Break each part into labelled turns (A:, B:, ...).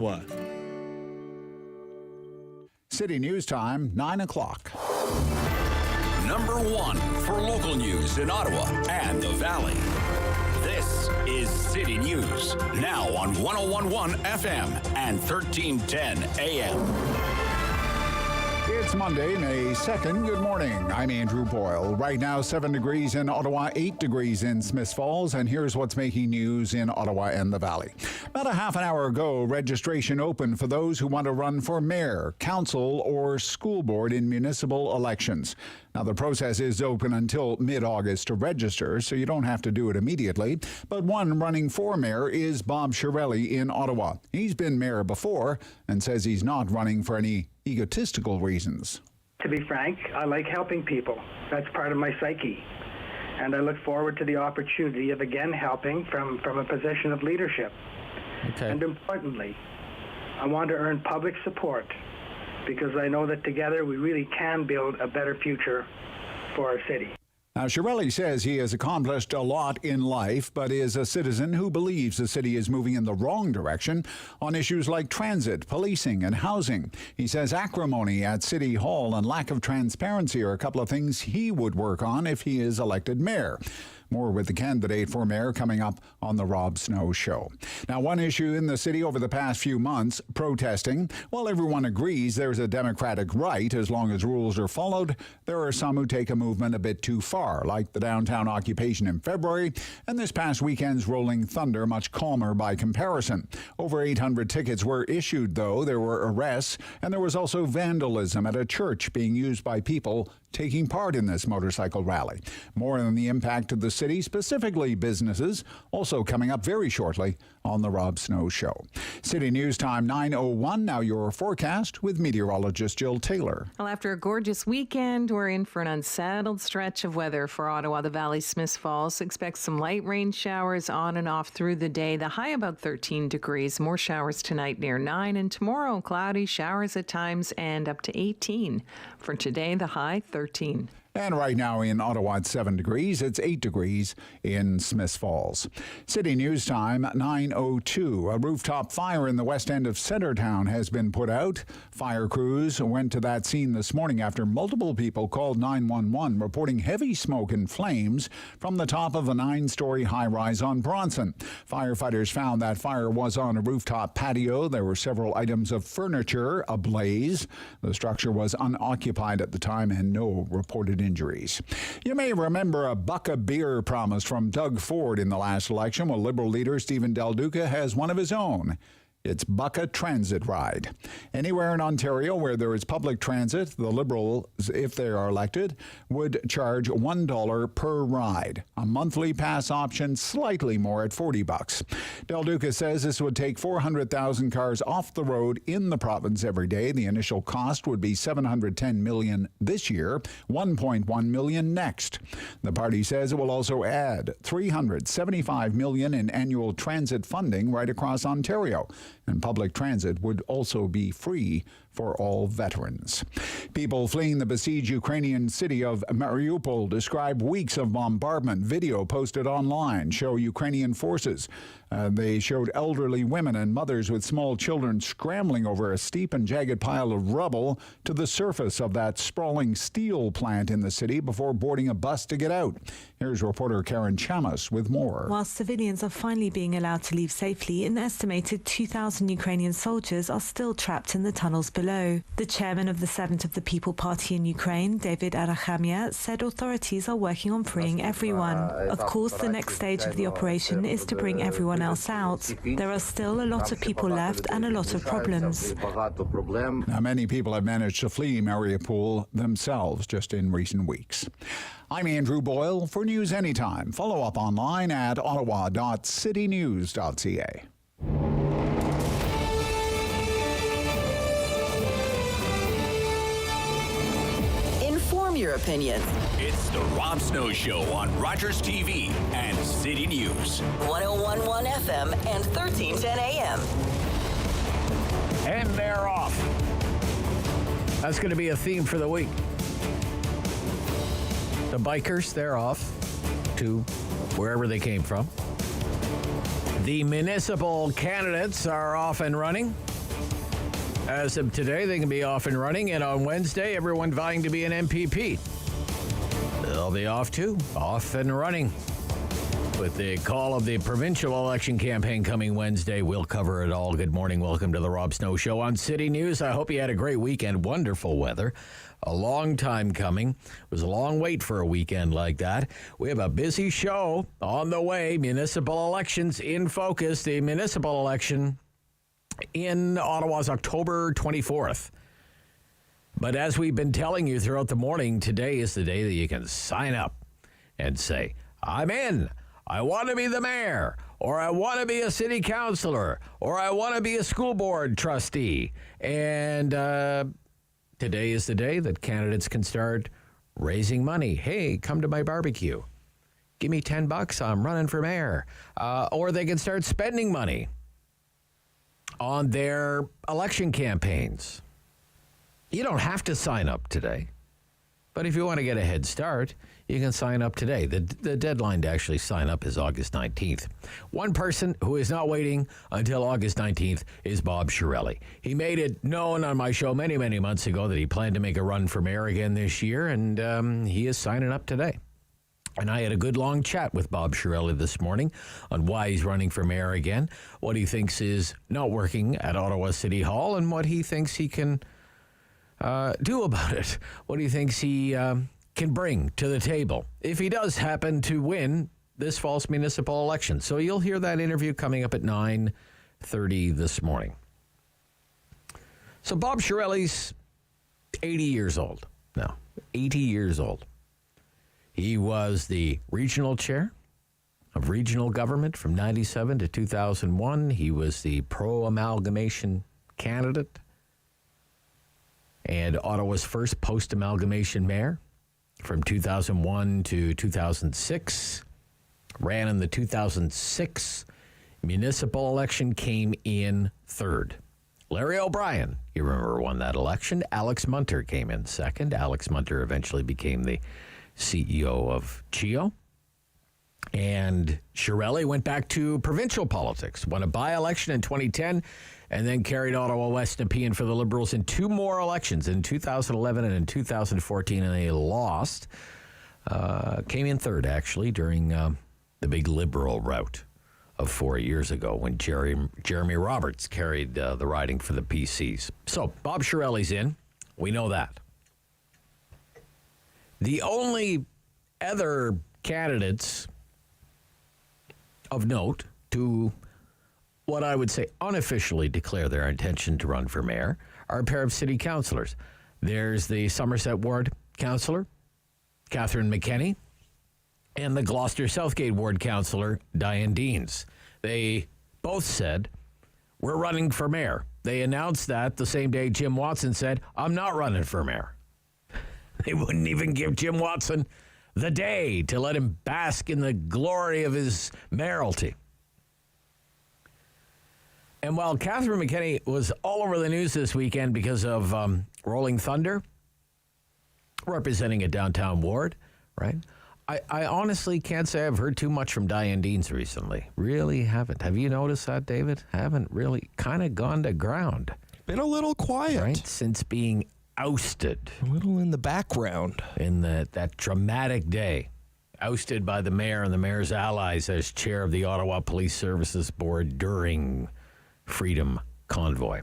A: What?
B: City News Time, 9 o'clock.
C: Number 1 for local news in Ottawa and the Valley. This is City News, now on 101.1 FM and 1310 AM.
B: It's Monday, May 2nd. Good morning. I'm Andrew Boyle. Right now, 7 degrees in Ottawa, 8 degrees in Smiths Falls, and here's what's making news in Ottawa and the Valley. About a half an hour ago, registration opened for those who want to run for mayor, council, or school board in municipal elections. Now, the process is open until mid-August to register, so you don't have to do it immediately. But one running for mayor is Bob Shirelli in Ottawa. He's been mayor before and says he's not running for any egotistical reasons.
D: To be frank, I like helping people. That's part of my psyche. And I look forward to the opportunity of again helping from a position of leadership.
A: Okay.
D: And importantly, I want to earn public support because I know that together we really can build a better future for our city.
B: Now, Shirelli says he has accomplished a lot in life, but is a citizen who believes the city is moving in the wrong direction on issues like transit, policing, and housing. He says acrimony at City Hall and lack of transparency are a couple of things he would work on if he is elected mayor. More with the candidate for mayor coming up on the Rob Snow Show. Now, one issue in the city over the past few months, protesting. While everyone agrees there's a democratic right as long as rules are followed, there are some who take a movement a bit too far, like the downtown occupation in February and this past weekend's Rolling Thunder, much calmer by comparison. Over 800 tickets were issued, though. There were arrests, and there was also vandalism at a church being used by people taking part in this motorcycle rally. More on the impact of the city, specifically businesses, also coming up very shortly on the Rob Snow Show. City News Time 9:01. Now your forecast with meteorologist Jill Taylor.
E: Well, after a gorgeous weekend, we're in for an unsettled stretch of weather for Ottawa, the Valley, Smiths Falls. Expect some light rain showers on and off through the day. The high about 13 degrees. More showers tonight near 9, and tomorrow cloudy showers at times and up to 18. For today, the high 13.
B: And right now in Ottawa, it's 7 degrees. It's 8 degrees in Smiths Falls. City News Time, 9:02. A rooftop fire in the west end of Centertown has been put out. Fire crews went to that scene this morning after multiple people called 911, reporting heavy smoke and flames from the top of a 9-story high-rise on Bronson. Firefighters found that fire was on a rooftop patio. There were several items of furniture ablaze. The structure was unoccupied at the time and no reported injuries. You may remember a buck of beer promise from Doug Ford in the last election. Well, Liberal leader Stephen Del Duca has one of his own. It's Bucka Transit Ride. Anywhere in Ontario where there is public transit, the Liberals, if they are elected, would charge $1 per ride. A monthly pass option, slightly more at $40. Del Duca says this would take 400,000 cars off the road in the province every day. The initial cost would be $710 million this year, $1.1 million next. The party says it will also add $375 million in annual transit funding right across Ontario. And public transit would also be free for all veterans. People fleeing the besieged Ukrainian city of Mariupol describe weeks of bombardment. Video posted online show Ukrainian forces. They showed elderly women and mothers with small children scrambling over a steep and jagged pile of rubble to the surface of that sprawling steel plant in the city before boarding a bus to get out. Here's reporter Karen Chamas with more.
F: While civilians are finally being allowed to leave safely, an estimated 2,000 Ukrainian soldiers are still trapped in the tunnels below. The chairman of the Servant of the People Party in Ukraine, David Arachamia, said authorities are working on freeing everyone. Of course, the next stage of the operation is to bring everyone else out. There are still a lot of people left and a lot of problems.
B: Now, many people have managed to flee Mariupol themselves just in recent weeks. I'm Andrew Boyle. For News Anytime, follow up online at ottawa.citynews.ca.
G: Inform your opinion.
C: It's the Rob Snow Show on Rogers TV and City News.
G: 101.1 FM and 1310 AM.
A: And they're off. That's going to be a theme for the week. The bikers, they're off to wherever they came from. The municipal candidates are off and running. As of today, they can be off and running, and on Wednesday, everyone vying to be an MPP. They'll be off too, off and running. With the call of the provincial election campaign coming Wednesday, we'll cover it all. Good morning. Welcome to the Rob Snow Show on City News. I hope you had a great weekend. Wonderful weather. A long time coming. It was a long wait for a weekend like that. We have a busy show on the way. Municipal elections in focus. The municipal election in Ottawa is October 24th. But as we've been telling you throughout the morning, today is the day that you can sign up and say, I'm in. I want to be the mayor, or I want to be a city councilor, or I want to be a school board trustee. And today is the day that candidates can start raising money. Hey, come to my barbecue. Give me $10. I'm running for mayor. Or they can start spending money on their election campaigns. You don't have to sign up today. But if you want to get a head start, you can sign up today. The deadline to actually sign up is August 19th. One person who is not waiting until August 19th is Bob Shirelli. He made it known on my show many, many months ago that he planned to make a run for mayor again this year, and he is signing up today. And I had a good long chat with Bob Shirelli this morning on why he's running for mayor again, what he thinks is not working at Ottawa City Hall, and what he thinks he can do about it, what he thinks he can bring to the table if he does happen to win this fall's municipal election. So you'll hear that interview coming up at 9:30 this morning. So Bob Shirelli's 80 years old now, 80 years old. He was the regional chair of regional government from 97 to 2001. He was the pro-amalgamation candidate and Ottawa's first post-amalgamation mayor from 2001 to 2006. Ran in the 2006 municipal election, came in third. Larry O'Brien, you remember, won that election. Alex Munter came in second. Alex Munter eventually became the CEO of CHEO. And Shirelli went back to provincial politics, won a by-election in 2010, and then carried Ottawa West Nepean for the Liberals in two more elections, in 2011 and in 2014, and they lost. Came in third, actually, during the big Liberal rout of 4 years ago when Jeremy Roberts carried the riding for the PCs. So Bob Shirelli's in. We know that. The only other candidates of note to what I would say unofficially declare their intention to run for mayor are a pair of city councillors. There's the Somerset Ward councillor, Catherine Mckinney, and the Gloucester Southgate Ward councillor, Diane Deans. They both said, we're running for mayor. They announced that the same day Jim Watson said, I'm not running for mayor. They wouldn't even give Jim Watson the day to let him bask in the glory of his mayoralty. And while Catherine Mckinney was all over the news this weekend because of Rolling Thunder, representing a downtown ward, right? I honestly can't say I've heard too much from Diane Deans recently. Really haven't. Have you noticed that, David? Haven't really, kind of gone to ground.
H: Been a little quiet.
A: Right? Since being ousted.
H: A little in the background.
A: In that dramatic day. Ousted by the mayor and the mayor's allies as chair of the Ottawa Police Services Board during Freedom Convoy.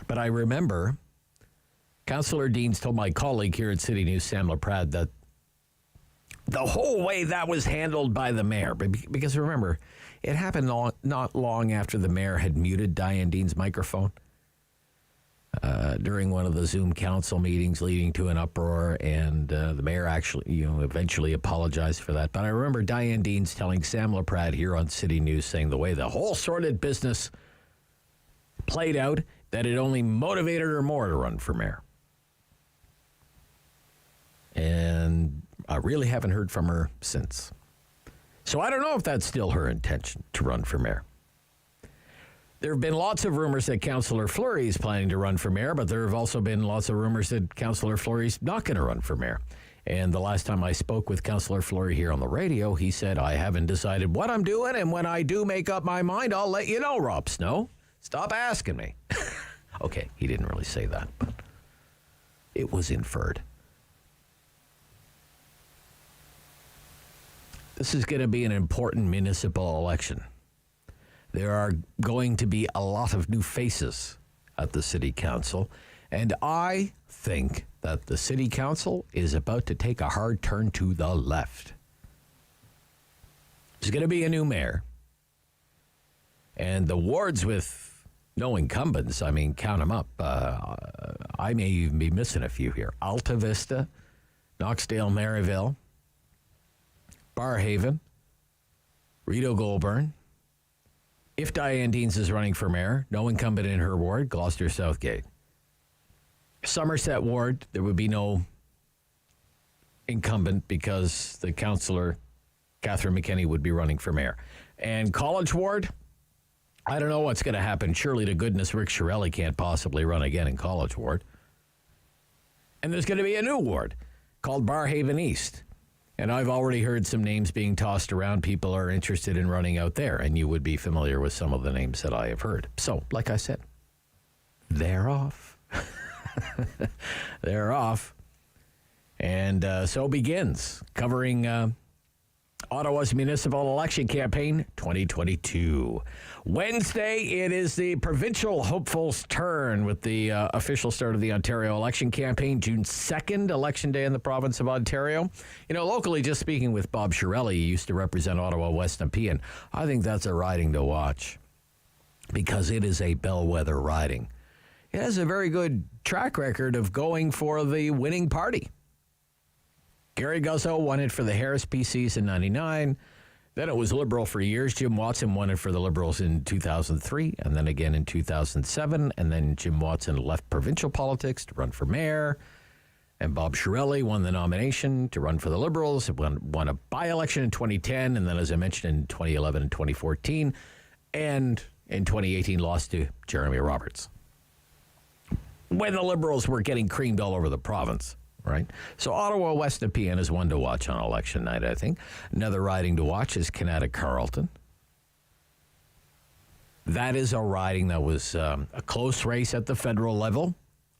A: But I remember Councillor Deans told my colleague here at City News, Sam LaPrade, that the whole way that was handled by the mayor, because remember, it happened not long after the mayor had muted Diane Deans' microphone during one of the Zoom council meetings, leading to an uproar, and the mayor actually, eventually apologized for that. But I remember Diane Deans telling Sam LaPrade here on City News, saying the way the whole sordid business played out, that it only motivated her more to run for mayor. And I really haven't heard from her since. So I don't know if that's still her intention to run for mayor. There have been lots of rumors that Councillor Fleury is planning to run for mayor, but there have also been lots of rumors that Councillor Fleury's not going to run for mayor. And the last time I spoke with Councillor Fleury here on the radio, he said, I haven't decided what I'm doing, and when I do make up my mind, I'll let you know, Rob Snow. Stop asking me. Okay, he didn't really say that, but it was inferred. This is going to be an important municipal election. There are going to be a lot of new faces at the city council, and I think that the city council is about to take a hard turn to the left. There's going to be a new mayor, and the wards with no incumbents, I mean, count them up. I may even be missing a few here. Alta Vista, Knoxdale, Maryville, Barrhaven, Rideau Goulburn. If Diane Deans is running for mayor, no incumbent in her ward, Gloucester Southgate. Somerset ward, there would be no incumbent because the councillor, Catherine Mckinney, would be running for mayor. And College ward, I don't know what's going to happen. Surely to goodness, Rick Shirelli can't possibly run again in College ward. And there's going to be a new ward called Barrhaven East. And I've already heard some names being tossed around. People are interested in running out there, and you would be familiar with some of the names that I have heard. So, like I said, they're off. They're off. And so begins covering Ottawa's municipal election campaign 2022. Wednesday, it is the provincial hopefuls' turn with the official start of the Ontario election campaign, June 2nd, election day in the province of Ontario. You know, locally, just speaking with Bob Shirelli, he used to represent Ottawa West Nepean. I think that's a riding to watch because it is a bellwether riding. It has a very good track record of going for the winning party. Gary Guzzo won it for the Harris PCs in 99. Then it was Liberal for years. Jim Watson won it for the Liberals in 2003, and then again in 2007. And then Jim Watson left provincial politics to run for mayor. And Bob Shirelli won the nomination to run for the Liberals. Won a by-election in 2010, and then, as I mentioned, in 2011 and 2014. And in 2018, lost to Jeremy Roberts, when the Liberals were getting creamed all over the province. Right. So Ottawa West Nepean is one to watch on election night, I think. Another riding to watch is Canada Carleton. That is a riding that was a close race at the federal level.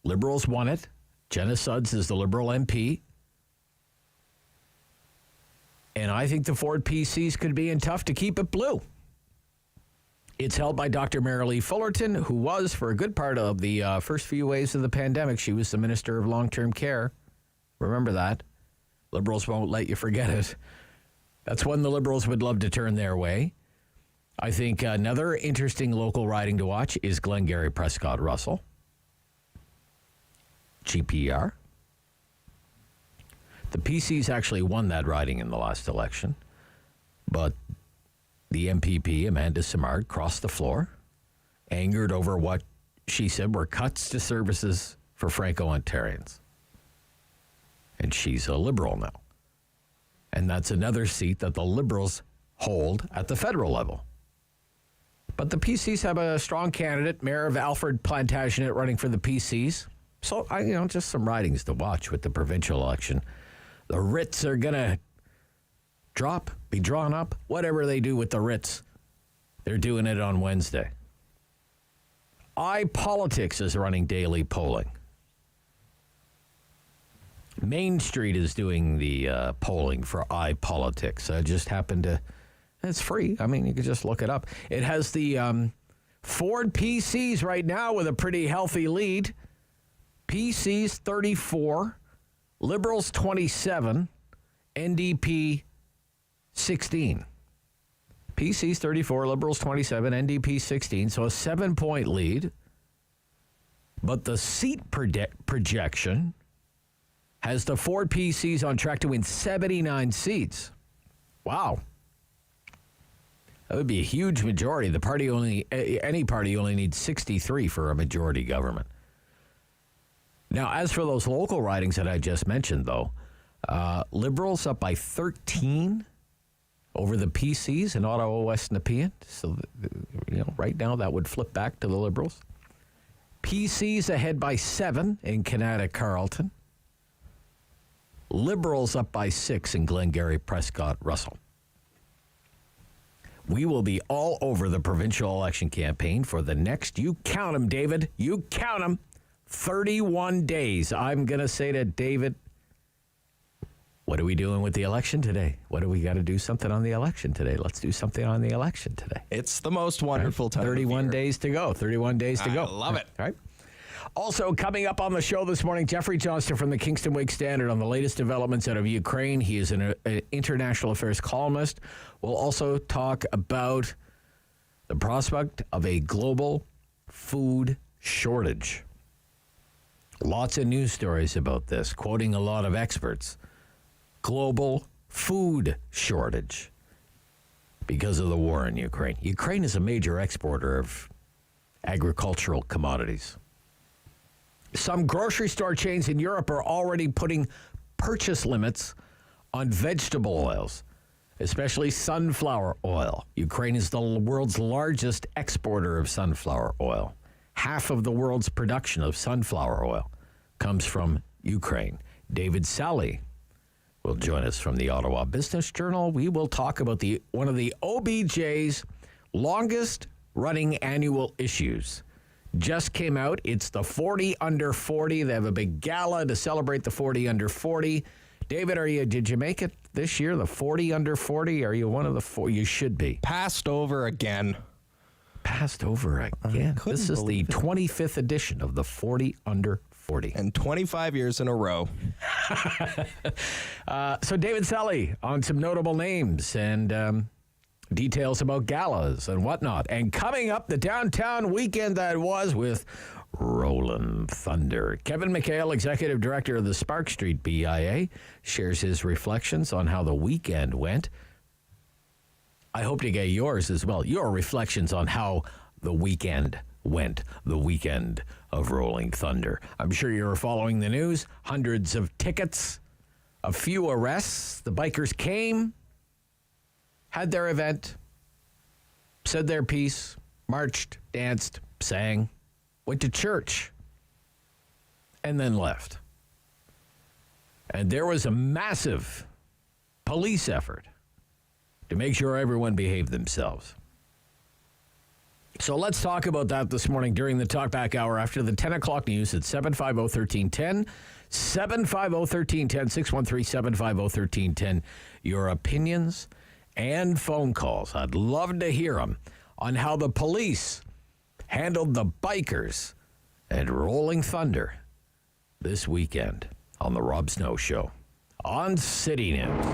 A: Liberals won it. Jenna Sudds is the Liberal MP. And I think the Ford PCs could be in tough to keep it blue. It's held by Dr. Marilee Fullerton, who was, for a good part of the first few waves of the pandemic, she was the Minister of Long-Term Care. Remember that. Liberals won't let you forget it. That's one the Liberals would love to turn their way. I think another interesting local riding to watch is Glengarry Prescott Russell. GPR. The PCs actually won that riding in the last election, but the MPP, Amanda Simard, crossed the floor, angered over what she said were cuts to services for Franco-Ontarians. And she's a Liberal now. And that's another seat that the Liberals hold at the federal level. But the PCs have a strong candidate, Mayor of Alfred Plantagenet, running for the PCs. So, just some ridings to watch with the provincial election. The writs are going to be drawn up, whatever they do with the writs. They're doing it on Wednesday. iPolitics is running daily polling. Main Street is doing the polling for iPolitics. I just happened to, it's free. I mean, you can just look it up. It has the Ford PCs right now with a pretty healthy lead. PCs 34, Liberals 27, NDP 16. PCs 34, Liberals 27, NDP 16. So a 7-point lead. But the seat projection has the Ford PCs on track to win 79 seats. Wow. That would be a huge majority. Any party only needs 63 for a majority government. Now, as for those local ridings that I just mentioned, though, Liberals up by 13 over the PCs in Ottawa West Nepean. So, right now that would flip back to the Liberals. PCs ahead by 7 in Canada Carleton. Liberals up by 6 in Glengarry Prescott Russell. We will be all over the provincial election campaign for the next, you count them, David, you count them, 31 days. I'm going to say to David, what are we doing with the election today? What do we got to do something on the election today? Let's do something on the election today.
H: It's the most wonderful time.
A: 31 days to go. 31 days to go.
H: I love it.
A: All right. Also, coming up on the show this morning, Jeffrey Johnston from the Kingston Wake Standard on the latest developments out of Ukraine. He is an international affairs columnist. We'll also talk about the prospect of a global food shortage. Lots of news stories about this, quoting a lot of experts. Global food shortage because of the war in Ukraine. Ukraine is a major exporter of agricultural commodities. Some grocery store chains in Europe are already putting purchase limits on vegetable oils, especially sunflower oil. Ukraine is the world's largest exporter of sunflower oil. Half of the world's production of sunflower oil comes from Ukraine. David Sally will join us from the Ottawa Business Journal. We will talk about one of the OBJ's longest running annual issues. Just came out. It's the 40 under 40. They have a big gala to celebrate the 40 under 40. David, did you make it this year, the 40 under 40? Are you one of the four? You should be.
H: Passed over again.
A: Passed over again. This is the 25th edition of the 40 under 40.
H: And 25 years in a row.
A: So David Sally on some notable names and details about galas and whatnot. And coming up, the downtown weekend that was with Rolling Thunder. Kevin McHale, Executive Director of the Spark Street BIA, shares his reflections on how the weekend went. I hope to get yours as well. Your reflections on how the weekend went, the weekend of Rolling Thunder. I'm sure you're following the news. Hundreds of tickets, a few arrests. The bikers came, had their event, said their piece, marched, danced, sang, went to church, and then left. And there was a massive police effort to make sure everyone behaved themselves. So let's talk about that this morning during the Talkback Hour after the 10 o'clock news at 750-1310. 750-1310, 613-750-1310. Your opinions and phone calls. I'd love to hear them on how the police handled the bikers and Rolling Thunder this weekend on the Rob Snow Show on City News.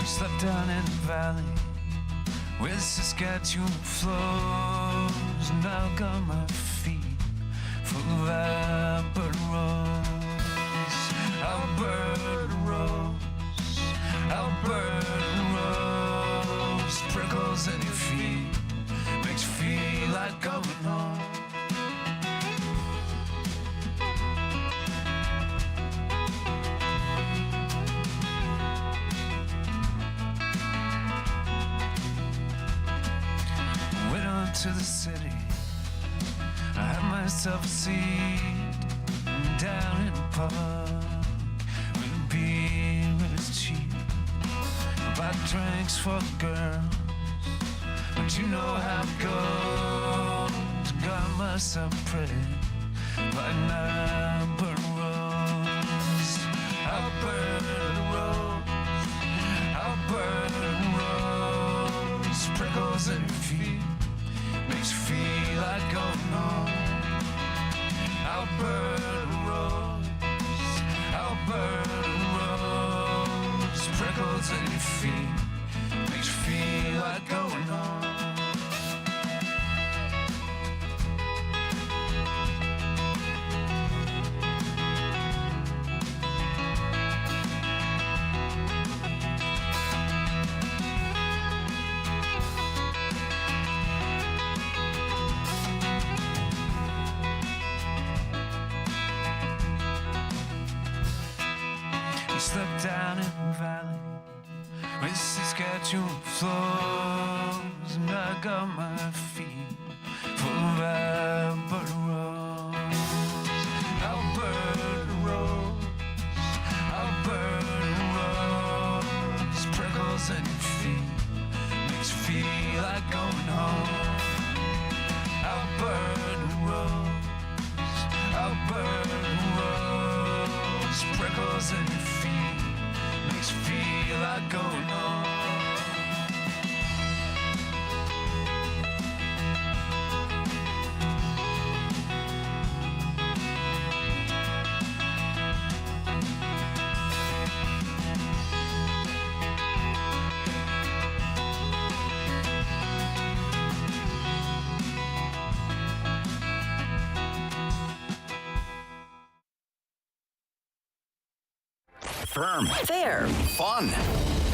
I: Slept down in the valley where the Saskatchewan flows, and I've got my feet full of Alberta rose, Alberta rose, Alberta rose. Prickles in your feet makes you feel like going home. To the city, I had myself a seat down in the park with a beer when it's cheap. I buy drinks for the girls, but you know how it goes. Got myself pretty by an Alberta rose, Alberta rose, Alberta rose. Prickles in your feet makes you feel like going home. Alberta rose, Alberta rose. Prickles in your feet makes you feel like going home. slept down in the valley where Saskatchewan flows, and I got my feet full of Alberta rose, Alberta rose, Alberta rose, prickles in your feet, makes you feel like going home. Alberta rose, Alberta rose, prickles in your feet, makes you feel like going home.
C: Firm.
G: Fair.
C: Fun.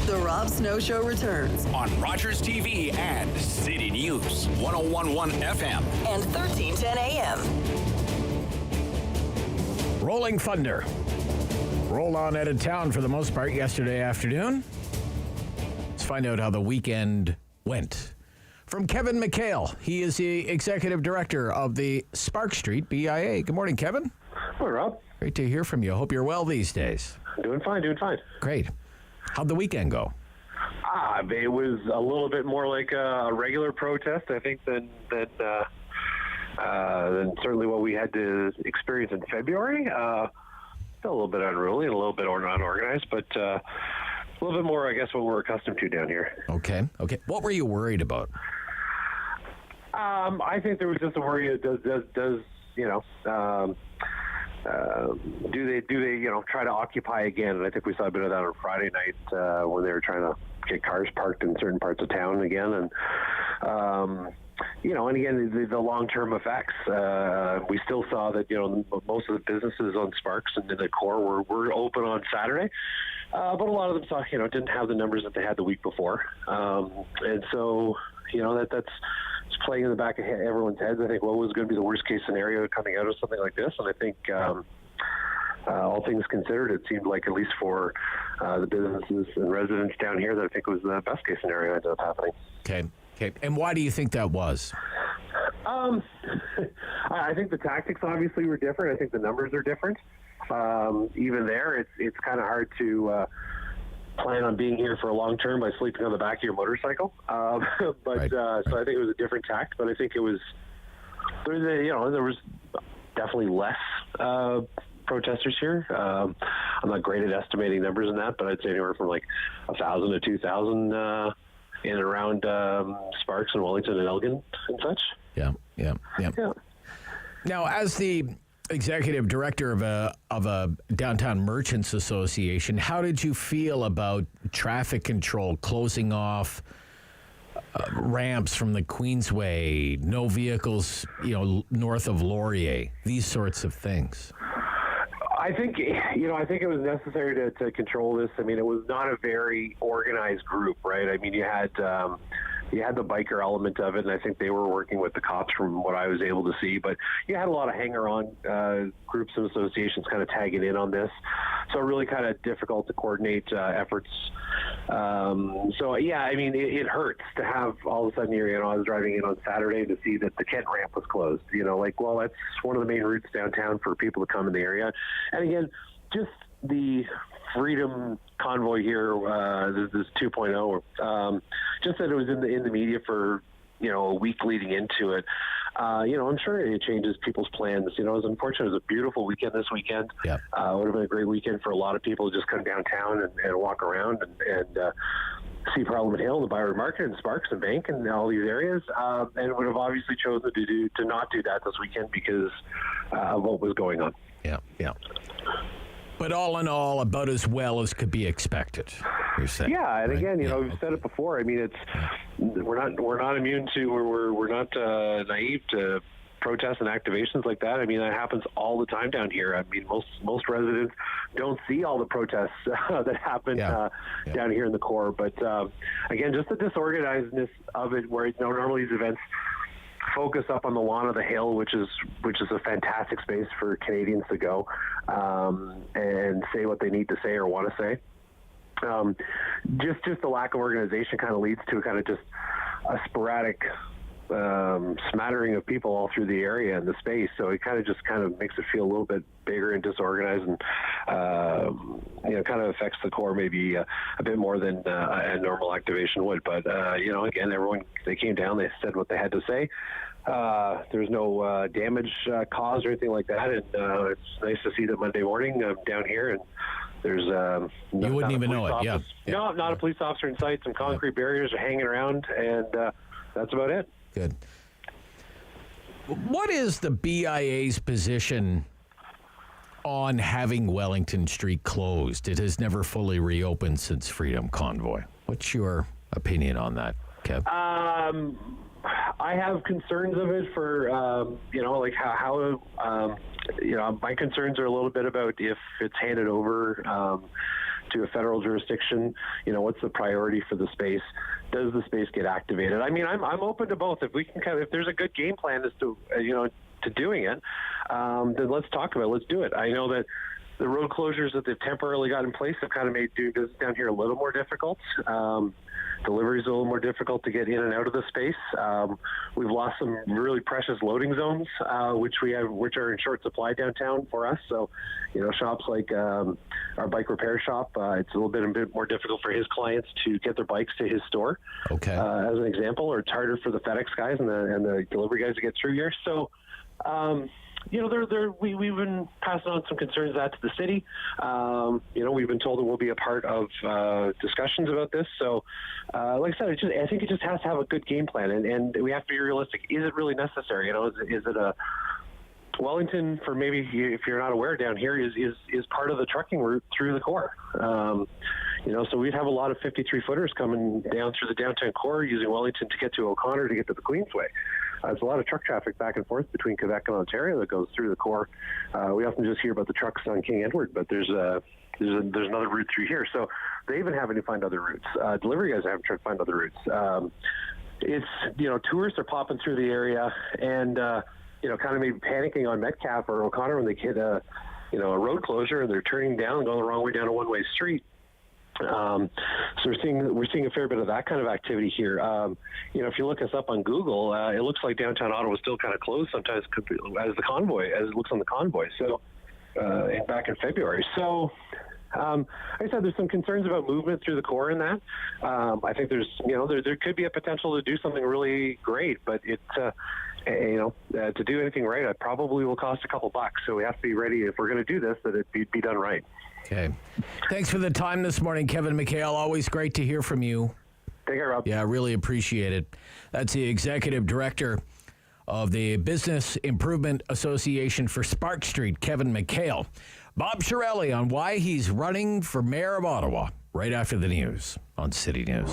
G: The Rob Snow Show returns.
C: On Rogers TV and City News. 101.1 FM.
G: And 1310 AM.
A: Rolling thunder. Rolled on out of town for the most part yesterday afternoon. Let's find out how the weekend went. From Kevin McHale. He is the executive director of the Spark Street BIA. Good morning, Kevin.
J: Hi, Rob.
A: Great to hear from you. Hope you're well these days.
J: Doing fine.
A: Great. How'd the weekend go?
J: It was a little bit more like a regular protest, I think, than certainly what we had to experience in February. Still a little bit unruly and a little bit unorganized, but a little bit more, I guess, what we're accustomed to down here.
A: Okay. What were you worried about?
J: I think there was just a worry. Do they try to occupy again? And I think we saw a bit of that on Friday night when they were trying to get cars parked in certain parts of town again. And and again, the long-term effects. We still saw that most of the businesses on Sparks and in the core were open on Saturday, but a lot of them didn't have the numbers that they had the week before, and so that's playing in the back of everyone's heads. I think what was going to be the worst case scenario coming out of something like this, and I think all things considered, it seemed like, at least for the businesses and residents down here, that I think was the best case scenario ended up happening.
A: Okay. And why do you think that was?
J: I think the tactics obviously were different. I think the numbers are different. Even there, it's kind of hard to plan on being here for a long term by sleeping on the back of your motorcycle. Right. So I think it was a different tact, but I think there was definitely less protesters here. I'm not great at estimating numbers in that, but I'd say anywhere from like 1,000 to 2,000 in and around Sparks and Wellington and Elgin and such.
A: Yeah. Now, as the executive director of a downtown merchants association, how did you feel about traffic control, closing off ramps from the Queensway, no vehicles, north of Laurier, these sorts of things?
J: I think it was necessary to control this. I mean, it was not a very organized group, right? I mean, you had the biker element of it, and I think they were working with the cops from what I was able to see. But you had a lot of hanger-on groups and associations kind of tagging in on this, so really kind of difficult to coordinate efforts. So yeah, I mean, it hurts to have all of a sudden I was driving in on Saturday to see that the Kent ramp was closed. That's one of the main routes downtown for people to come in the area. And again, just the Freedom Convoy here, this 2.0, just that it was in the media for a week leading into it. I'm sure it changes people's plans. It was unfortunate. It was a beautiful weekend this weekend. Yeah. It would have been a great weekend for a lot of people to just come downtown and walk around and see Parliament Hill, the Byron Market, and Sparks and Bank, and all these areas. And would have obviously chosen to not do that this weekend because of what was going on.
A: Yeah. But all in all, about as well as could be expected, you're saying.
J: Yeah, and again, we've said it before. I mean, we're not immune to, we're not naive to protests and activations like that. I mean, that happens all the time down here. I mean, most residents don't see all the protests that happen down here in the core. But again, just the disorganizedness of it, where normally these events focus up on the lawn of the hill, which is a fantastic space for Canadians to go and say what they need to say or want to say. Just the lack of organization kind of leads to kind of just a sporadic smattering of people all through the area and the space. So it kind of makes it feel a little bit bigger and disorganized, and kind of affects the core maybe a bit more than a normal activation would. But again, everyone, they came down, they said what they had to say. There was no damage caused or anything like that, and it's nice to see that Monday morning I'm down here and there's
A: you wouldn't even know it. Yeah.
J: No, not a police officer in sight. Some concrete barriers are hanging around, and that's about it.
A: Good. What is the BIA's position on having Wellington Street closed? It has never fully reopened since Freedom Convoy. What's your opinion on that, Kev?
J: I have concerns of it for, how my concerns are a little bit about if it's handed over to a federal jurisdiction, what's the priority for the space? Does the space get activated? I mean, I'm open to both. If we can if there's a good game plan as to, to doing it, then let's talk about it. Let's do it. I know that the road closures that they've temporarily got in place have kind of made doing business down here a little more difficult. Deliveries are a little more difficult to get in and out of the space. We've lost some really precious loading zones, which are in short supply downtown for us. So, shops like our bike repair shop, it's a bit more difficult for his clients to get their bikes to his store.
A: Okay.
J: As an example, or it's harder for the FedEx guys and the delivery guys to get through here. So, we've been passing on some concerns to the city. We've been told that we'll be a part of discussions about this. So, like I said, I think it just has to have a good game plan, and we have to be realistic. Is it really necessary? Is it a Wellington, for maybe if you're not aware, down here is part of the trucking route through the core. So we'd have a lot of 53 footers coming down through the downtown core using Wellington to get to O'Connor to get to the Queensway. There's a lot of truck traffic back and forth between Quebec and Ontario that goes through the core. We often just hear about the trucks on King Edward, but there's another route through here. So they even having to find other routes. Delivery guys are having to find other routes. Tourists are popping through the area and, kind of maybe panicking on Metcalfe or O'Connor when they hit a road closure and they're turning down and going the wrong way down a one-way street. So we're seeing a fair bit of that kind of activity here. If you look us up on Google, it looks like downtown Ottawa is still kind of closed sometimes as it looks on the convoy. So back in February. So like I said, there's some concerns about movement through the core in that. I think there's there could be a potential to do something really great, but to do anything right, it probably will cost a couple bucks. So we have to be ready if we're going to do this, that it be done right.
A: Okay. Thanks for the time this morning, Kevin McHale. Always great to hear from you.
J: Take care, Rob.
A: Yeah, I really appreciate it. That's the Executive Director of the Business Improvement Association for Spark Street, Kevin McHale. Bob Shirelli on why he's running for mayor of Ottawa right after the news on City News.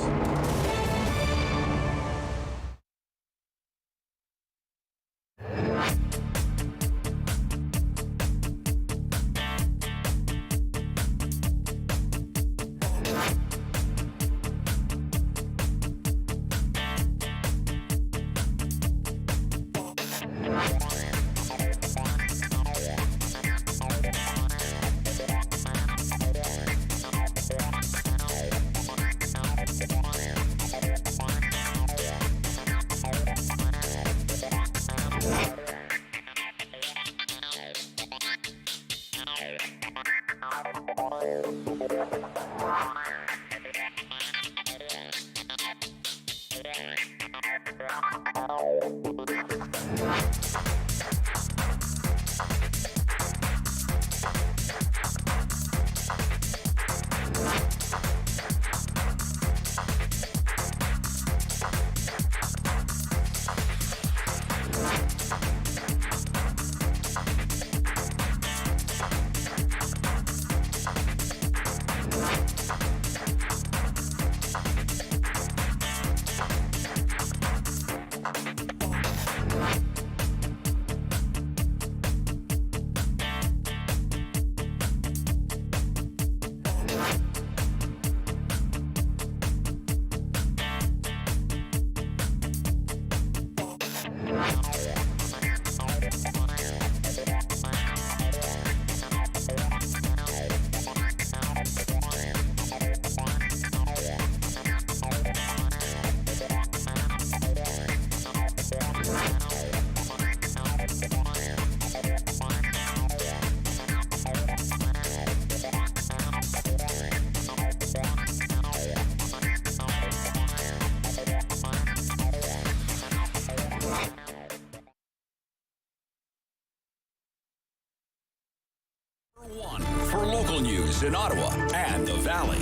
C: news in Ottawa and the Valley.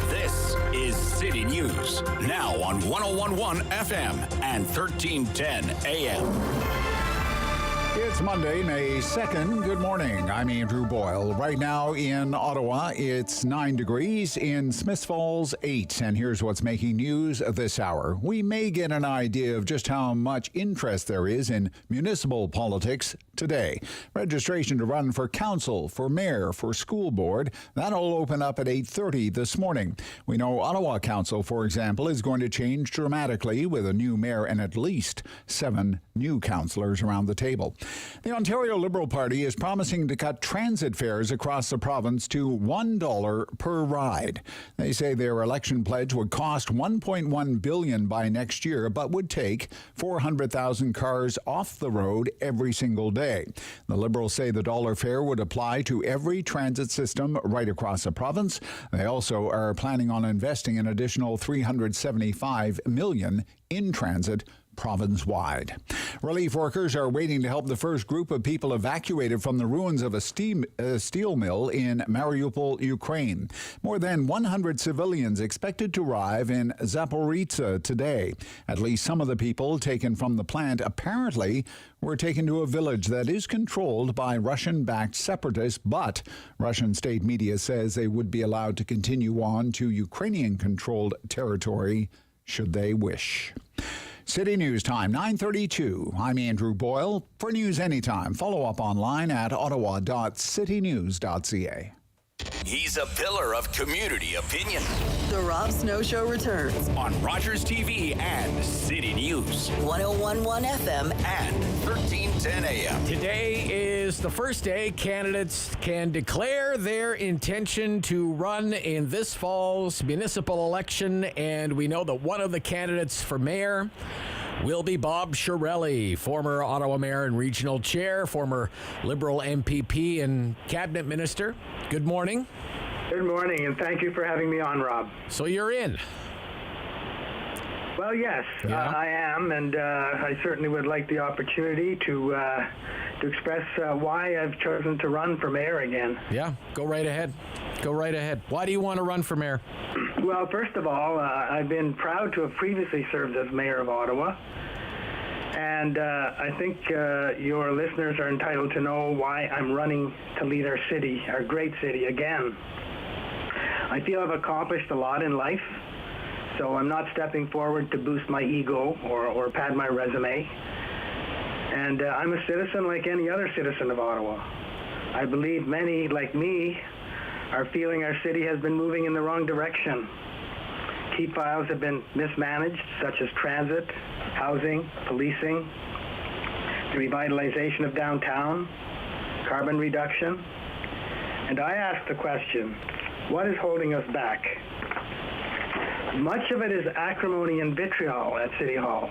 C: This is City News, now on 101.1 FM and 1310 AM.
B: It's Monday, May 2nd. Good morning. I'm Andrew Boyle. Right now in Ottawa, it's 9 degrees. In Smiths Falls, 8. And here's what's making news this hour. We may get an idea of just how much interest there is in municipal politics today. Registration to run for council, for mayor, for school board, that'll open up at 8:30 this morning. We know Ottawa Council, for example, is going to change dramatically with a new mayor and at least 7 new councillors around the table. The Ontario Liberal Party is promising to cut transit fares across the province to $1 per ride. They say their election pledge would cost $1.1 billion by next year, but would take 400,000 cars off the road every single day. The Liberals say the dollar fare would apply to every transit system right across the province. They also are planning on investing an additional $375 million in transit province-wide. Relief workers are waiting to help the first group of people evacuated from the ruins of a steel mill in Mariupol, Ukraine. More than 100 civilians expected to arrive in Zaporizhzhia today. At least some of the people taken from the plant apparently were taken to a village that is controlled by Russian-backed separatists, but Russian state media says they would be allowed to continue on to Ukrainian-controlled territory should they wish. City News Time, 9:32. I'm Andrew Boyle. For news anytime, follow up online at ottawa.citynews.ca.
C: He's a pillar of community opinion.
G: The Rob Snow Show returns
C: On Rogers TV and City News.
G: 101.1 FM
C: and 1310 AM.
A: Today is the first day candidates can declare their intention to run in this fall's municipal election, and we know that one of the candidates for mayor will be Bob Shirelli, former Ottawa mayor and regional chair, former Liberal MPP and cabinet minister. Good morning.
D: Good morning, and thank you for having me on, Rob.
A: So you're in.
D: Well, yes,
A: Yeah.
D: I am, and I certainly would like the opportunity to express why I've chosen to run for mayor again.
A: Yeah, go right ahead. Go right ahead. Why do you want to run for mayor?
D: Well, first of all, I've been proud to have previously served as mayor of Ottawa, and I think your listeners are entitled to know why I'm running to lead our city, our great city, again. I feel I've accomplished a lot in life, so I'm not stepping forward to boost my ego or pad my resume. And I'm a citizen like any other citizen of Ottawa. I believe many, like me, are feeling our city has been moving in the wrong direction. Key files have been mismanaged, such as transit, housing, policing, the revitalization of downtown, carbon reduction. And I ask the question, what is holding us back? Much of it is acrimony and vitriol at City Hall,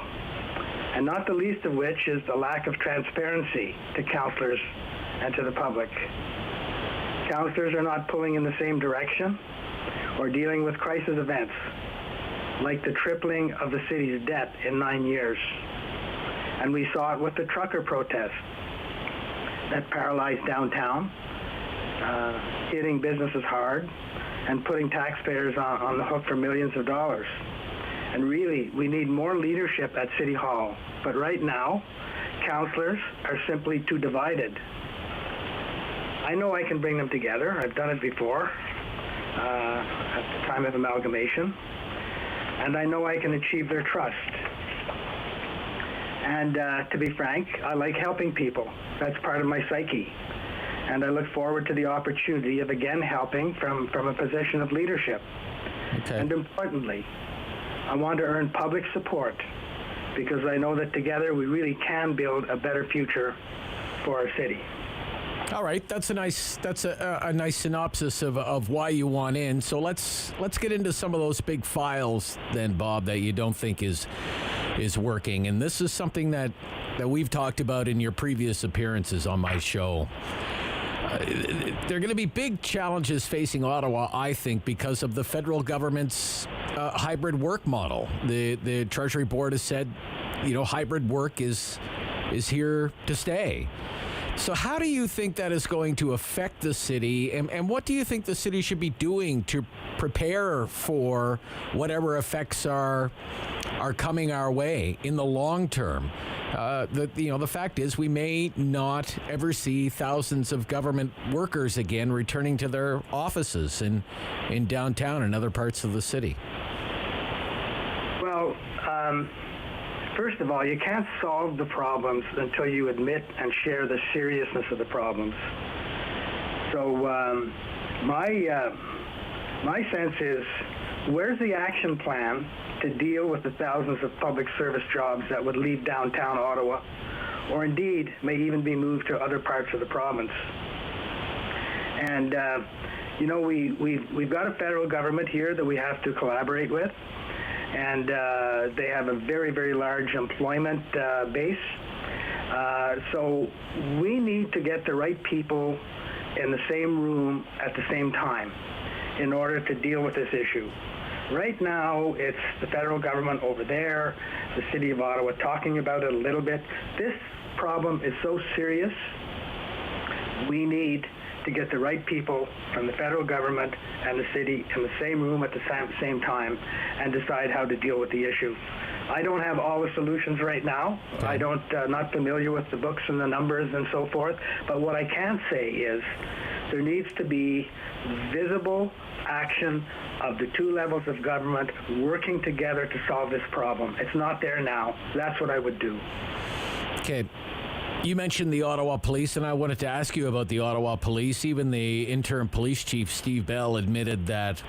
D: and not the least of which is the lack of transparency to councillors and to the public. Councillors are not pulling in the same direction or dealing with crisis events, like the tripling of the city's debt in 9 years. And we saw it with the trucker protest that paralyzed downtown, hitting businesses hard and putting taxpayers on the hook for millions of dollars. And really, we need more leadership at City Hall. But right now, councillors are simply too divided. I know I can bring them together. I've done it before at the time of amalgamation. And I know I can achieve their trust. And to be frank, I like helping people. That's part of my psyche. And I look forward to the opportunity of again helping from a position of leadership.
A: Okay.
D: And importantly, I want to earn public support because I know that together we really can build a better future for our city.
A: All right, that's a nice synopsis of why you want in. So let's get into some of those big files then, Bob, that you don't think is working. And this is something that we've talked about in your previous appearances on my show. There are going to be big challenges facing Ottawa, I think, because of the federal government's hybrid work model. The Treasury Board has said, hybrid work is here to stay. So how do you think that is going to affect the city, and what do you think the city should be doing to prepare for whatever effects are coming our way in the long term? The fact is we may not ever see thousands of government workers again returning to their offices in downtown and other parts of the city.
D: Well, first of all, you can't solve the problems until you admit and share the seriousness of the problems. So my sense is, where's the action plan to deal with the thousands of public service jobs that would leave downtown Ottawa, or indeed may even be moved to other parts of the province? And we've got a federal government here that we have to collaborate with, and they have a very, very large employment base. So we need to get the right people in the same room at the same time in order to deal with this issue. Right now, it's the federal government over there, the City of Ottawa talking about it a little bit. This problem is so serious, we need to get the right people from the federal government and the city in the same room at the same time and decide how to deal with the issue. I don't have all the solutions right now.
A: Okay.
D: I don't, not familiar with the books and the numbers and so forth, but what I can say is there needs to be visible action of the two levels of government working together to solve this problem. It's not there now. That's what I would do.
A: Okay. You mentioned the Ottawa Police, and I wanted to ask you about the Ottawa Police. Even the interim police chief, Steve Bell, admitted that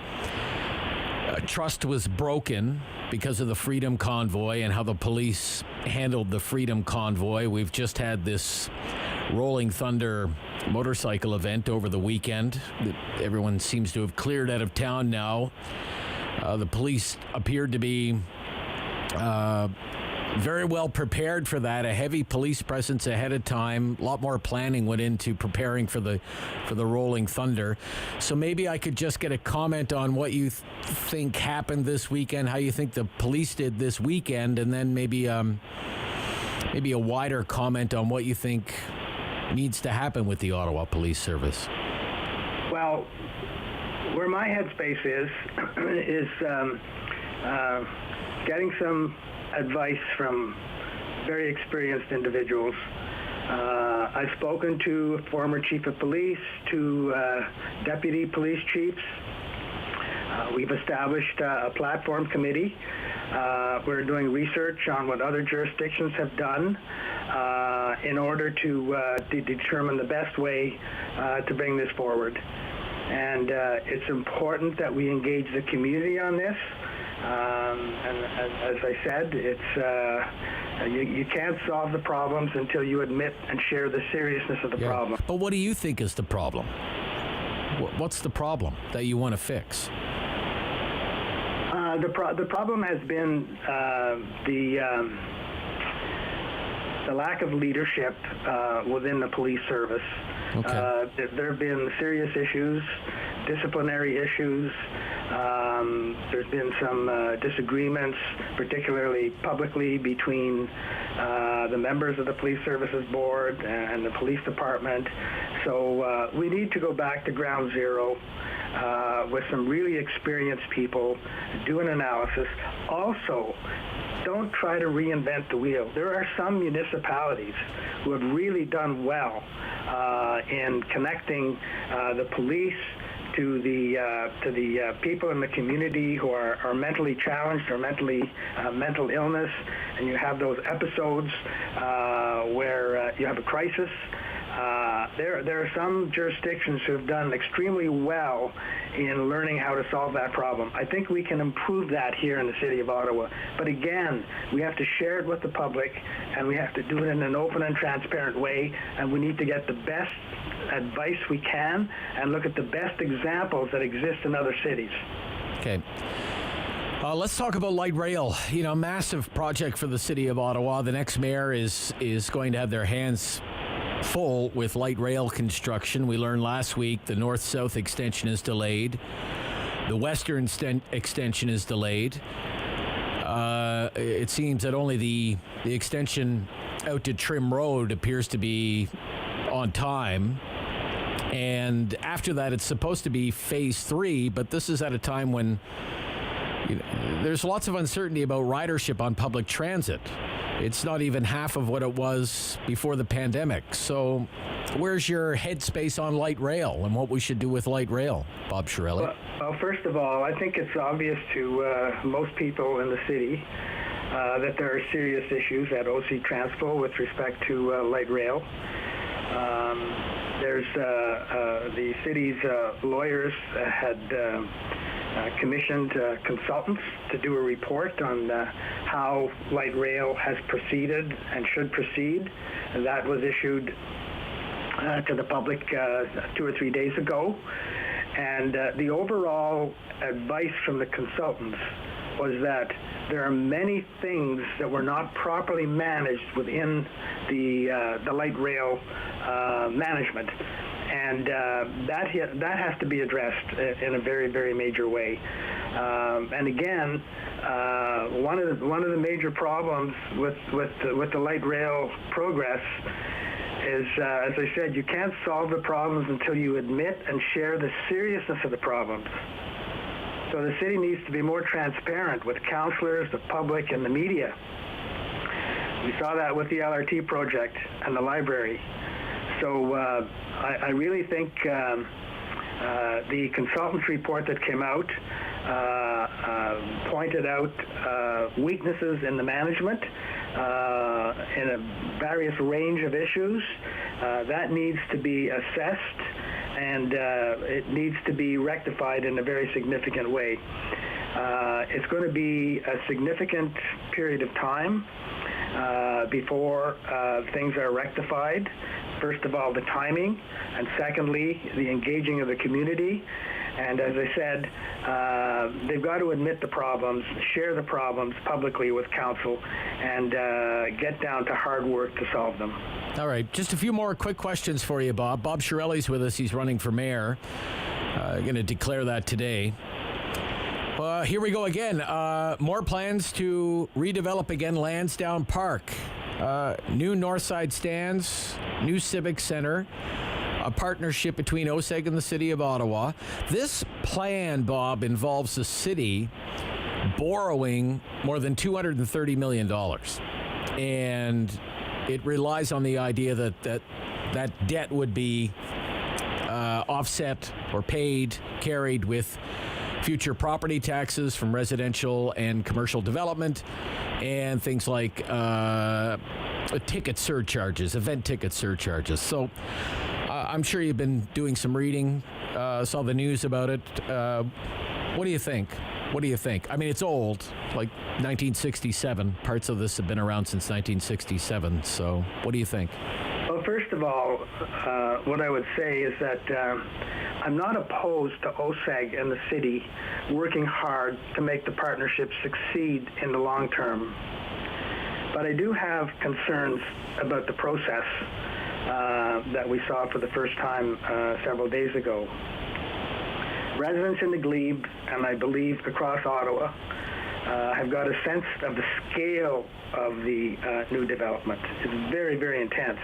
A: trust was broken because of the Freedom Convoy and how the police handled the Freedom Convoy. We've just had this Rolling Thunder motorcycle event over the weekend. Everyone seems to have cleared out of town now. The police appeared to be very well prepared for that. A heavy police presence ahead of time. A lot more planning went into preparing for the Rolling Thunder. So maybe I could just get a comment on what you think happened this weekend, how you think the police did this weekend, and then maybe a wider comment on what you think needs to happen with the Ottawa Police Service.
D: Well, where my headspace is getting some advice from very experienced individuals. I've spoken to a former chief of police, to deputy police chiefs. We've established a platform committee. We're doing research on what other jurisdictions have done in order to determine the best way to bring this forward. And it's important that we engage the community on this. And as I said, it's you can't solve the problems until you admit and share the seriousness of the problem.
A: But what do you think is the problem? What's the problem that you want to fix?
D: The problem has been the lack of leadership within the police service.
A: Okay.
D: There have been serious issues, disciplinary issues. There's been some disagreements, particularly publicly, between the members of the Police Services Board and the police department. So we need to go back to ground zero with some really experienced people, do an analysis. Also, don't try to reinvent the wheel. There are some municipalities who have really done well in connecting the police to the people in the community who are mentally challenged or mental illness, and you have those episodes where you have a crisis. There are some jurisdictions who have done extremely well in learning how to solve that problem. I think we can improve that here in the City of Ottawa. But again, we have to share it with the public, and we have to do it in an open and transparent way, and we need to get the best advice we can and look at the best examples that exist in other cities.
A: Okay. Let's talk about light rail. Massive project for the City of Ottawa. The next mayor is going to have their hands full with light rail construction. We learned last week the north-south extension is delayed. The western extension is delayed. It seems that only the extension out to Trim Road appears to be on time. And after that, it's supposed to be phase 3, but this is at a time when there's lots of uncertainty about ridership on public transit. It's not even half of what it was before the pandemic. So where's your headspace on light rail and what we should do with light rail, Bob Shirelli?
D: Well, first of all, I think it's obvious to most people in the city that there are serious issues at OC Transpo with respect to light rail. There's the city's lawyers had commissioned consultants to do a report on how light rail has proceeded and should proceed. And that was issued to the public 2 or 3 days ago. And the overall advice from the consultants was that there are many things that were not properly managed within the light rail management. And that has to be addressed in a very, very major way. And again, one of the major problems with the light rail progress is, as I said, you can't solve the problems until you admit and share the seriousness of the problems. So the city needs to be more transparent with councillors, the public, and the media. We saw that with the LRT project and the library. So I really think the consultant's report that came out pointed out weaknesses in the management in a various range of issues. That needs to be assessed, and it needs to be rectified in a very significant way. It's going to be a significant period of time before things are rectified. First of all, the timing, and secondly, the engaging of the community. And as I said, they've got to admit the problems, share the problems publicly with council, and get down to hard work to solve them.
A: All right, just a few more quick questions for you, Bob. Bob Shirelli's with us. He's running for mayor. Going to declare that today. Here we go again. More plans to redevelop again Lansdowne Park. New Northside stands, new Civic Center, a partnership between OSEG and the City of Ottawa. This plan, Bob, involves the city borrowing more than $230 million. And it relies on the idea that debt would be offset or carried with future property taxes from residential and commercial development, and things like ticket surcharges, event ticket surcharges. So I'm sure you've been doing some reading, saw the news about it. What do you think? What do you think? I mean, it's old, like 1967. Parts of this have been around since 1967. So what do you think?
D: Well, first of all, what I would say is that I'm not opposed to OSEG and the city working hard to make the partnership succeed in the long term. But I do have concerns about the process that we saw for the first time several days ago. Residents in the glebe, and I believe across Ottawa, have got a sense of the scale of the new development. It's very, very intense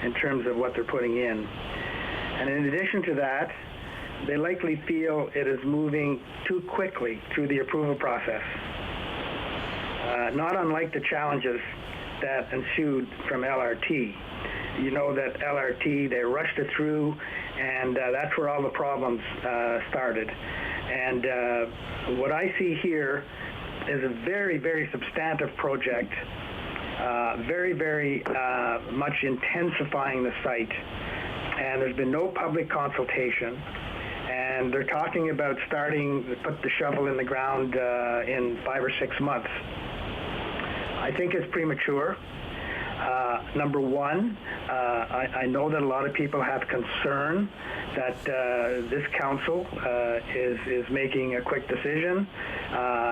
D: in terms of what they're putting in. And in addition to that, they likely feel it is moving too quickly through the approval process. Not unlike the challenges that ensued from LRT. You know that LRT, they rushed it through, and that's where all the problems started. And what I see here is a very, very substantive project, very, very much intensifying the site. And there's been no public consultation. And they're talking about starting to put the shovel in the ground in 5 or 6 months. I think it's premature. Number one, I know that a lot of people have concern that this council is making a quick decision.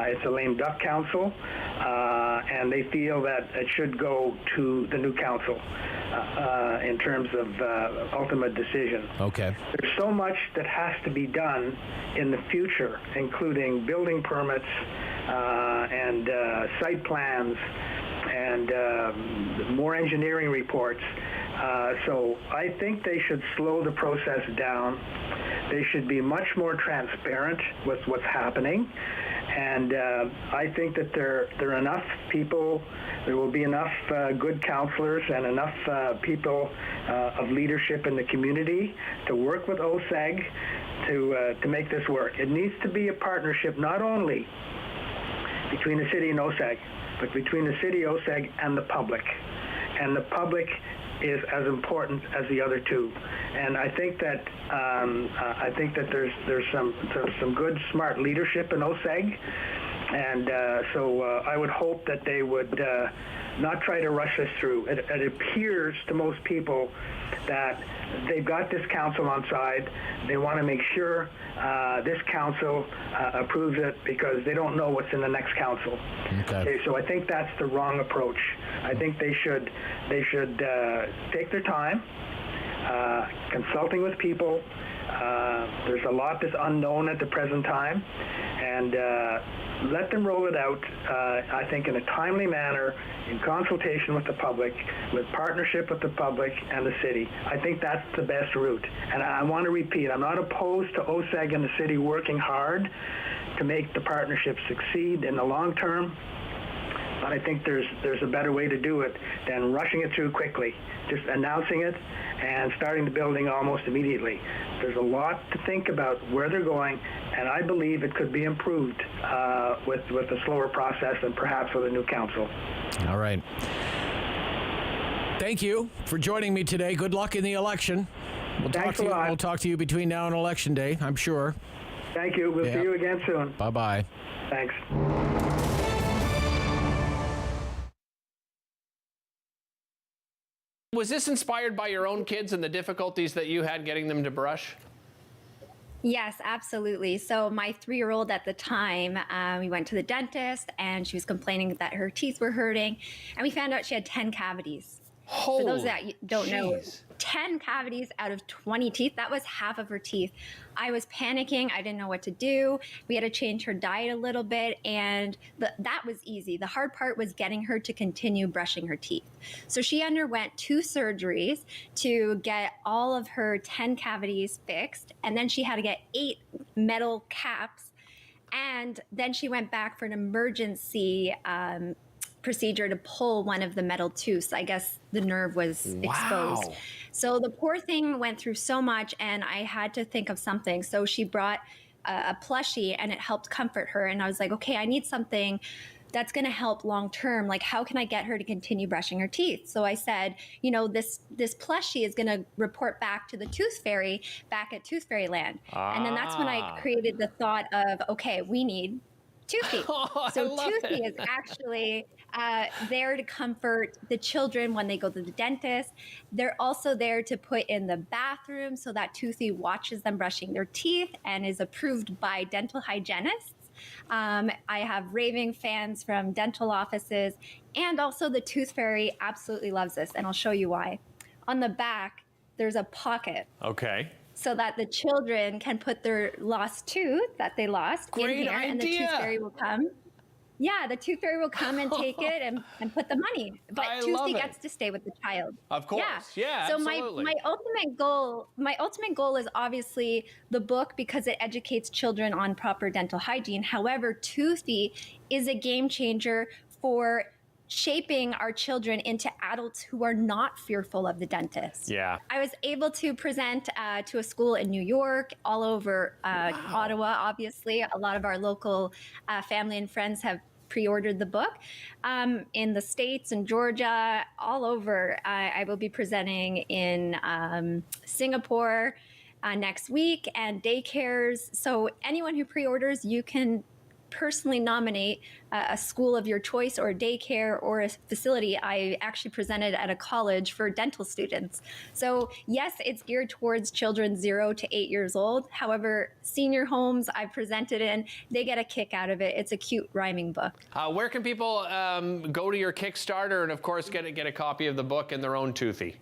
D: It's a lame duck council, and they feel that it should go to the new council in terms of ultimate decision.
A: Okay.
D: There's so much that has to be done in the future, including building permits and site plans and more engineering reports, So I think they should slow the process down. They should be much more transparent with what's happening. And I think that there are enough people, there will be enough good counselors and enough people of leadership in the community to work with OSEG to make this work. It needs to be a partnership not only between the city and OSEG, but between the city, OSEG, and the public. And the public is as important as the other two. And I think that there's some good, smart leadership in OSEG, and so I would hope that they would not try to rush this through. It appears to most people that they've got this council on side. They want to make sure this council approves it because they don't know what's in the next council. Okay, so I think that's the wrong approach. I think they should take their time, consulting with people. There's a lot that's unknown at the present time, and let them roll it out, I think, in a timely manner, in consultation with the public, with partnership with the public and the city. I think that's the best route. And I want to repeat, I'm not opposed to OSEG and the city working hard to make the partnership succeed in the long term, but I think there's a better way to do it than rushing it through quickly, just announcing it and starting the building almost immediately. There's a lot to think about where they're going, and I believe it could be improved with a slower process and perhaps with a new council.
A: All right. Thank you for joining me today. Good luck in the election.
D: Thanks a lot.
A: We'll talk to you between now and Election Day, I'm sure.
D: Thank you. We'll see you again soon.
A: Bye-bye.
D: Thanks.
K: Was this inspired by your own kids and the difficulties that you had getting them to brush?
L: Yes, absolutely. So my 3-year-old at the time, we went to the dentist and she was complaining that her teeth were hurting, and we found out she had 10 cavities. For those that don't know, 10 cavities out of 20 teeth, that was half of her teeth. I was panicking. I didn't know what to do. We had to change her diet a little bit, and that was easy. The hard part was getting her to continue brushing her teeth. So she underwent 2 surgeries to get all of her 10 cavities fixed, and then she had to get 8 metal caps, and then she went back for an emergency procedure to pull one of the metal tooths. I guess the nerve was exposed. So the poor thing went through so much, and I had to think of something. So she brought a plushie, and it helped comfort her. And I was like, okay, I need something that's going to help long term. Like, how can I get her to continue brushing her teeth? So I said, you know, this plushie is going to report back to the Tooth Fairy back at Tooth Fairy Land. And then that's when I created the thought of, okay, we need Toothy. So Toothy is actually there to comfort the children when they go to the dentist. They're also there to put in the bathroom so that Toothy watches them brushing their teeth and is approved by dental hygienists. I have raving fans from dental offices, and also the Tooth Fairy absolutely loves this, and I'll show you why. On the back, there's a pocket.
K: Okay.
L: So that the children can put their lost tooth that they lost in here, and the Tooth Fairy will come. Yeah, the Tooth Fairy will come and take it and put the money. But Toothy gets to stay with the child.
K: Of course. Yeah,
L: so
K: absolutely.
L: my ultimate goal is obviously the book, because it educates children on proper dental hygiene. However, Toothy is a game changer for shaping our children into adults who are not fearful of the dentist.
K: Yeah.
L: I was able to present to a school in New York, all over Ottawa, obviously. A lot of our local family and friends have pre-ordered the book. In the States and Georgia, all over. I will be presenting in Singapore next week, and daycares. So anyone who pre-orders, you can personally nominate a school of your choice, or a daycare, or a facility. I actually presented at a college for dental students. So yes, it's geared towards children 0 to 8 years old. However, senior homes I've presented in, they get a kick out of it. It's a cute rhyming book.
K: Where can people go to your Kickstarter and, of course, get a copy of the book and their own Toothy?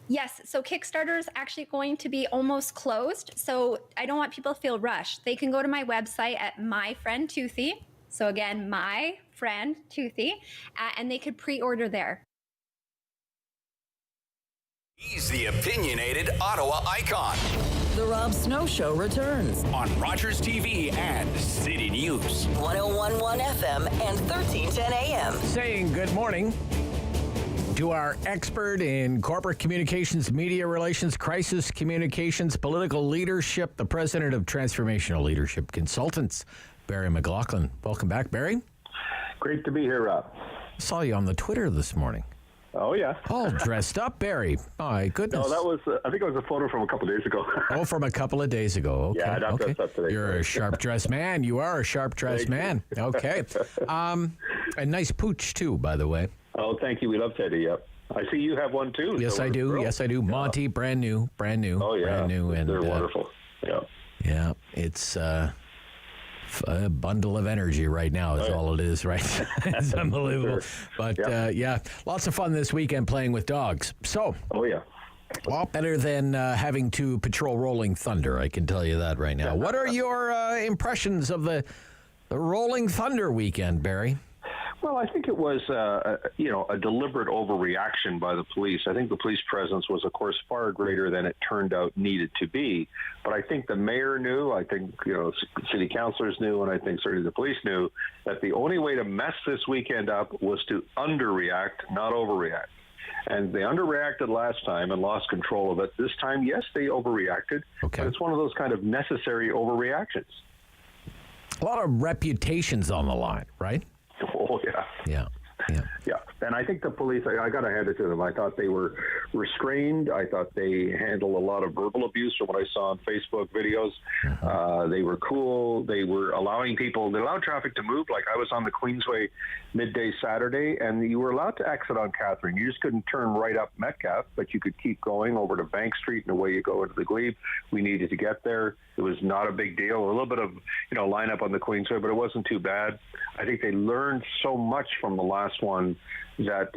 L: Yes, so Kickstarter is actually going to be almost closed, so I don't want people to feel rushed. They can go to my website at My Friend Toothy, so again, My Friend Toothy, and they could pre-order there.
C: He's the opinionated Ottawa icon.
G: The Rob Snow Show returns
C: On Rogers TV and City News.
G: 1011 FM and 1310 AM.
A: Saying good morning to our expert in corporate communications, media relations, crisis communications, political leadership, the president of Transformational Leadership Consultants, Barry McLaughlin. Welcome back, Barry.
M: Great to be here, Rob.
A: Saw you on the Twitter this morning.
M: Oh, yeah.
A: All dressed up, Barry. My goodness.
M: No, that was, I think it was a photo from a couple of days ago.
A: Oh, from a couple of days ago. Okay.
M: Yeah, not
A: okay.
M: dressed up today.
A: You're a sharp-dressed man. You are a sharp-dressed man. Okay. A nice pooch, too, by the way.
M: Oh, thank you. We love Teddy, yep. I see you have one, too.
A: Yes, I do. Yes, I do. Monty, brand new.
M: Oh, yeah.
A: Brand new. And,
M: they're wonderful. Yeah.
A: Yeah, it's a bundle of energy right now is all it is, right? It's unbelievable.
M: Sure.
A: But, yeah, lots of fun this weekend playing with dogs. So,
M: oh, yeah.
A: A lot better than having to patrol Rolling Thunder, I can tell you that right now. What are your impressions of the Rolling Thunder weekend, Barry?
M: Well, I think it was, a deliberate overreaction by the police. I think the police presence was, of course, far greater than it turned out needed to be. But I think the mayor knew, I think, city councilors knew, and I think certainly the police knew that the only way to mess this weekend up was to underreact, not overreact. And they underreacted last time and lost control of it. This time, yes, they overreacted.
A: Okay.
M: But it's one of those kind of necessary overreactions.
A: A lot of reputations on the line, right?
M: Oh, yeah.
A: Yeah.
M: Yeah. And I think the police, I got to hand it to them. I thought they were restrained. I thought they handled a lot of verbal abuse from what I saw on Facebook videos. They were cool. They were allowing people, they allowed traffic to move. Like I was on the Queensway midday Saturday, and you were allowed to exit on Catherine. You just couldn't turn right up Metcalfe, but you could keep going over to Bank Street and away you go into the Glebe. We needed to get there. It was not a big deal. A little bit of, lineup on the Queensway, but it wasn't too bad. I think they learned so much from the last one that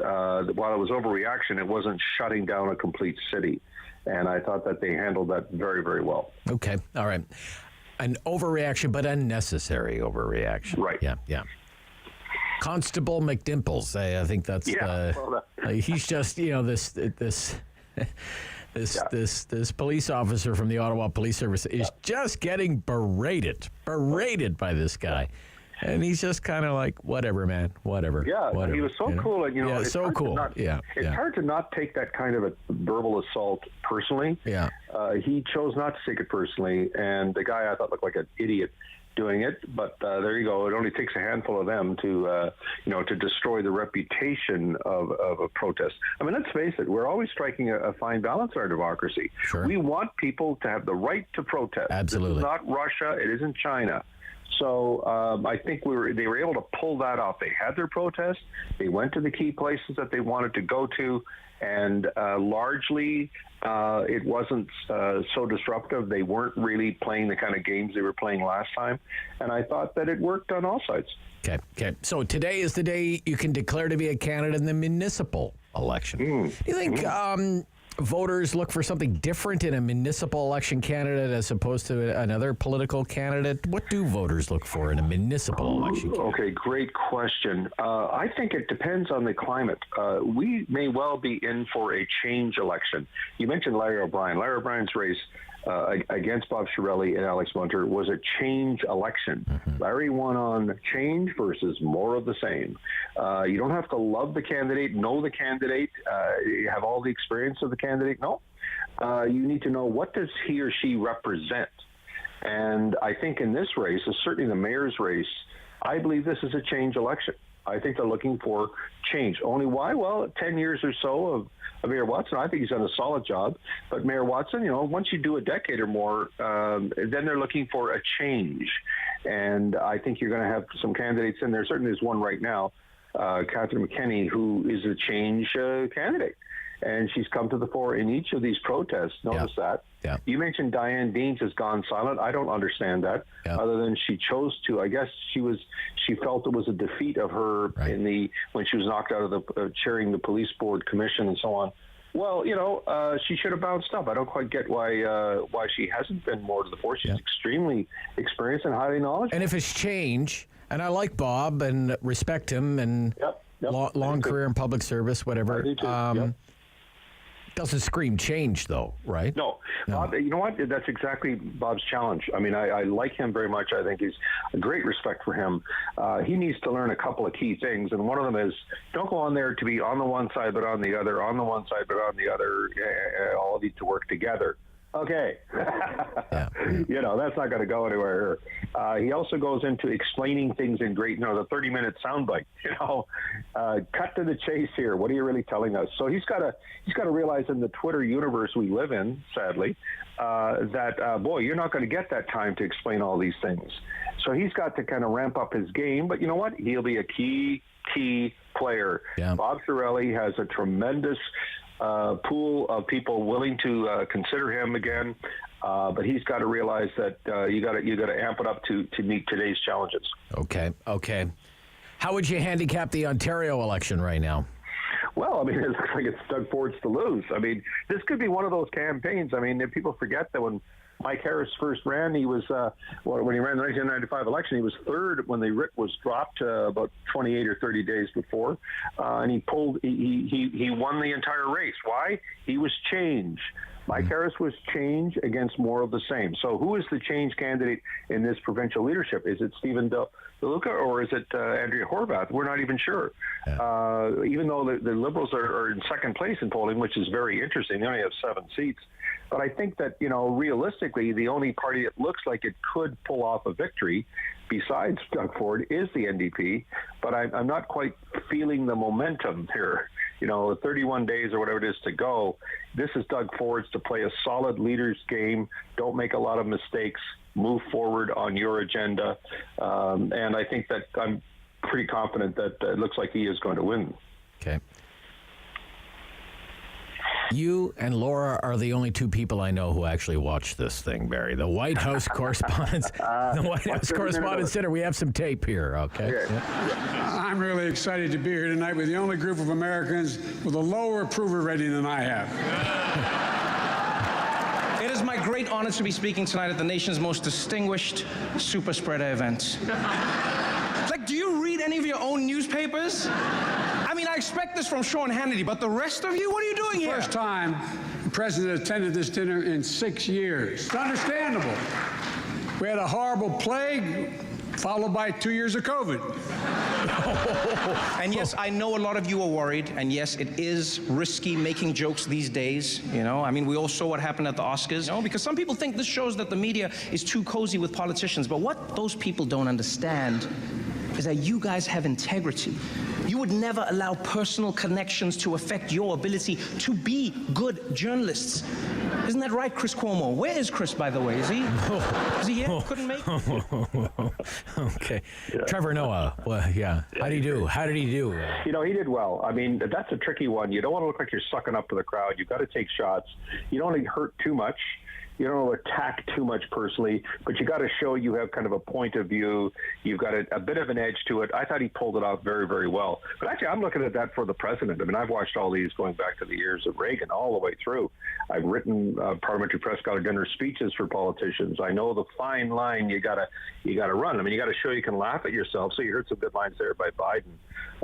M: while it was overreaction, it wasn't shutting down a complete city. And I thought that they handled that very, very well.
A: Okay. All right. An overreaction, but unnecessary overreaction.
M: Right.
A: Yeah. Constable McDimples. I think that's he's just, this police officer from the Ottawa Police Service is just getting berated by this guy. And he's just kind of like, whatever, man, whatever.
M: Yeah,
A: whatever,
M: he was so cool. And, it's
A: so cool.
M: It's hard to not take that kind of a verbal assault personally.
A: Yeah.
M: He chose not to take it personally. And the guy I thought looked like an idiot doing it. But there you go. It only takes a handful of them to destroy the reputation of a protest. I mean, let's face it. We're always striking a fine balance in our democracy.
A: Sure.
M: We want people to have the right to protest.
A: Absolutely.
M: This is not Russia. It isn't China. So I think they were able to pull that off. They had their protest. They went to the key places that they wanted to go to, and largely it wasn't so disruptive. They weren't really playing the kind of games they were playing last time, and I thought that it worked on all sides.
A: Okay. So today is the day you can declare to be a candidate in the municipal election. Do you think voters look for something different in a municipal election candidate as opposed to another political candidate? What do voters look for in a municipal election candidate?
M: Okay, great question. I think it depends on the climate. We may well be in for a change election. You mentioned Larry O'Brien. Larry O'Brien's race against Bob Shirelli and Alex Munter was a change election. Larry won on change versus more of the same. You don't have to love the candidate, know the candidate, have all the experience of the candidate. No. You need to know, what does he or she represent? And I think in this race, certainly the mayor's race, I believe this is a change election. I think they're looking for change. Only why? Well, 10 years or so of Mayor Watson, I think he's done a solid job. But Mayor Watson, once you do a decade or more, then they're looking for a change. And I think you're going to have some candidates in there. Certainly there's one right now, Catherine Mckinney, who is a change candidate. And she's come to the fore in each of these protests. Notice that.
A: Yeah.
M: You mentioned Diane Deans has gone silent. I don't understand that, other than she chose to. I guess she felt it was a defeat of her when she was knocked out of the chairing the police board commission and so on. Well, she should have bounced up. I don't quite get why she hasn't been more to the fore. She's extremely experienced and highly knowledgeable.
A: And if it's change, and I like Bob and respect him and long career in public service, whatever.
M: I do too.
A: Doesn't scream change, though, right?
M: No. Bob, you know what? That's exactly Bob's challenge. I mean, I like him very much. I think he's a great respect for him. He needs to learn a couple of key things, and one of them is don't go on there to be on the one side but on the other, on the one side but on the other. All need to work together. Okay. You know, that's not going to go anywhere. He also goes into explaining things in great, the 30-minute soundbite, cut to the chase here. What are you really telling us? So he's got to realize in the Twitter universe we live in, sadly, that, boy, you're not going to get that time to explain all these things. So he's got to kind of ramp up his game. But you know what? He'll be a key player. Yeah. Bob Shirelli has a tremendous pool of people willing to consider him again, but he's got to realize that you got to amp it up to meet today's challenges.
A: Okay. How would you handicap the Ontario election right now?
M: Well, I mean, it looks like it's Doug Ford's to lose. I mean, this could be one of those campaigns. I mean, people forget that when Mike Harris first ran, he was, when he ran the 1995 election, he was third when the writ was dropped about 28 or 30 days before. And he won the entire race. Why? He was change. Mike Harris was change against more of the same. So who is the change candidate in this provincial leadership? Is it Stephen DeLuca or is it Andrea Horwath? We're not even sure. Yeah. Even though the Liberals are in second place in polling, which is very interesting. They only have 7 seats. But I think that, realistically, the only party that looks like it could pull off a victory besides Doug Ford is the NDP. But I'm not quite feeling the momentum here. 31 days or whatever it is to go. This is Doug Ford's to play a solid leader's game. Don't make a lot of mistakes. Move forward on your agenda. And I think that I'm pretty confident that it looks like he is going to win.
A: Okay. You and Laura are the only 2 people I know who actually watch this thing, Barry. The White House Correspondents' Center. We have some tape here, okay?
N: Yeah. I'm really excited to be here tonight with the only group of Americans with a lower approval rating than I have.
O: It is my great honor to be speaking tonight at the nation's most distinguished super spreader event. Do you read any of your own newspapers? I mean, I expect this from Sean Hannity, but the rest of you, what are you doing here?
N: First time the president attended this dinner in 6 years. It's understandable. We had a horrible plague, followed by 2 years of COVID.
O: And yes, I know a lot of you are worried, and yes, it is risky making jokes these days, I mean, we all saw what happened at the Oscars, because some people think this shows that the media is too cozy with politicians, but what those people don't understand is that you guys have integrity. You would never allow personal connections to affect your ability to be good journalists. Isn't that right, Chris Cuomo? Where is Chris, by the way? Is he? Is he here? Couldn't make it?
A: Okay. Yeah. Trevor Noah. Well, yeah. How did he do?
M: He did well. I mean, that's a tricky one. You don't want to look like you're sucking up to the crowd. You've got to take shots. You don't want to hurt too much. You don't attack too much personally, but you got to show you have kind of a point of view. You've got a bit of an edge to it. I thought he pulled it off very, very well. But actually, I'm looking at that for the president. I mean, I've watched all these going back to the years of Reagan all the way through. I've written parliamentary press corps dinner speeches for politicians. I know the fine line you gotta run. I mean, you got to show you can laugh at yourself. So you heard some good lines there by Biden.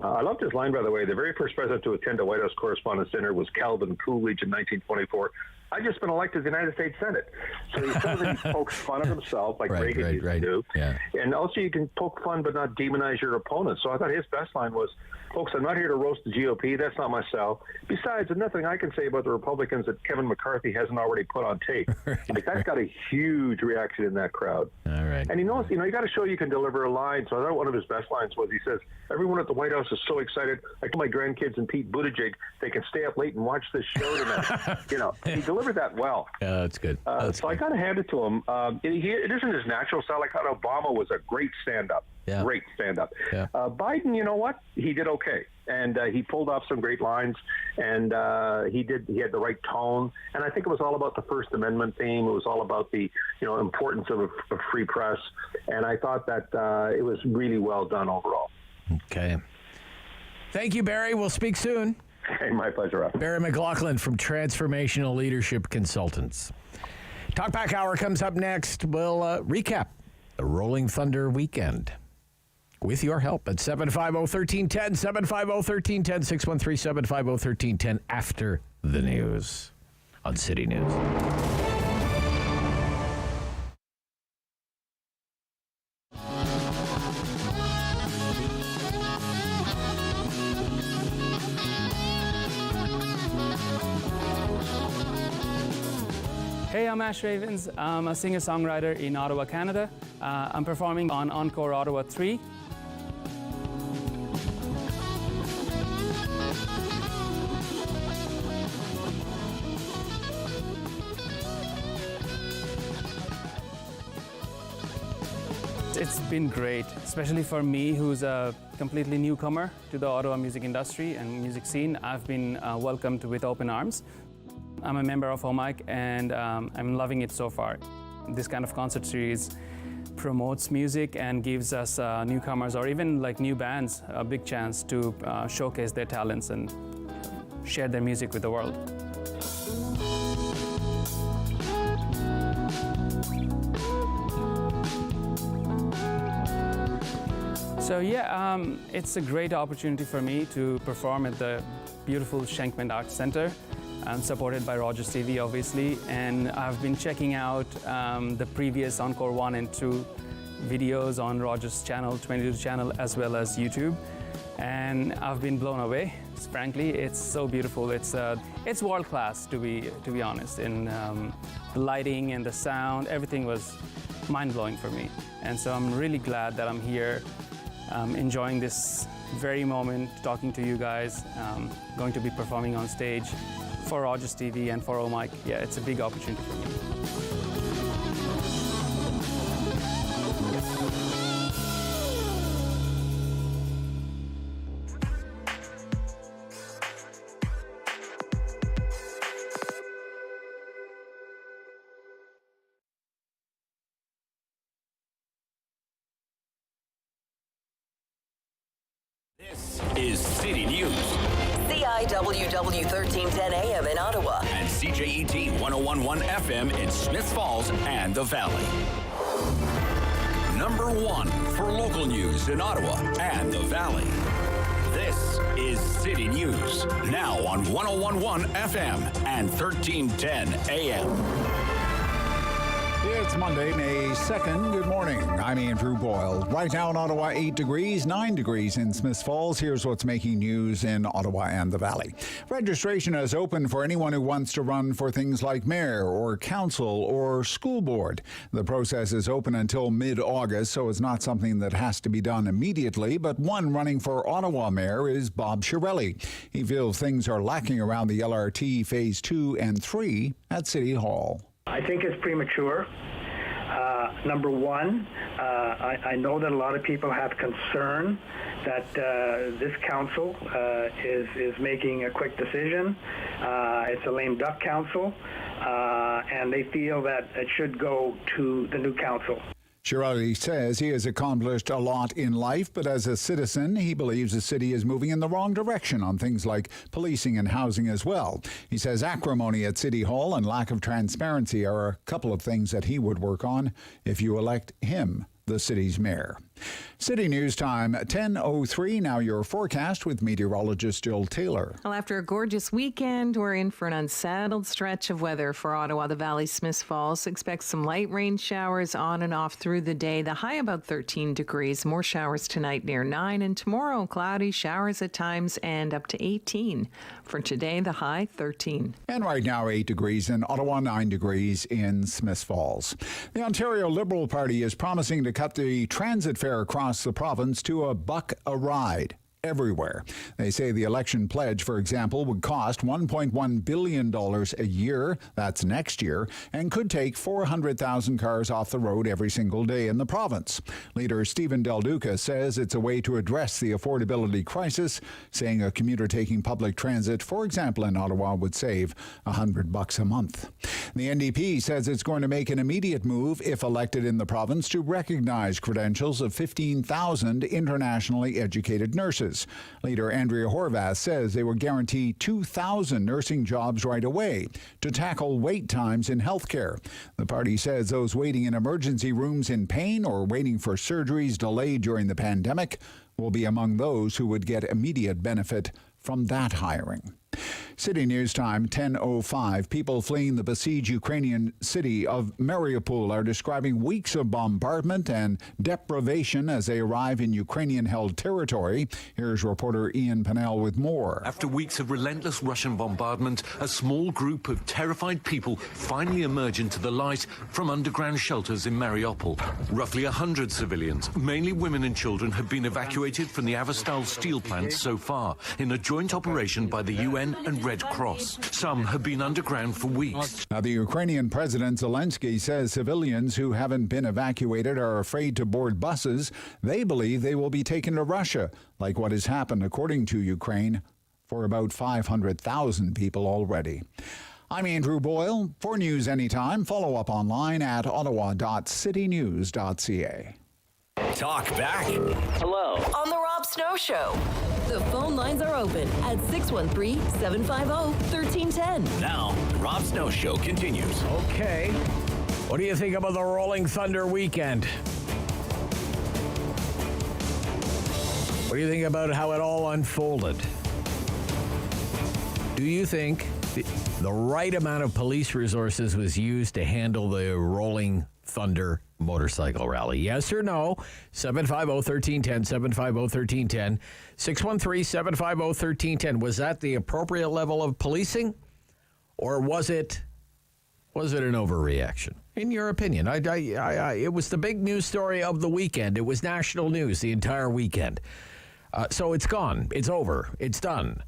M: I loved his line, by the way. The very first president to attend a White House Correspondents' Dinner was Calvin Coolidge in 1924. I've just been elected to the United States Senate. So he says that he pokes fun at himself like Reagan used to do. Yeah. And also you can poke fun but not demonize your opponent. So I thought his best line was, folks, I'm not here to roast the GOP. That's not my style. Besides, there's nothing I can say about the Republicans that Kevin McCarthy hasn't already put on tape. That's got a huge reaction in that crowd.
A: All right.
M: And he knows, you got to show you can deliver a line. So I thought one of his best lines was, he says, everyone at the White House is so excited. I told my grandkids and Pete Buttigieg they can stay up late and watch this show tonight. He delivered that well.
A: Yeah, that's good.
M: I got to hand it to him. It isn't his natural style. I thought Obama was a great stand-up. Yeah. Great stand-up. Yeah. Biden, you know what? He did okay. And he pulled off some great lines, and he had the right tone. And I think it was all about the First Amendment theme. It was all about the importance of a free press. And I thought that it was really well done overall.
A: Okay. Thank you, Barry. We'll speak soon.
M: Hey, my pleasure, Rob.
A: Barry McLaughlin from Transformational Leadership Consultants. Talkback Hour comes up next. We'll recap the Rolling Thunder weekend with your help at 750-1310, 750-1310, 613-750-1310 after the news on City News.
P: Hey, I'm Ash Ravens. I'm a singer-songwriter in Ottawa, Canada. I'm performing on Encore Ottawa 3. It's been great, especially for me, who's a completely newcomer to the Ottawa music industry and music scene. I've been welcomed with open arms. I'm a member of OMIC and I'm loving it so far. This kind of concert series promotes music and gives us newcomers or even like new bands a big chance to showcase their talents and share their music with the world. So yeah, it's a great opportunity for me to perform at the beautiful Shenkman Arts Center. I'm supported by Rogers TV, obviously, and I've been checking out the previous Encore 1 and 2 videos on Rogers channel, 22 channel, as well as YouTube, and I've been blown away. Frankly, it's so beautiful. It's world class, to be honest. And the lighting and the sound, everything was mind-blowing for me. And so I'm really glad that I'm here, enjoying this very moment, talking to you guys, going to be performing on stage for Rogers TV and for OMIC. Yeah, it's a big opportunity for me.
C: This is City News.
G: CIWW 1310 AM in Ottawa.
C: And CJET 1011 FM in Smith Falls and the Valley. Number 1 for local news in Ottawa and the Valley. This is City News. Now on 1011 FM and 1310 AM.
B: It's Monday, May 2nd. Good morning. I'm Andrew Boyle. Right now in Ottawa, 8 degrees, 9 degrees in Smith Falls. Here's what's making news in Ottawa and the Valley. Registration is open for anyone who wants to run for things like mayor or council or school board. The process is open until mid-August, so it's not something that has to be done immediately. But one running for Ottawa mayor is Bob Shirelli. He feels things are lacking around the LRT Phase 2 and 3 at City Hall.
D: I think it's premature. Number one, I know that a lot of people have concern that this council is making a quick decision. It's a lame duck council, and they feel that it should go to the new council.
B: Shirelli says he has accomplished a lot in life, but as a citizen, he believes the city is moving in the wrong direction on things like policing and housing as well. He says acrimony at City Hall and lack of transparency are a couple of things that he would work on if you elect him the city's mayor. City News Time, 10:03. Now your forecast with meteorologist Jill Taylor.
E: Well, after a gorgeous weekend, we're in for an unsettled stretch of weather for Ottawa, the Valley, Smith Falls. Expect some light rain showers on and off through the day. The high about 13 degrees. More showers tonight near 9. And tomorrow, cloudy showers at times and up to 18. For today, the high 13.
B: And right now, 8 degrees in Ottawa, 9 degrees in Smith Falls. The Ontario Liberal Party is promising to cut the transit fare across the province to $1 a ride everywhere. They say the election pledge, for example, would cost $1.1 billion a year, that's next year, and could take 400,000 cars off the road every single day in the province. Leader Stephen Del Duca says it's a way to address the affordability crisis, saying a commuter taking public transit, for example, in Ottawa, would save $100 a month. The NDP says it's going to make an immediate move, if elected in the province, to recognize credentials of 15,000 internationally educated nurses. Leader Andrea Horvath says they will guarantee 2,000 nursing jobs right away to tackle wait times in healthcare. The party says those waiting in emergency rooms in pain or waiting for surgeries delayed during the pandemic will be among those who would get immediate benefit from that hiring. City News Time, 10:05. People fleeing the besieged Ukrainian city of Mariupol are describing weeks of bombardment and deprivation as they arrive in Ukrainian-held territory. Here's reporter Ian Pennell with more.
Q: After weeks of relentless Russian bombardment, a small group of terrified people finally emerge into the light from underground shelters in Mariupol. Roughly 100 civilians, mainly women and children, have been evacuated from the Avastal steel plant so far in a joint operation by the UN and Red Cross. Some have been underground for weeks.
B: Now, the Ukrainian President Zelensky says civilians who haven't been evacuated are afraid to board buses. They believe they will be taken to Russia, like what has happened, according to Ukraine, for about 500,000 people already. I'm Andrew Boyle. For news anytime, follow up online at ottawa.citynews.ca.
C: Talk back.
G: Hello. On the Rob Snow Show. The phone lines are open at 613-750-1310.
C: Now, the Rob Snow Show continues.
A: Okay. What do you think about the Rolling Thunder weekend? What do you think about how it all unfolded? Do you think the right amount of police resources was used to handle the Rolling Thunder motorcycle rally? Yes or no? 750-1310, 750-1310, 613-750-1310. Was that the appropriate level of policing, or was it an overreaction? In your opinion, it was the big news story of the weekend. It was national news the entire weekend. So it's gone. It's over. It's done.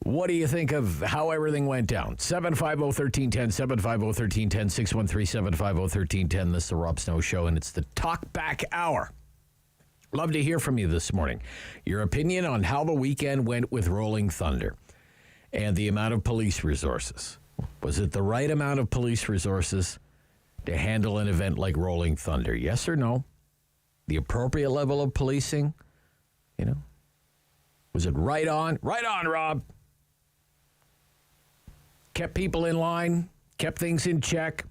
A: What do you think of how everything went down? 750-1310, 750-1310, 613-750-1310. This is the Rob Snow Show, and it's the Talk Back Hour. Love to hear from you this morning. Your opinion on how the weekend went with Rolling Thunder and the amount of police resources. Was it the right amount of police resources to handle an event like Rolling Thunder? Yes or no? The appropriate level of policing? You know? Was it right on? Right on, Rob. Kept people in line, kept things in check.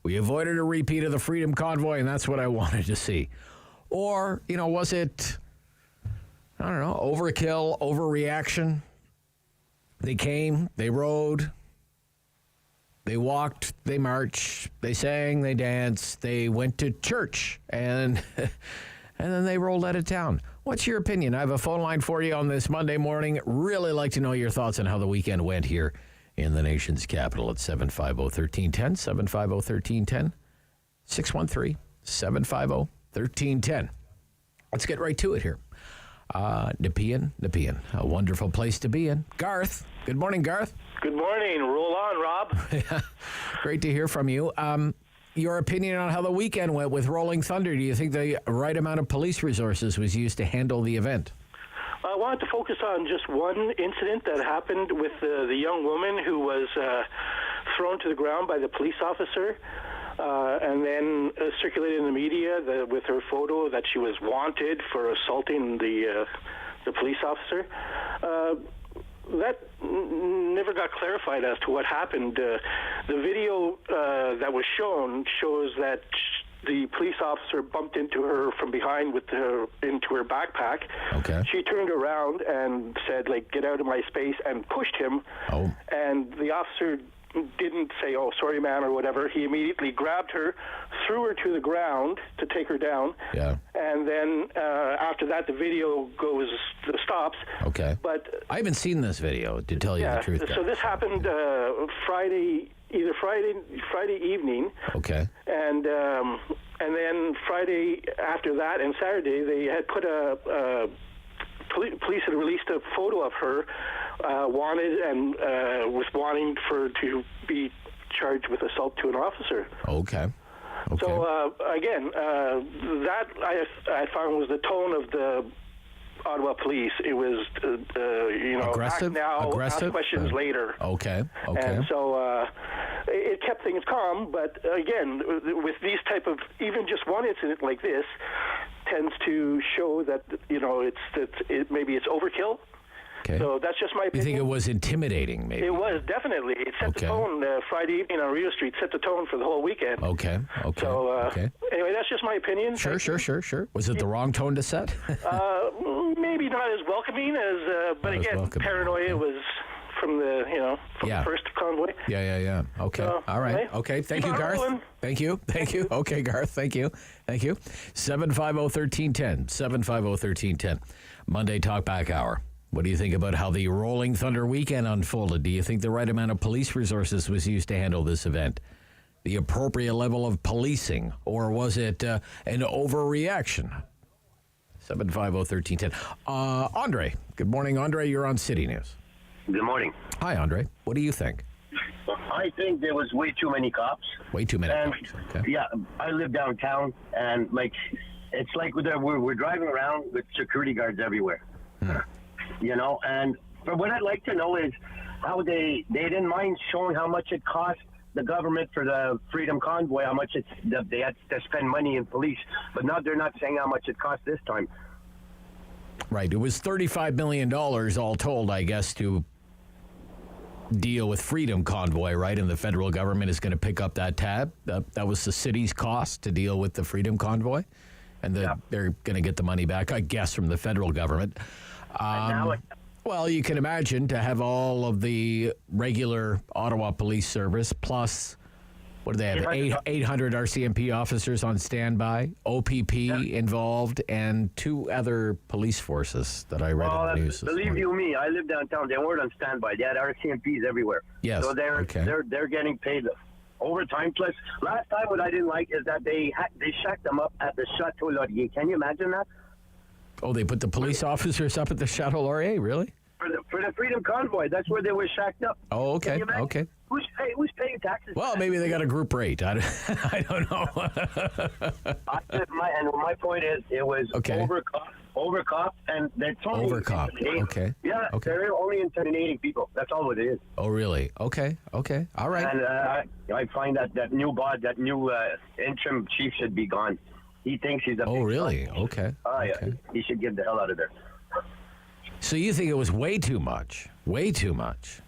A: We avoided a repeat of the Freedom Convoy, and that's what I wanted to see. Or, was it, I don't know, overkill, overreaction? They came, they rode, they walked, they marched, they sang, they danced, they went to church, and then they rolled out of town. What's your opinion? I have a phone line for you on this Monday morning. Really like to know your thoughts on how the weekend went here in the nation's capital at 750-1310, 750-1310, 613-750-1310. Let's get right to it here. Nepean, a wonderful place to be in. Garth, good morning, Garth.
R: Good morning. Roll on, Rob.
A: Great to hear from you. Your opinion on how the weekend went with Rolling Thunder. Do you think the right amount of police resources was used to handle the event?
R: I wanted to focus on just one incident that happened with the young woman who was thrown to the ground by the police officer and then circulated in the media with her photo that she was wanted for assaulting the police officer. That never got clarified as to what happened. The video that was shown shows that the police officer bumped into her from behind into her backpack.
A: Okay.
R: She turned around and said, get out of my space, and pushed him.
A: Oh.
R: And the officer didn't say, oh, sorry, ma'am, or whatever. He immediately grabbed her, threw her to the ground to take her down.
A: Yeah.
R: And then after that, the video stops.
A: Okay.
R: But
A: I haven't seen this video, to tell you the truth.
R: So this happened Friday evening.
A: Okay.
R: And then Friday after that and Saturday, they had put police had released a photo of her wanted and was wanting to be charged with assault to an officer.
A: Okay.
R: So again, that I found was the tone of the Ottawa police. It was,
A: aggressive?
R: act now,
A: Aggressive?
R: ask questions later.
A: Okay.
R: And so it kept things calm, but again, with these type of, even just one incident like this, tends to show that, maybe it's overkill.
A: Okay.
R: So that's just my opinion.
A: You think it was intimidating, maybe?
R: It was, definitely. It set the tone. Friday evening on Rio Street set the tone for the whole weekend.
A: Okay.
R: So, anyway, that's just my opinion.
A: Sure. Was it the wrong tone to set?
R: Maybe not as welcoming as, but again, paranoia was from the
A: Yeah.
R: first convoy.
A: Yeah. Okay. All right.
R: anyway,
A: Okay. Thank you,
R: keep on
A: Garth.
R: rolling.
A: Thank you. Okay, Garth. Thank you. 750-1310. 750-1310. Monday Talkback Hour. What do you think about how the Rolling Thunder weekend unfolded? Do you think the right amount of police resources was used to handle this event? The appropriate level of policing? Or was it an overreaction? 750-1310. Andre. Good morning, Andre. You're on City News.
S: Good morning.
A: Hi, Andre. What do you think?
S: I think there was way too many cops.
A: Way too many
S: and,
A: cops. Okay.
S: Yeah, I live downtown, and it's like we're driving around with security guards everywhere. But what I'd like to know is how they didn't mind showing how much it cost the government for the Freedom Convoy, how much they had to spend money in police, but now they're not saying how much it cost this time.
A: Right. It was $35 million all told, I guess, to deal with Freedom Convoy, right? And the federal government is going to pick up that tab. That was the city's cost to deal with the Freedom Convoy. And they're going to get the money back, I guess, from the federal government. Well, you can imagine to have all of the regular Ottawa Police Service plus, what do they have, 800 RCMP officers on standby, OPP involved, and 2 other police forces that I read in the news.
S: Believe you me, I live downtown. They weren't on standby. They had RCMPs everywhere.
A: Yes.
S: So they're getting paid overtime. Plus, last time what I didn't like is that they shacked them up at the Chateau Laurier. Can you imagine that?
A: Oh, they put the police officers up at the Chateau Laurier, really?
S: For the Freedom Convoy, that's where they were shacked up.
A: Oh, okay, okay.
S: Who's paying taxes?
A: Well, maybe they got a group rate. I don't know.
S: My point is, it was overcop, and that's only
A: overcop. Okay.
S: Yeah, they're only intimidating people. That's all it is.
A: Oh, really? Okay. All right.
S: And I find that new interim chief should be gone. He thinks he's a.
A: Oh, really? Okay.
S: Yeah. He should get the hell out of there.
A: So you think it was way too much? Way too much.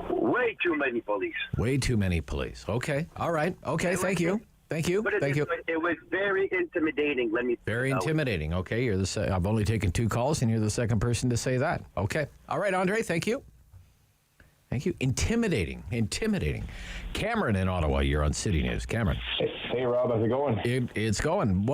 S: Way too many police.
A: Way too many police. Okay. All right. Okay. Thank you. Thank you. Thank you.
S: It was very intimidating. Let me.
A: Very intimidating. Okay. I've only taken 2 calls, and you're the second person to say that. Okay. All right, Andre. Thank you. Thank you. Intimidating. Cameron in Ottawa. You're on City News. Cameron.
T: Hey, Rob. How's it going?
A: It's going.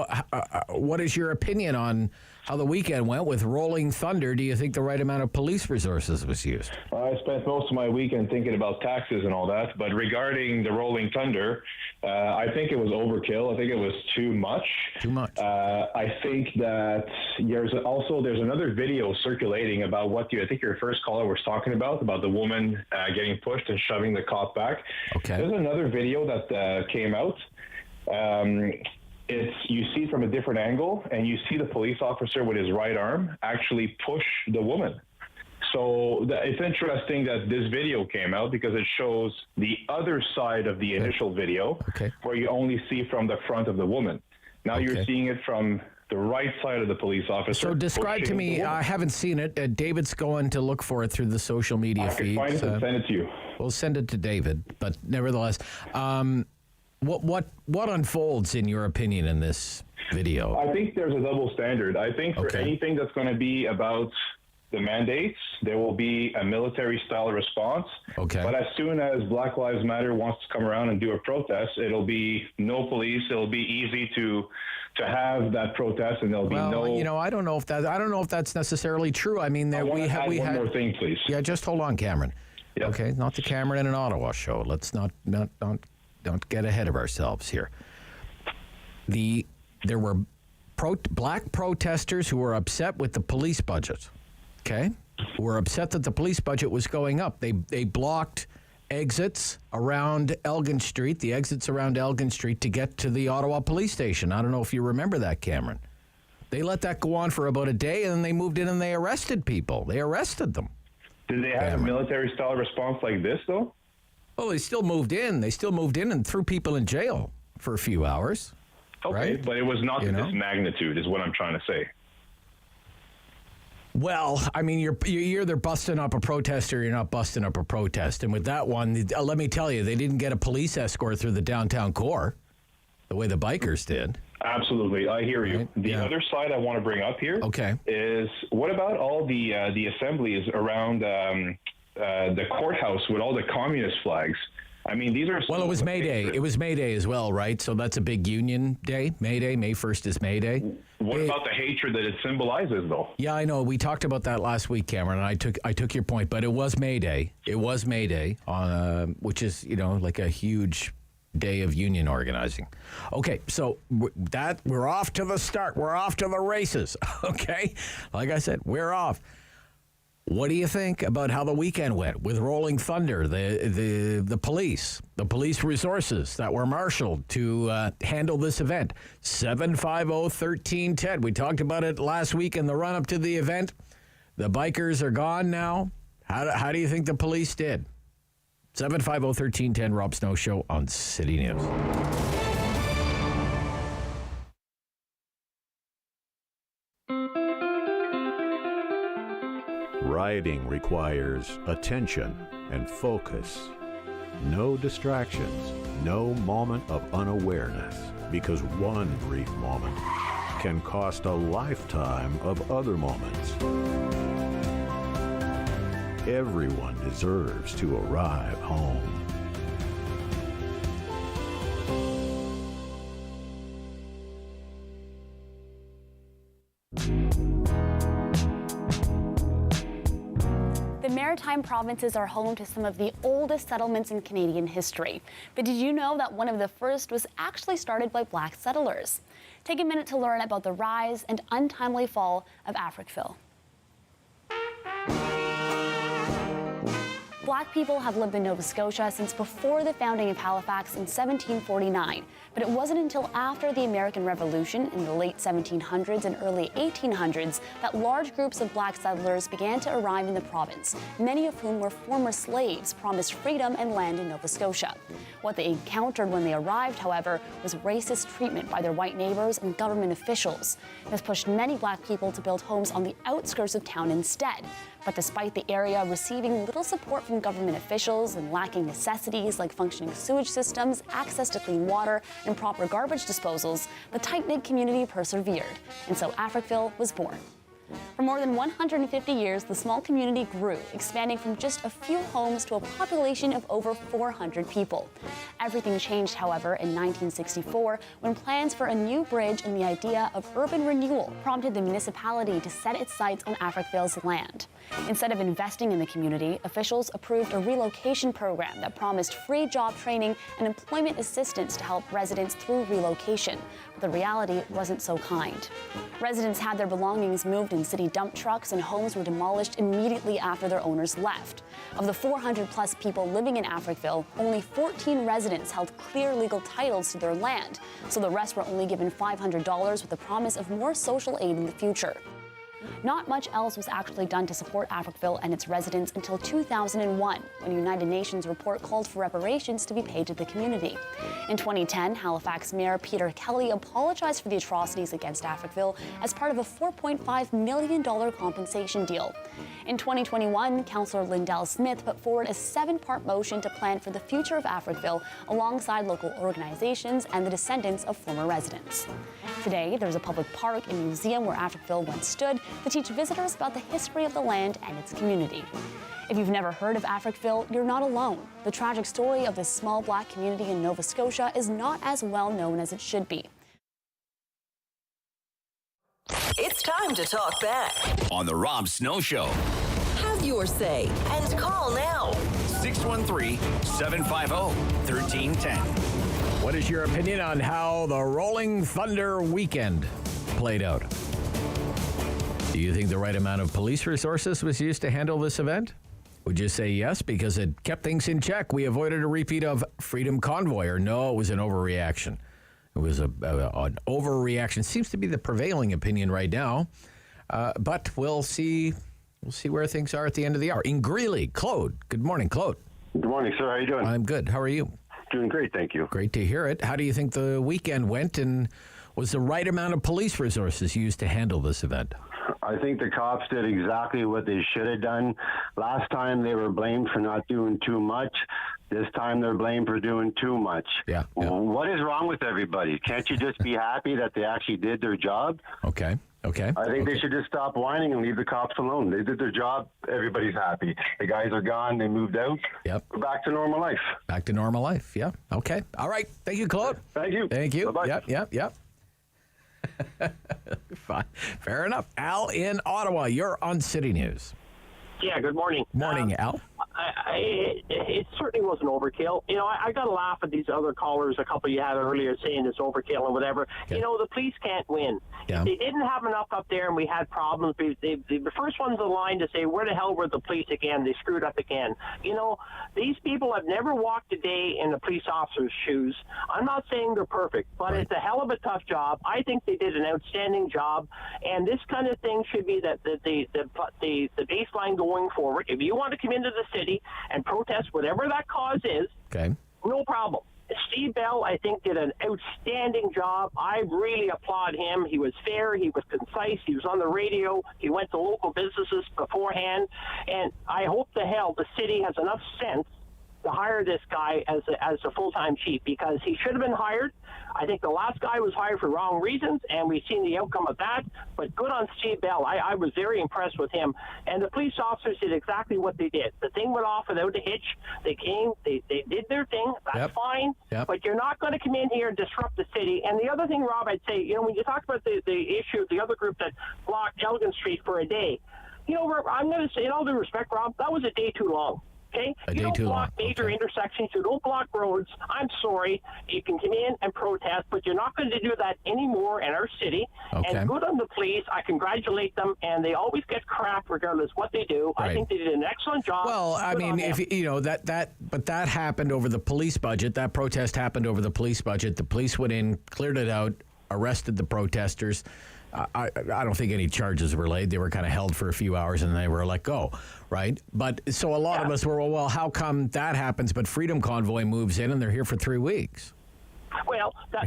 A: What is your opinion on how the weekend went with Rolling Thunder? Do you think the right amount of police resources was used?
T: I spent most of my weekend thinking about taxes and all that. But regarding the Rolling Thunder, I think it was overkill. I think it was too much. I think that there's another video circulating about what I think your first caller was talking about the woman getting pushed and shoving the cop back.
A: Okay.
T: There's another video that came out. You see it from a different angle, and you see the police officer with his right arm actually push the woman. So it's interesting that this video came out because it shows the other side of the initial video, where you only see from the front of the woman. Now you're seeing it from the right side of the police officer.
A: So describe to me, I haven't seen it. David's going to look for it through the social media feeds.
T: I can find it and send it to you.
A: We'll send it to David, but nevertheless, what unfolds in your opinion in this video?
T: I think there's a double standard. I think for anything that's going to be about the mandates, there will be a military-style response.
A: Okay.
T: But as soon as Black Lives Matter wants to come around and do a protest, it'll be no police. It'll be easy to have that protest, and there'll be no.
A: I don't know if that's necessarily true. I mean, we had
T: one more thing, please.
A: Yeah, just hold on, Cameron.
T: Yep. Okay,
A: not the Cameron in an Ottawa show. Let's not get ahead of ourselves here. There were black protesters who were upset with the police budget. Okay, who were upset that the police budget was going up. They blocked exits around Elgin Street, the exits around Elgin Street to get to the Ottawa police station. I don't know if you remember that, Cameron. They let that go on for about a day, and then they moved in and they arrested people. They arrested them.
T: Did they have a military-style response like this, though?
A: Well, they still moved in. They still moved in and threw people in jail for a few hours.
T: Okay,
A: right?
T: But it was not to this magnitude, is what I'm trying to say.
A: Well, I mean, you're either busting up a protest or you're not busting up a protest. And with that one, let me tell you, they didn't get a police escort through the downtown core the way the bikers did.
T: Absolutely. I hear you. Right? The other side I want to bring up here is what about all the assemblies around the courthouse with all the communist flags. I mean, these are...
A: Well, it was May Day. It was May Day as well, right? So that's a big union day, May Day. May 1st is May Day.
T: What about the hatred that it symbolizes, though?
A: Yeah, I know. We talked about that last week, Cameron, and I took your point. But it was May Day. It was May Day, which is, like a huge day of union organizing. Okay, so we're off to the start. We're off to the races, okay? Like I said, we're off. What do you think about how the weekend went with Rolling Thunder, the police resources that were marshaled to handle this event? 750-1310. We talked about it last week in the run-up to the event. The bikers are gone now. How do you think the police did? 750-1310, Rob Snow Show on City News.
U: Riding requires attention and focus. No distractions, no moment of unawareness, because one brief moment can cost a lifetime of other moments. Everyone deserves to arrive home.
V: The Maritime provinces are home to some of the oldest settlements in Canadian history. But did you know that one of the first was actually started by black settlers? Take a minute to learn about the rise and untimely fall of Africville. Black people have lived in Nova Scotia since before the founding of Halifax in 1749, but it wasn't until after the American Revolution in the late 1700s and early 1800s that large groups of black settlers began to arrive in the province, many of whom were former slaves promised freedom and land in Nova Scotia. What they encountered when they arrived, however, was racist treatment by their white neighbors and government officials. This pushed many black people to build homes on the outskirts of town instead. But despite the area receiving little support from government officials and lacking necessities like functioning sewage systems, access to clean water, and proper garbage disposals, the tight-knit community persevered, and so Africville was born. For more than 150 years, the small community grew, expanding from just a few homes to a population of over 400 people. Everything changed, however, in 1964 when plans for a new bridge and the idea of urban renewal prompted the municipality to set its sights on Africville's land. Instead of investing in the community, officials approved a relocation program that promised free job training and employment assistance to help residents through relocation. But the reality wasn't so kind. Residents had their belongings moved in city dump trucks and homes were demolished immediately after their owners left. Of the 400-plus people living in Africville, only 14 residents held clear legal titles to their land, so the rest were only given $500 with the promise of more social aid in the future. Not much else was actually done to support Africville and its residents until 2001, when a United Nations report called for reparations to be paid to the community. In 2010, Halifax Mayor Peter Kelly apologized for the atrocities against Africville as part of a $4.5 million compensation deal. In 2021, Councillor Lindell Smith put forward a 7-part motion to plan for the future of Africville alongside local organizations and the descendants of former residents. Today, there's a public park and museum where Africville once stood to teach visitors about the history of the land and its community. If you've never heard of Africville, you're not alone. The tragic story of this small black community in Nova Scotia is not as well known as it should be.
G: It's time to talk back
C: on the Rob Snow Show.
G: Have your say and call now.
C: 613-750-1310.
A: What is your opinion on how the Rolling Thunder weekend played out? Do you think the right amount of police resources was used to handle this event? Would you say yes because it kept things in check? We avoided a repeat of Freedom Convoy, or no, it was an overreaction. It was an overreaction. Seems to be the prevailing opinion right now. But we'll see where things are at the end of the hour. In Greeley, Claude. Good morning, Claude.
W: Good morning, sir. How are you doing?
A: I'm good. How are you?
W: Doing great, thank you.
A: Great to hear it. How do you think the weekend went, and was the right amount of police resources used to handle this event?
W: I think the cops did exactly what they should have done. Last time they were blamed for not doing too much. This time they're blamed for doing too much.
A: Yeah.
W: What is wrong with everybody? Can't you just be happy that they actually did their job?
A: Okay. Okay.
W: I think they should just stop whining and leave the cops alone. They did their job. Everybody's happy. The guys are gone. They moved out.
A: Yep.
W: We're back to normal life.
A: Back to normal life. Yeah. Okay. All right. Thank you, Claude.
W: Thank you.
A: Thank you.
W: Bye-bye.
A: Yep. Fine. Fair enough. Al in Ottawa, you're on City News.
F: Yeah, good morning.
A: Morning, Al.
F: It certainly wasn't overkill. You know, I got to laugh at these other callers, a couple you had earlier, saying it's overkill and whatever.
A: Okay.
F: You know, the police can't win.
A: Yeah.
F: If they didn't have enough up there and we had problems, the first ones in line to say, where the hell were the police again? They screwed up again. You know, these people have never walked a day in the police officer's shoes. I'm not saying they're perfect, but it's a hell of a tough job. I think they did an outstanding job, and this kind of thing should be the baseline going forward. If you want to come into the city and protest whatever that cause is,
A: okay,
F: no problem. Steve Bell, I think, did an outstanding job. I really applaud him. He was fair. He was concise. He was on the radio. He went to local businesses beforehand. And I hope to hell the city has enough sense to hire this guy as a full-time chief, because he should have been hired. I think the last guy was hired for wrong reasons, and we've seen the outcome of that. But good on Steve Bell. I was very impressed with him. And the police officers did exactly what they did. The thing went off without a hitch. They came, they did their thing. That's fine.
A: Yep.
F: But you're not going to come in here and disrupt the city. And the other thing, Rob, I'd say, you know, when you talk about the issue of the other group that blocked Elgin Street for a day, you know, I'm going to say, in all due respect, Rob, that was a day too long. Okay? You don't block major intersections. You don't block roads. I'm sorry. You can come in and protest, but you're not going to do that anymore in our city.
A: Okay.
F: And good on the police. I congratulate them, and they always get crap regardless what they do.
A: Right.
F: I think they did an excellent job.
A: Well, I mean, if you know but that happened over the police budget. That protest happened over the police budget. The police went in, cleared it out, arrested the protesters. I don't think any charges were laid. They were kind of held for a few hours and they were let go, right? But so a lot of us were, well, how come that happens, but Freedom Convoy moves in and they're here for 3 weeks?
F: Well, that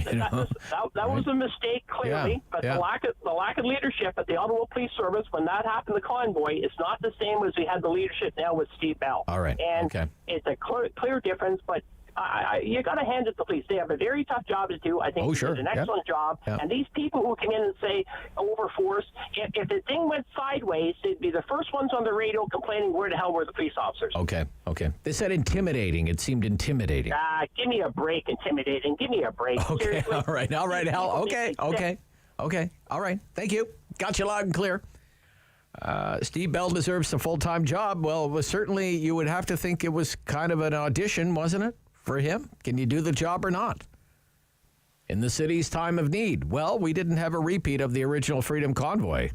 F: was a mistake, clearly. But the lack of leadership at the Ottawa Police Service when that happened, the convoy, is not the same as we had the leadership now with Steve Bell.
A: All right.
F: And it's a clear difference, but you got to hand it to the police. They have a very tough job to do. I think they did an excellent job.
A: Yep.
F: And these people who come in and say overforce, if the thing went sideways, they'd be the first ones on the radio complaining, where the hell were the police officers?
A: Okay. They said intimidating. It seemed intimidating.
F: Give me a break, intimidating. Give me a break.
A: Okay.
F: Seriously.
A: All right, Hal. Okay. All right. Thank you. Got you loud and clear. Steve Bell deserves a full-time job. Well, certainly you would have to think it was kind of an audition, wasn't it, for him? Can you do the job or not? In the city's time of need. Well, we didn't have a repeat of the original Freedom Convoy.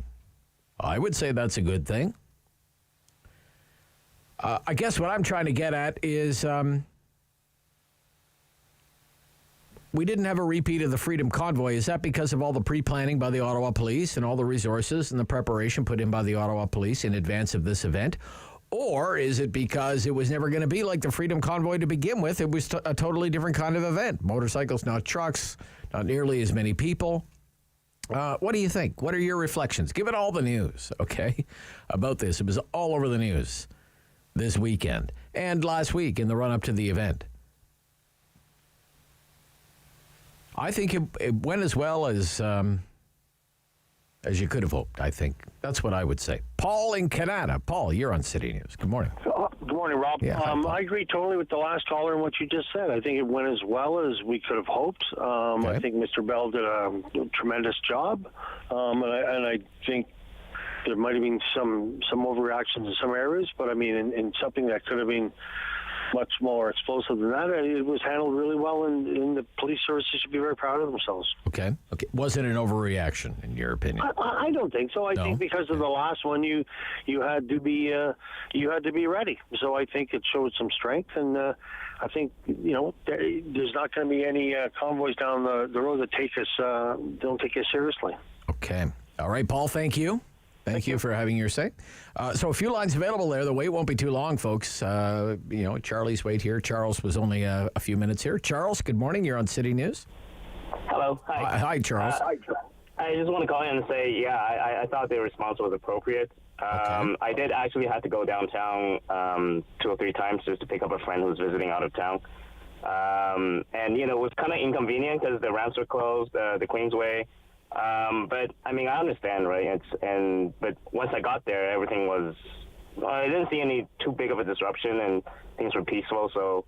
A: I would say that's a good thing. I guess what I'm trying to get at is we didn't have a repeat of the Freedom Convoy. Is that because of all the pre-planning by the Ottawa Police and all the resources and the preparation put in by the Ottawa Police in advance of this event? Or is it because it was never going to be like the Freedom Convoy to begin with? It was a totally different kind of event. Motorcycles, not trucks, not nearly as many people. What do you think? What are your reflections? Give it all the news, okay, about this. It was all over the news this weekend and last week in the run-up to the event. I think it went as well as you could have hoped, I think. That's what I would say. Paul in Canada. Paul, you're on City News. Good morning.
H: Good morning, Rob.
A: Yeah,
H: I agree totally with the last caller and what you just said. I think it went as well as we could have hoped. I think Mr. Bell did a tremendous job, and I think there might have been some overreactions in some areas, but I mean, in something that could have been much more explosive than that, it was handled really well, and the police services should be very proud of themselves.
A: Okay. Was it an overreaction, in your opinion?
H: I don't think so. I think because of the last one, you had to be ready. So I think it showed some strength, and I think there's not going to be any convoys down the road that don't take us seriously.
A: Okay. All right, Paul. Thank you. Thank you for having your say. So a few lines available there. The wait won't be too long, folks. Charlie's wait here. Charles was only a few minutes here. Charles, good morning. You're on City News.
I: Hello. Hi.
A: Hi, Charles.
I: I just want to call in and say, I thought the response was appropriate. I did actually have to go downtown 2 or 3 times just to pick up a friend who's visiting out of town. And, it was kind of inconvenient because the ramps were closed, the Queensway. But I mean, I understand, right? But once I got there, everything was. I didn't see any too big of a disruption, and things were peaceful. So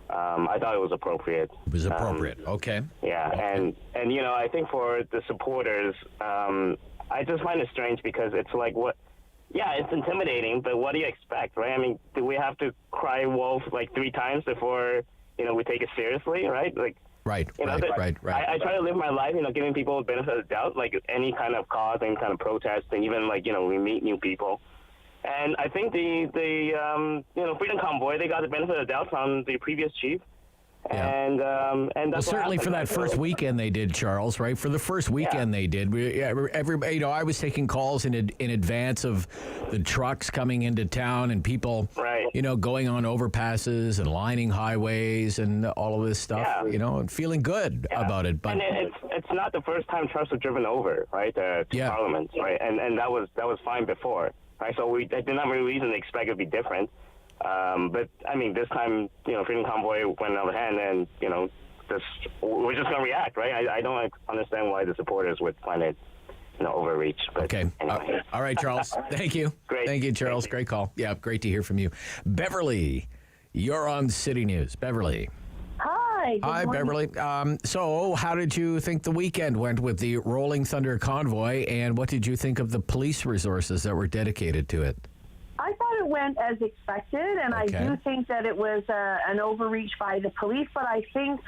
I: I thought it was appropriate.
A: It was appropriate. Okay.
I: Yeah, and I think for the supporters, I just find it strange because it's like what. Yeah, it's intimidating, but what do you expect, right? I mean, do we have to cry wolf like 3 times before we take it seriously, right? Like.
A: Right.
I: I try to live my life, giving people the benefit of the doubt, like any kind of cause, any kind of protest, and even we meet new people. And I think the Freedom Convoy, they got the benefit of the doubt from the previous chief. And that's
A: certainly for that first weekend they did, Charles, right? For the first weekend they did. Everybody, I was taking calls in advance of the trucks coming into town and people, going on overpasses and lining highways and all of this stuff, and feeling good about it. But
I: and it's not the first time trucks have driven over, right, to Parliament, right? And that was fine before, right? So I didn't have any reason to expect it to be different. But I mean, this time, Freedom Convoy went out of hand, and we're just going to react, right? I don't understand why the supporters would find it, overreach. But
A: okay.
I: Anyway.
A: All right, Charles. Thank you.
I: Great.
A: Thank you, Charles. Great call. Yeah, great to hear from you. Beverly, you're on City News. Beverly.
J: Hi.
A: Hi, Beverly. So how did you think the weekend went with the Rolling Thunder Convoy, and what did you think of the police resources that were dedicated to it?
J: I thought it went as expected, and I do think that it was an overreach by the police, but I think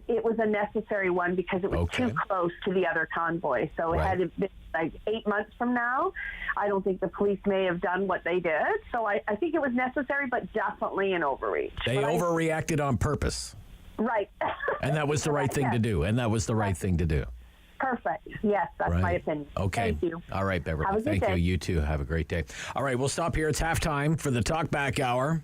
J: it was a necessary one because it was too close to the other convoy. So it had been like 8 months from now. I don't think the police may have done what they did. So I think it was necessary, but definitely an overreach.
A: They overreacted on purpose.
J: Right.
A: And that was the right thing to do.
J: Perfect. Yes, that's my opinion.
A: Okay.
J: Thank you.
A: All right, Beverly.
J: Have a good
A: Thank
J: day.
A: you. You too. Have a great day. All right, we'll stop here. It's halftime for the Talkback Hour.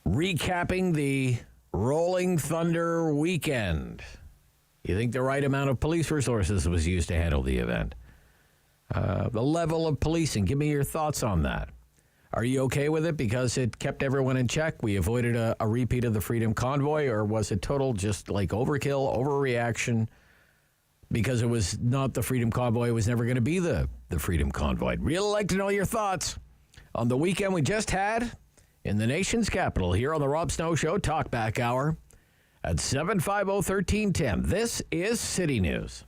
A: Recapping the Rolling Thunder weekend. You think the right amount of police resources was used to handle the event? The level of policing. Give me your thoughts on that. Are you okay with it because it kept everyone in check? We avoided a repeat of the Freedom Convoy, or was it total just like overkill, overreaction? Because it was not the Freedom Convoy, it was never going to be the Freedom Convoy. I'd really like to know your thoughts on the weekend we just had in the nation's capital here on the Rob Snow Show Talkback Hour at 750-1310. This is City News.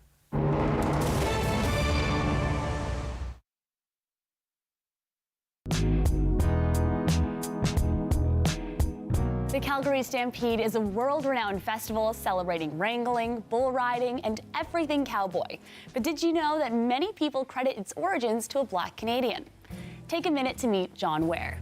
V: The Calgary Stampede is a world-renowned festival celebrating wrangling, bull riding, and everything cowboy. But did you know that many people credit its origins to a Black Canadian? Take a minute to meet John Ware.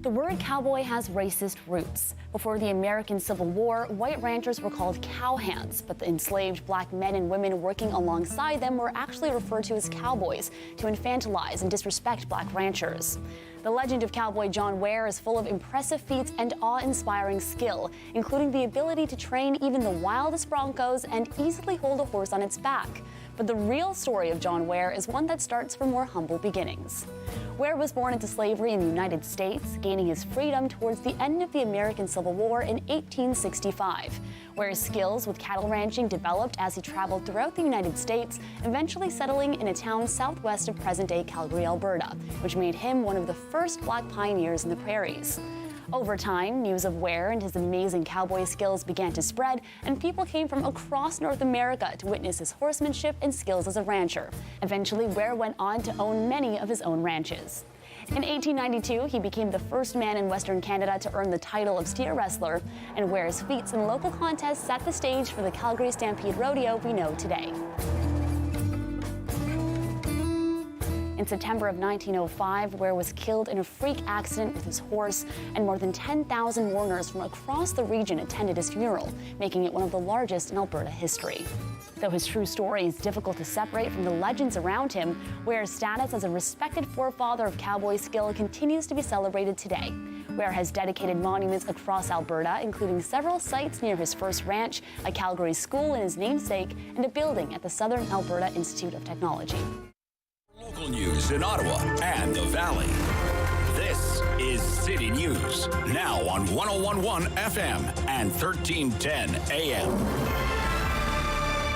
V: The word cowboy has racist roots. Before the American Civil War, white ranchers were called cowhands, but the enslaved black men and women working alongside them were actually referred to as cowboys to infantilize and disrespect black ranchers. The legend of cowboy John Ware is full of impressive feats and awe-inspiring skill, including the ability to train even the wildest broncos and easily hold a horse on its back. But the real story of John Ware is one that starts from more humble beginnings. Ware was born into slavery in the United States, gaining his freedom towards the end of the American Civil War in 1865. Ware's skills with cattle ranching developed as he traveled throughout the United States, eventually settling in a town southwest of present-day Calgary, Alberta, which made him one of the first black pioneers in the prairies. Over time, news of Ware and his amazing cowboy skills began to spread, and people came from across North America to witness his horsemanship and skills as a rancher. Eventually, Ware went on to own many of his own ranches. In 1892, he became the first man in Western Canada to earn the title of steer wrestler, and Ware's feats in local contests set the stage for the Calgary Stampede rodeo we know today. In September of 1905, Ware was killed in a freak accident with his horse, and more than 10,000 mourners from across the region attended his funeral, making it one of the largest in Alberta history. Though his true story is difficult to separate from the legends around him, Ware's status as a respected forefather of cowboy skill continues to be celebrated today. Ware has dedicated monuments across Alberta, including several sites near his first ranch, a Calgary school in his namesake, and a building at the Southern Alberta Institute of Technology.
C: Local news in Ottawa and the Valley. This is City News, now on 101.1 FM and 1310 AM.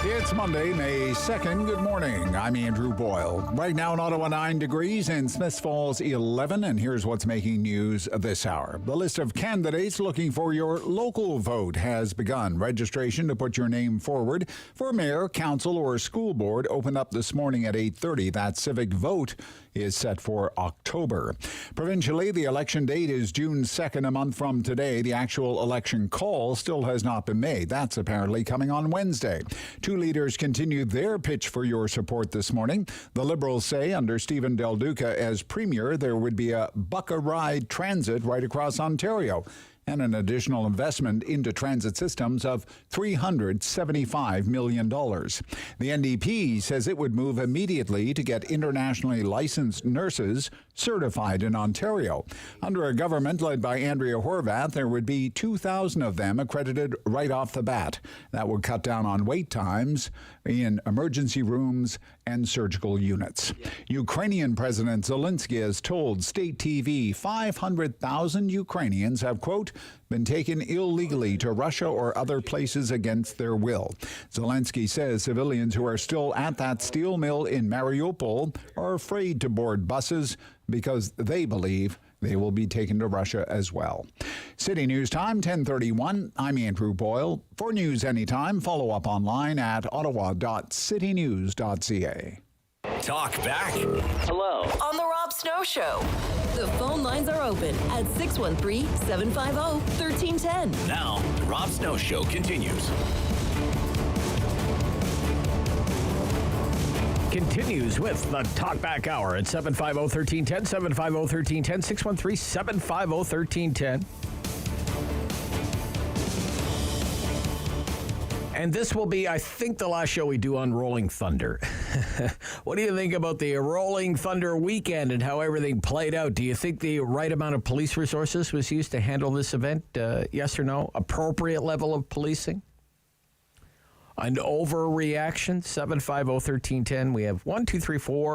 B: It's Monday, May 2nd. Good morning. I'm Andrew Boyle. Right now in Ottawa, 9 degrees, and Smiths Falls, 11. And here's what's making news this hour. The list of candidates looking for your local vote has begun. Registration to put your name forward for mayor, council, or school board opened up this morning at 8:30. That civic vote is set for October. Provincially, the election date is June 2nd, a month from today. The actual election call still has not been made. That's apparently coming on Wednesday. Two leaders continued their pitch for your support this morning. The Liberals say under Stephen Del Duca as Premier, there would be a buck-a-ride transit right across Ontario and an additional investment into transit systems of $375 million. The NDP says it would move immediately to get internationally licensed nurses certified in Ontario. Under a government led by Andrea Horwath, there would be 2,000 of them accredited right off the bat. That would cut down on wait times in emergency rooms and surgical units. Ukrainian President Zelensky has told state TV 500,000 Ukrainians have, quote, been taken illegally to Russia or other places against their will. Zelensky says civilians who are still at that steel mill in Mariupol are afraid to board buses because they believe they will be taken to Russia as well. City News Time, 10:31. I'm Andrew Boyle. For news anytime, follow up online at ottawa.citynews.ca.
C: Talk back.
G: Hello. On the Rob Snow Show. The phone lines are open at 613-750-1310.
C: Now, the Rob Snow Show continues.
A: Continues with the Talkback Hour at 750-1310, 750-1310, 613-750-1310. And this will be, I think, the last show we do on Rolling Thunder. What do you think about the Rolling Thunder weekend and how everything played out? Do you think the right amount of police resources was used to handle this event? Yes or no? Appropriate level of policing? An overreaction? 750-1310. We have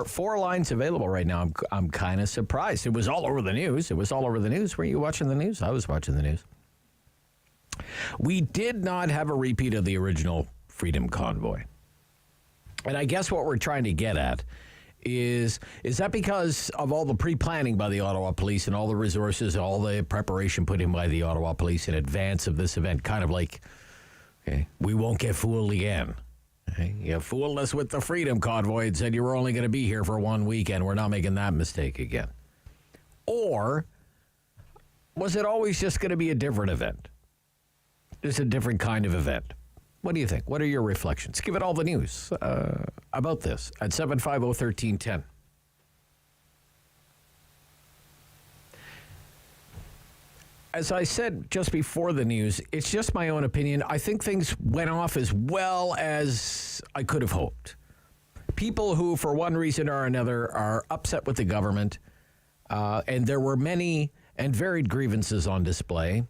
A: 4 lines available right now. I'm kind of surprised. It was all over the news. Were you watching the news? I was watching the news. We did not have a repeat of the original Freedom Convoy. And I guess what we're trying to get at is that because of all the pre-planning by the Ottawa Police and all the resources, all the preparation put in by the Ottawa Police in advance of this event, kind of like, okay, we won't get fooled again. Okay? You fooled us with the Freedom Convoy and said you were only going to be here for one weekend. We're not making that mistake again. Or was it always just going to be a different event? Just a different kind of event? What do you think? What are your reflections? Give it all the news about this at 750-1310. As I said just before the news, it's just my own opinion. I think things went off as well as I could have hoped. People who, for one reason or another, are upset with the government, and there were many and varied grievances on display,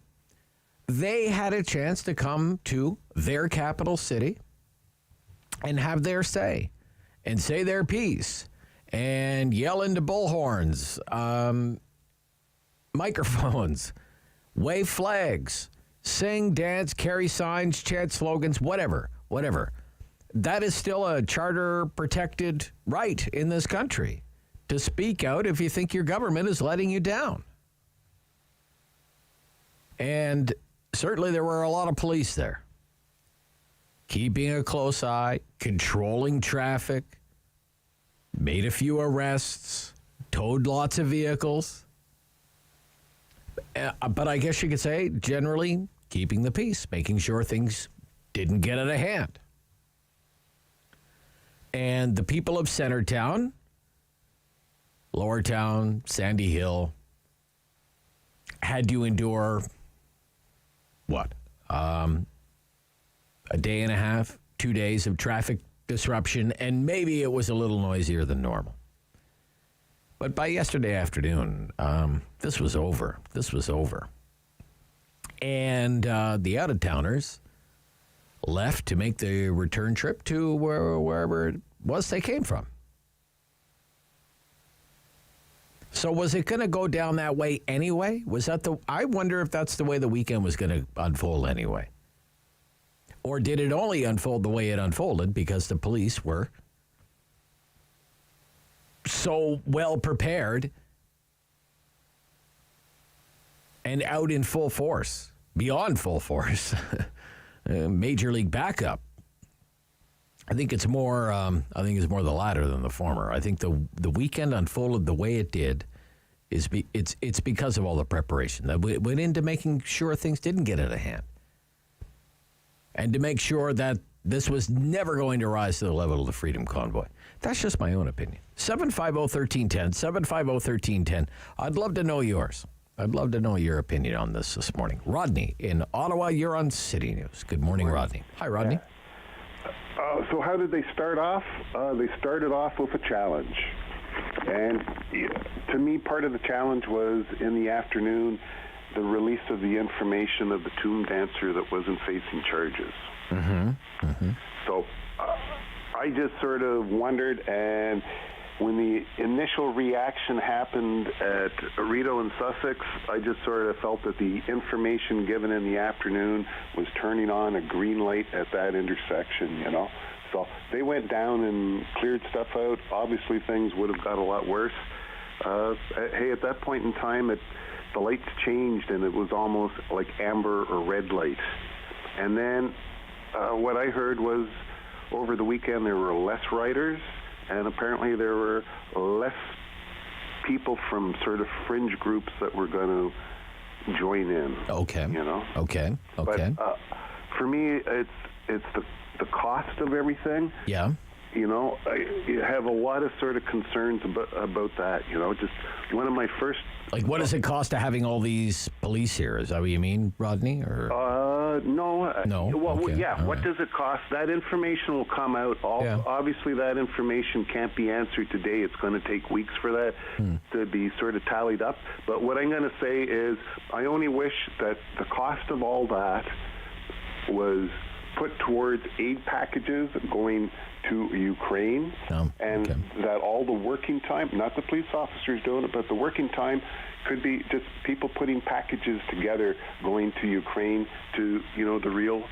A: they had a chance to come to their capital city and have their say and say their piece and yell into bullhorns, microphones, wave flags, sing, dance, carry signs, chant slogans, whatever. That is still a charter-protected right in this country, to speak out if you think your government is letting you down. And certainly there were a lot of police there, keeping a close eye, controlling traffic, made a few arrests, towed lots of vehicles. But I guess you could say, generally, keeping the peace, making sure things didn't get out of hand. And the people of Centertown, Lowertown, Sandy Hill, had to endure, a day and a half, 2 days of traffic disruption, and maybe it was a little noisier than normal. But by yesterday afternoon, this was over. And the out-of-towners left to make the return trip to wherever it was they came from. So was it going to go down that way anyway? I wonder if that's the way the weekend was going to unfold anyway. Or did it only unfold the way it unfolded because the police were so well prepared and out in full force, beyond full force, major league backup? I think it's more. The latter than the former. I think the weekend unfolded the way it did. It's because of all the preparation that went into making sure things didn't get out of hand, and to make sure that this was never going to rise to the level of the Freedom Convoy. That's just my own opinion. 750-1310, 750-1310. I'd love to know yours. I'd love to know your opinion on this morning. Rodney in Ottawa, you're on City News. Good morning, Rodney. Hi, Rodney.
K: So how did they start off? They started off with a challenge. And to me, part of the challenge was in the afternoon, the release of the information of the tomb dancer that wasn't facing charges. Mm-hmm. Mm-hmm. So I just sort of wondered, and when the initial reaction happened at Rideau and Sussex, I just sort of felt that the information given in the afternoon was turning on a green light at that intersection, you know. So they went down and cleared stuff out. Obviously, things would have got a lot worse. Hey, at that point in time, the lights changed, and it was almost like amber or red light. And then what I heard was over the weekend there were less riders, and apparently there were less people from sort of fringe groups that were going to join in.
A: Okay.
K: You know?
A: Okay.
K: But for me, it's the cost of everything.
A: Yeah.
K: You know, I have a lot of sort of concerns about that, you know, just one of my first...
A: Like, what does it cost to having all these police here? Is that what you mean, Rodney? Or
K: no.
A: No?
K: Well,
A: okay.
K: Yeah, what does it cost? That information will come out. Obviously, that information can't be answered today. It's going to take weeks for that to be sort of tallied up. But what I'm going to say is I only wish that the cost of all that was put towards aid packages going to Ukraine, and that all the working time, not the police officers doing it, but the working time could be just people putting packages together going to Ukraine to, you know, the real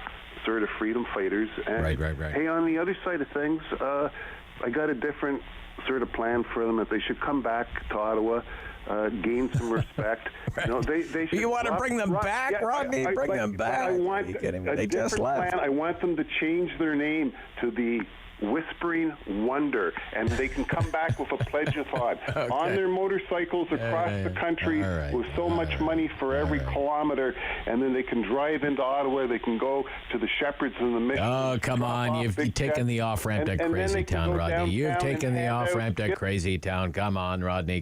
K: sort of freedom fighters. And
A: right.
K: Hey, on the other side of things, I got a different sort of plan for them. That they should come back to Ottawa, gain some respect.
A: Right.
K: You know, they should.
A: You want to bring them back, Rodney? Bring them back.
K: I want
A: they just left.
K: Plan. I want them to change their name to the Whispering Wonder, and they can come back with a pledge-a-thon on their motorcycles across the country with so much money for every kilometer, and then they can drive into Ottawa. They can go to the Shepherds and the Mission.
A: Oh, come on. You've taken the off-ramp to Crazy Town, Rodney. You've taken the off-ramp to Crazy Town. Come on, Rodney.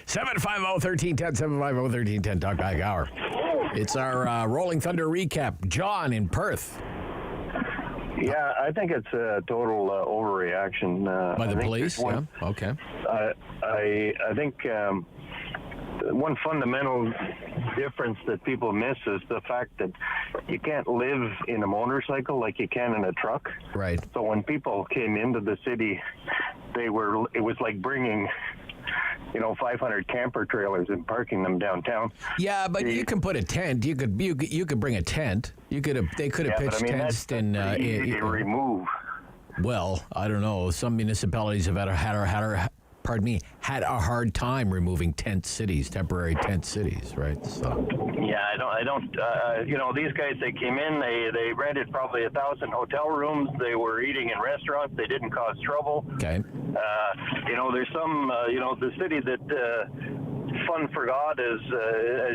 A: 750-1310, 750-1310, Talk Back Hour. It's our Rolling Thunder recap. John in Perth.
L: Yeah, I think it's a total overreaction.
A: By the police? Yeah, okay.
L: I think one fundamental difference that people miss is the fact that you can't live in a motorcycle like you can in a truck.
A: Right.
L: So when people came into the city, it was like bringing 500 camper trailers and parking them downtown.
A: Yeah, but you can put a tent. You could bring a tent. They could have pitched tents and
L: easy to remove.
A: Well, I don't know. Some municipalities have had a hard time removing temporary tent cities, right? So.
L: Yeah, I don't. These guys, they came in, they rented probably 1,000 hotel rooms. They were eating in restaurants. They didn't cause trouble.
A: Okay.
L: There's some, the city that fun forgot as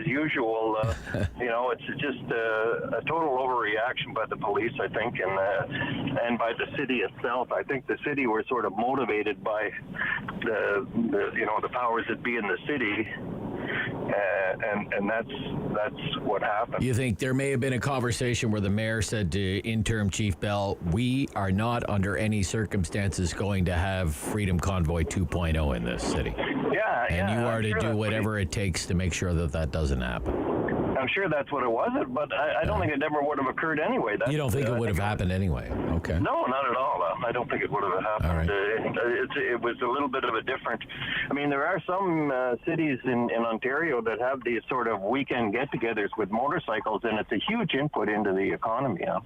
L: usual. It's just a total overreaction by the police, I think, and by the city itself. I think the city were sort of motivated by the powers that be in the city. And that's what happened.
A: You think there may have been a conversation where the mayor said to interim Chief Bell, we are not under any circumstances going to have Freedom Convoy 2.0 in this city.
L: Yeah,
A: and you are to do whatever it takes to make sure that doesn't happen.
L: I'm sure that's what it was, but I don't think it ever would have occurred anyway.
A: You don't think it would have happened anyway? Okay.
L: No, not at all. I don't think it would have happened.
A: All right.
L: It was a little bit of a different. I mean, there are some cities in Ontario that have these sort of weekend get-togethers with motorcycles, and it's a huge input into the economy. Huh?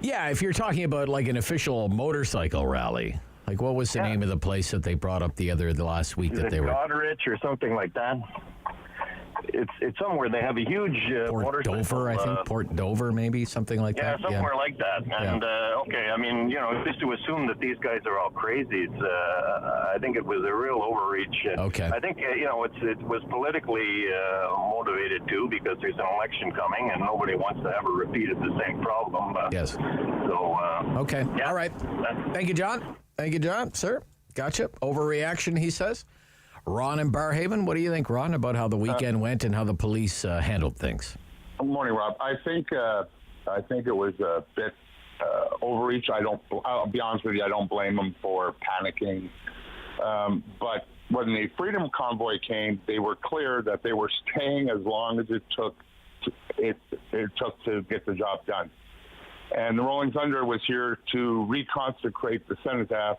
A: Yeah, if you're talking about like an official motorcycle rally, like what was the name of the place that they brought up the last week that they were?
L: Goderich or something like that. It's somewhere they have a huge
A: Port Dover, I think. Port Dover, maybe something like that.
L: Yeah, somewhere like that. And okay, I mean, just to assume that these guys are all crazy, I think it was a real overreach.
A: Okay.
L: I think it was politically motivated too, because there's an election coming and nobody wants to have a repeat of the same problem.
A: Yes.
L: So.
A: Okay.
L: Yeah.
A: All right. Thank you, John. Thank you, John. Sir, gotcha. Overreaction, he says. Ron in Barrhaven, what do you think, Ron, about how the weekend went and how the police handled things?
M: Good morning, Rob. I think it was a bit overreach. I'll be honest with you, I don't blame them for panicking. But when the Freedom Convoy came, they were clear that they were staying as long as it took to get the job done. And the Rolling Thunder was here to reconsecrate the Centertown.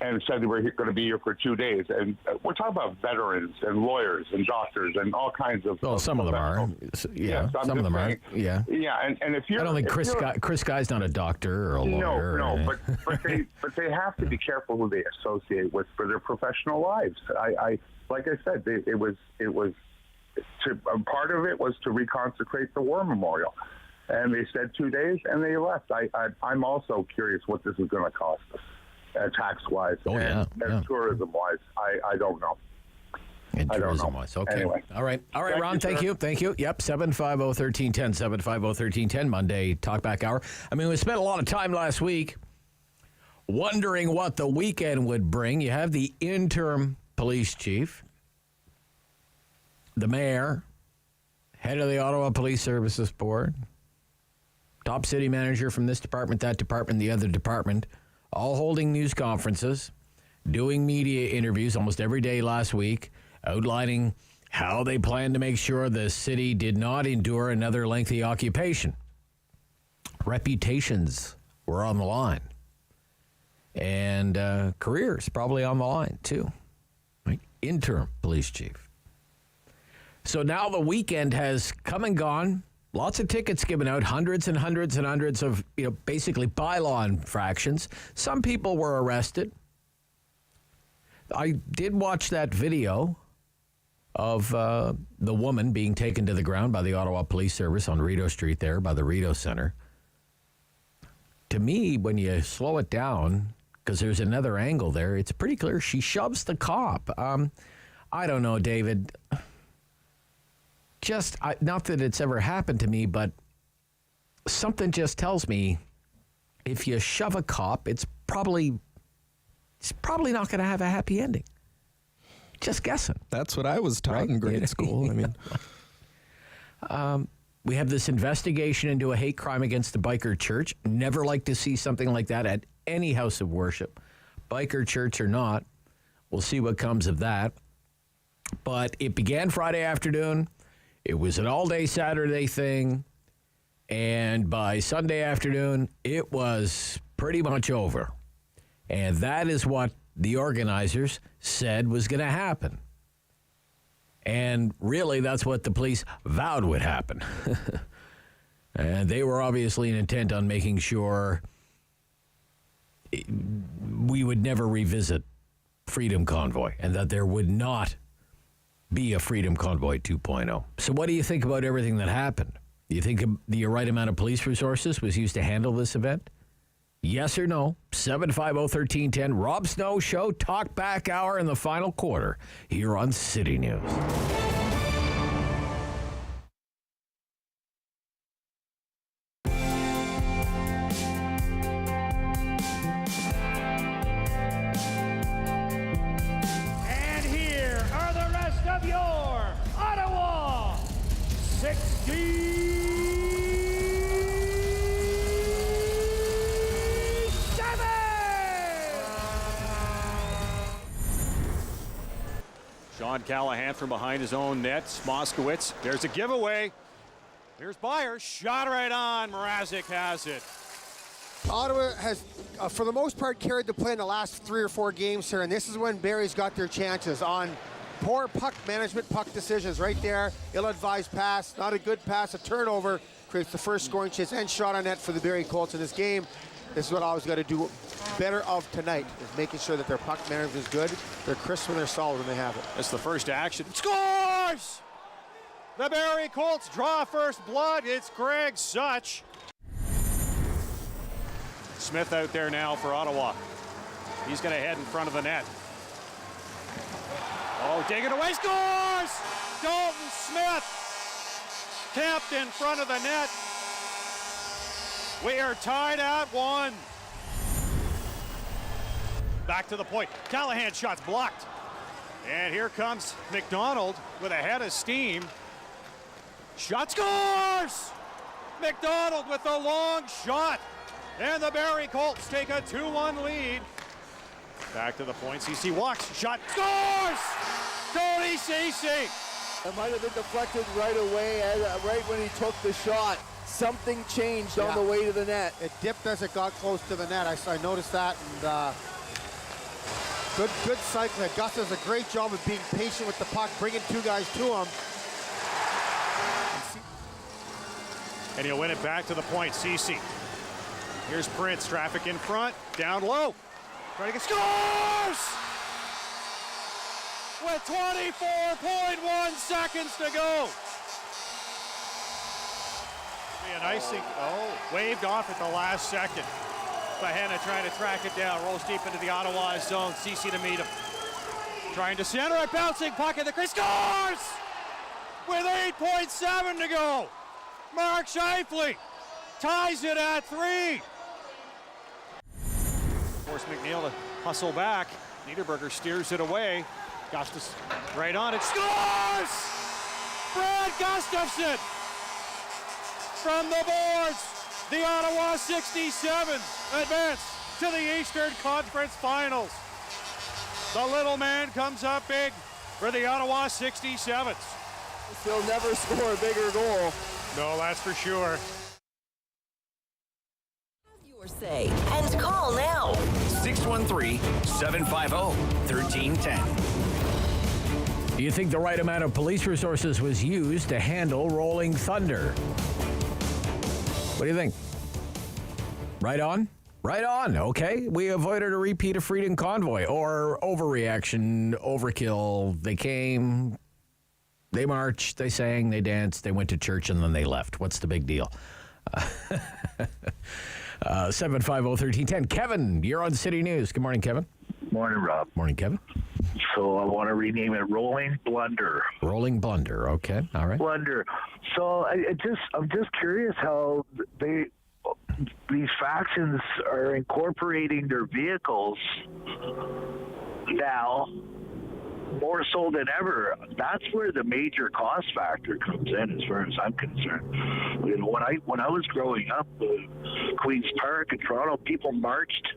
M: And said they were going to be here for 2 days. And we're talking about veterans and lawyers and doctors and all kinds of...
A: Well, some of them are. Yeah, some of them are. Yeah.
M: Yeah, and if you're...
A: I don't think Chris Guy's not a doctor or a lawyer.
M: No, but they have to be careful who they associate with for their professional lives. I like I said, it was part of it was to reconsecrate the war memorial. And they said 2 days, and they left. I'm also curious what this is going to cost us. Tax-wise and tourism-wise, I don't know.
A: And tourism-wise, okay.
M: Anyway.
A: All right, Ron, thank you. Yep, 750-1310, 750-1310, Monday Talkback Hour. I mean, we spent a lot of time last week wondering what the weekend would bring. You have the interim police chief, the mayor, head of the Ottawa Police Services Board, top city manager from this department, that department, the other department, all holding news conferences, doing media interviews almost every day last week, outlining how they plan to make sure the city did not endure another lengthy occupation. Reputations were on the line. And careers probably on the line, too. Right? Interim police chief. So now the weekend has come and gone. Lots of tickets given out, hundreds and hundreds and hundreds of, basically bylaw infractions. Some people were arrested. I did watch that video of the woman being taken to the ground by the Ottawa Police Service on Rideau Street there by the Rideau Centre. To me, when you slow it down, because there's another angle there, it's pretty clear she shoves the cop. I don't know, David. Not that it's ever happened to me, but something just tells me if you shove a cop, it's probably not going to have a happy ending. Just guessing.
N: That's what I was taught in grade school. I mean,
A: we have this investigation into a hate crime against the biker church. Never like to see something like that at any house of worship, biker church or not. We'll see what comes of that. But it began Friday afternoon. It was an all-day Saturday thing, and by Sunday afternoon, it was pretty much over. And that is what the organizers said was going to happen. And really, that's what the police vowed would happen. And they were obviously intent on making sure we would never revisit Freedom Convoy and that there would not be a Freedom Convoy 2.0. So what do you think about everything that happened? Do you think the right amount of police resources was used to handle this event? Yes or no? 750-1310, Rob Snow Show, Talk Back Hour in the final quarter here on City News.
D: on Callahan from behind his own net. Moskowitz, there's a giveaway. Here's Byers, shot right on. Mrazek has it.
O: Ottawa has, for the most part, carried the play in the last 3 or 4 games here, and this is when Barrie's got their chances on poor puck management, puck decisions right there. Ill-advised pass, not a good pass, a turnover, creates the first scoring chance and shot on net for the Barrie Colts in this game. This is what Ottawa's got to do better of tonight, is making sure that their puck management is good. They're crisp and they're solid when they have it.
D: That's the first action. Scores! The Barrie Colts draw first blood. It's Greg Such. Smith out there now for Ottawa. He's going to head in front of the net. Oh, dig it away, scores! Dalton Smith tapped in front of the net. We are tied at 1. Back to the point. Callahan shot's blocked. And here comes McDonald with a head of steam. Shot scores! McDonald with the long shot. And the Barrie Colts take a 2-1 lead. Back to the point. CC walks. Shot. Scores! Cody Ceci.
P: It might have been deflected right away, right when he took the shot. Something changed on the way to the net.
O: It dipped as it got close to the net. I noticed that. And good cycling. Gus does a great job of being patient with the puck, bringing 2 guys to him.
D: And he'll win it back to the point. Ceci. Here's Prince, traffic in front, down low. Trying to get scores! With 24.1 seconds to go. Be an icing, waved off at the last second. Bahena trying to track it down, rolls deep into the Ottawa zone, Ceci to meet him. Trying to center it, bouncing puck in the crease, scores! With 8.7 to go. Mark Scheifele ties it at 3. Force McNeil to hustle back. Niederberger steers it away. Gustus right on it. Scores! Brad Gustafson from the boards. The Ottawa 67s advance to the Eastern Conference Finals. The little man comes up big for the Ottawa 67s.
P: He'll never score a bigger goal.
D: No, that's for sure.
G: Say and call now.
C: 613-750-1310.
A: Do you think the right amount of police resources was used to handle Rolling Thunder? What do you think? Right on? Right on. Okay. We avoided a repeat of Freedom Convoy or overreaction, overkill. They came, they marched, they sang, they danced, they went to church, and then they left. What's the big deal? 750-1310. Kevin, you're on City News. Good morning, Kevin.
X: Morning, Rob.
A: Morning, Kevin.
X: So I want to rename it Rolling Blunder.
A: Rolling Blunder. Okay. All right.
X: Blunder. So I'm just curious how these factions are incorporating their vehicles now more so than ever. That's where the major cost factor comes in, as far as I'm concerned. You know, when I was growing up, Queen's Park in Toronto, people marched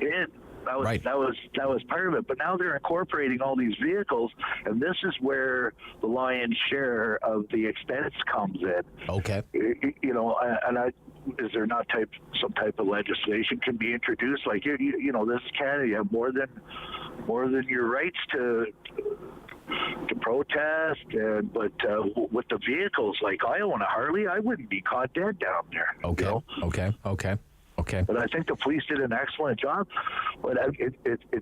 X: in. That was part of it. But now they're incorporating all these vehicles, and this is where the lion's share of the expense comes in.
A: Okay.
X: You know, is there not some type of legislation can be introduced? Like you know, this is Canada. You have more than your rights to protest, but with the vehicles, like I own a Harley, I wouldn't be caught dead down there.
A: Okay.
X: You know?
A: Okay.
X: But I think the police did an excellent job. But it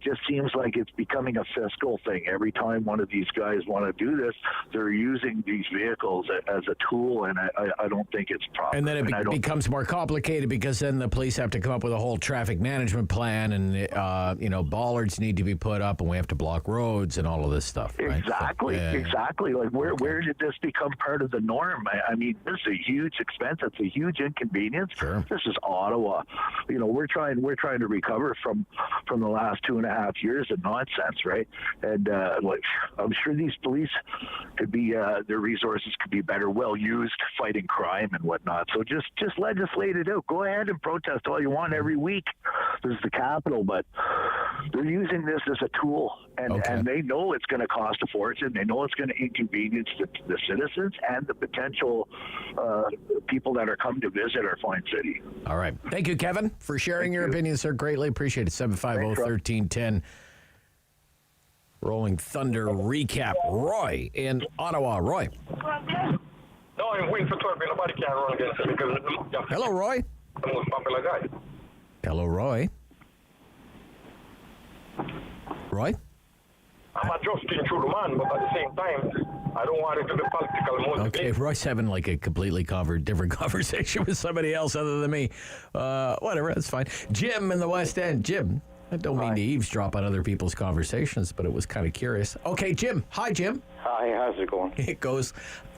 X: just seems like it's becoming a fiscal thing. Every time one of these guys want to do this, they're using these vehicles as a tool, and I don't think it's proper.
A: And then it becomes more complicated because then the police have to come up with a whole traffic management plan, and bollards need to be put up, and we have to block roads and all of this stuff. Right?
X: Exactly. Like where did this become part of the norm? I mean, this is a huge expense. It's a huge inconvenience.
A: Sure.
X: This is Ottawa. You know, we're trying to recover from the last 2.5 years of nonsense, right? And I'm sure these police could be their resources could be better well used fighting crime and whatnot. So just legislate it out. Go ahead and protest all you want every week. This is the capital, but They're using this as a tool, and they know it's going to cost a fortune. They know it's going to inconvenience the citizens and the potential people that are coming to visit our fine city.
A: All right. Thank you, Kevin, for sharing your opinion, sir. Greatly appreciate it. 750-1310. Rolling Thunder recap. Roy in Ottawa. Roy.
E: No, I'm waiting for Torby. Nobody can run against him because
A: Hello, Roy.
E: The most popular guy.
A: Hello, Roy. Roy?
E: I'm adjusting through the man, but at the same time, I don't want it to be political motivation.
A: Okay, Roy's having like a completely different conversation with somebody else other than me. Whatever, that's fine. Jim in the West End. Jim, I don't mean to eavesdrop on other people's conversations, but it was kind of curious. Okay, Jim. Hi, Jim.
Q: Hi, how's it going?
A: It goes.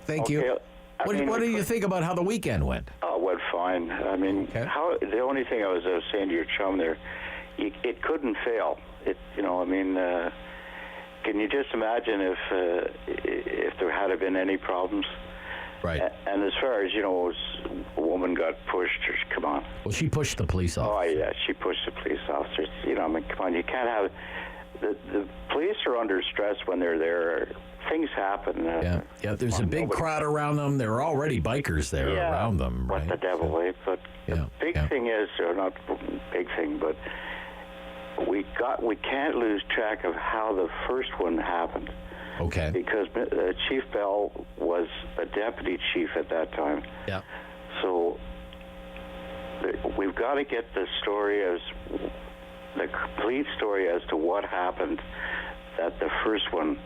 A: Thank you. What do you think about how the weekend went?
Q: Went fine. I mean, the only thing I was saying to your chum there, it couldn't fail. Can you just imagine if there had been any problems?
A: Right.
Q: And as far as, a woman got pushed, come on.
A: Well, she pushed the police officer.
Q: Oh, yeah, she pushed the police officers. Come on, you can't have... The police are under stress when they're there. Things happen.
A: Yeah. There's a big crowd around them. There are already bikers there around them.
Q: What
A: right?
Q: the devil, eh? But the big thing is, or not big thing, but we can't lose track of how the first one happened.
A: Okay.
Q: Because Chief Bell was a deputy chief at that time.
A: Yeah.
Q: So we've got to get the complete story as to what happened that the first one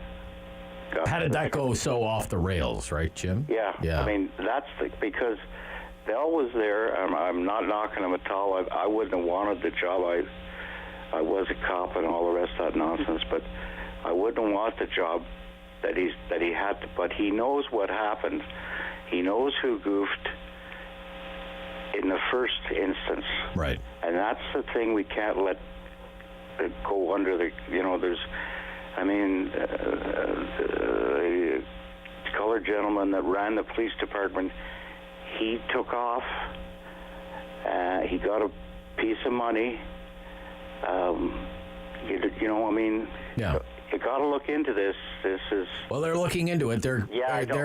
Q: got.
A: How did that go so off the rails, right, Jim?
Q: Yeah. I mean, because Bell was there. I'm not knocking him at all. I wouldn't have wanted the job. I was a cop and all the rest of that nonsense, but I wouldn't have wanted the job that he had to. But he knows what happened. He knows who goofed in the first instance.
A: Right.
Q: And that's the thing we can't let it go under the, there's, the colored gentleman that ran the police department, he took off, he got a piece of money, you got to look into this. This is...
A: Well, they're looking into it. There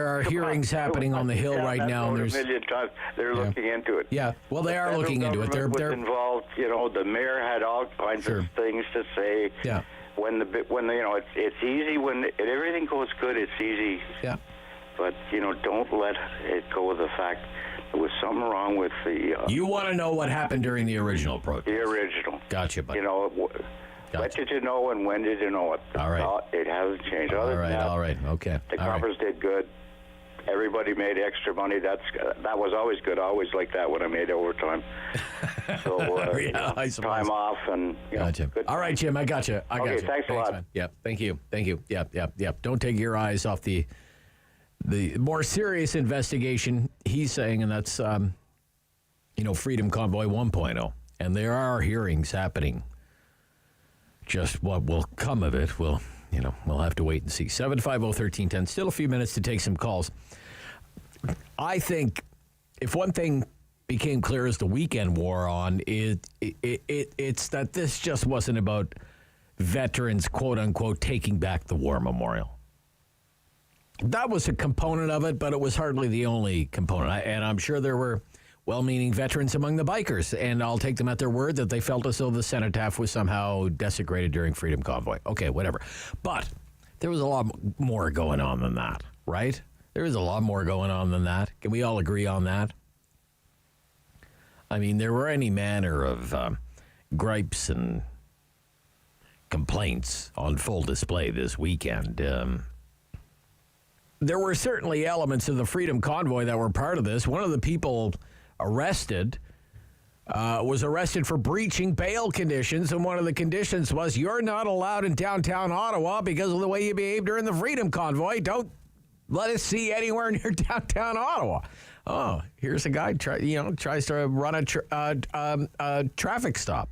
A: are hearings happening on the Hill right now. And there's
Q: a million times they're looking into it.
A: Yeah, well, they are looking into it.
Q: They're involved. The mayor had all kinds of things to say.
A: Yeah.
Q: When it's easy when everything goes good. It's easy.
A: Yeah.
Q: But don't let it go with the fact there was something wrong with the.
A: You want to know what happened during the original protest?
Q: The original.
A: Gotcha, buddy.
Q: What did you know and when did you know it?
A: All right.
Q: It hasn't changed.
A: All right. Okay.
Q: The coppers did good. Everybody made extra money. That was always good. I always liked that when I made overtime. So
A: I suppose.
Q: Time off and
A: gotcha.
Q: Good.
A: All right, Jim. I got you.
Q: Okay. Thanks a lot.
A: Man. Yep. Thank you. Yep. Don't take your eyes off the more serious investigation. He's saying, and that's Freedom Convoy 1.0, and there are hearings happening. Just what will come of it, we'll have to wait and see. 750-1310. Still a few minutes to take some calls. I think if one thing became clear as the weekend wore on, it's that this just wasn't about veterans, quote unquote, taking back the war memorial. That was a component of it, but it was hardly the only component. And I'm sure there were well-meaning veterans among the bikers, and I'll take them at their word that they felt as though the cenotaph was somehow desecrated during Freedom Convoy. Okay, whatever. But there was a lot more going on than that, right? There was a lot more going on than that. Can we all agree on that? I mean, there were any manner of gripes and complaints on full display this weekend. There were certainly elements of the Freedom Convoy that were part of this. One of the people arrested was arrested for breaching bail conditions, and one of the conditions was you're not allowed in downtown Ottawa because of the way you behaved during the Freedom Convoy. Don't let us see anywhere near downtown Ottawa. Oh, here's a guy tries to run a traffic stop.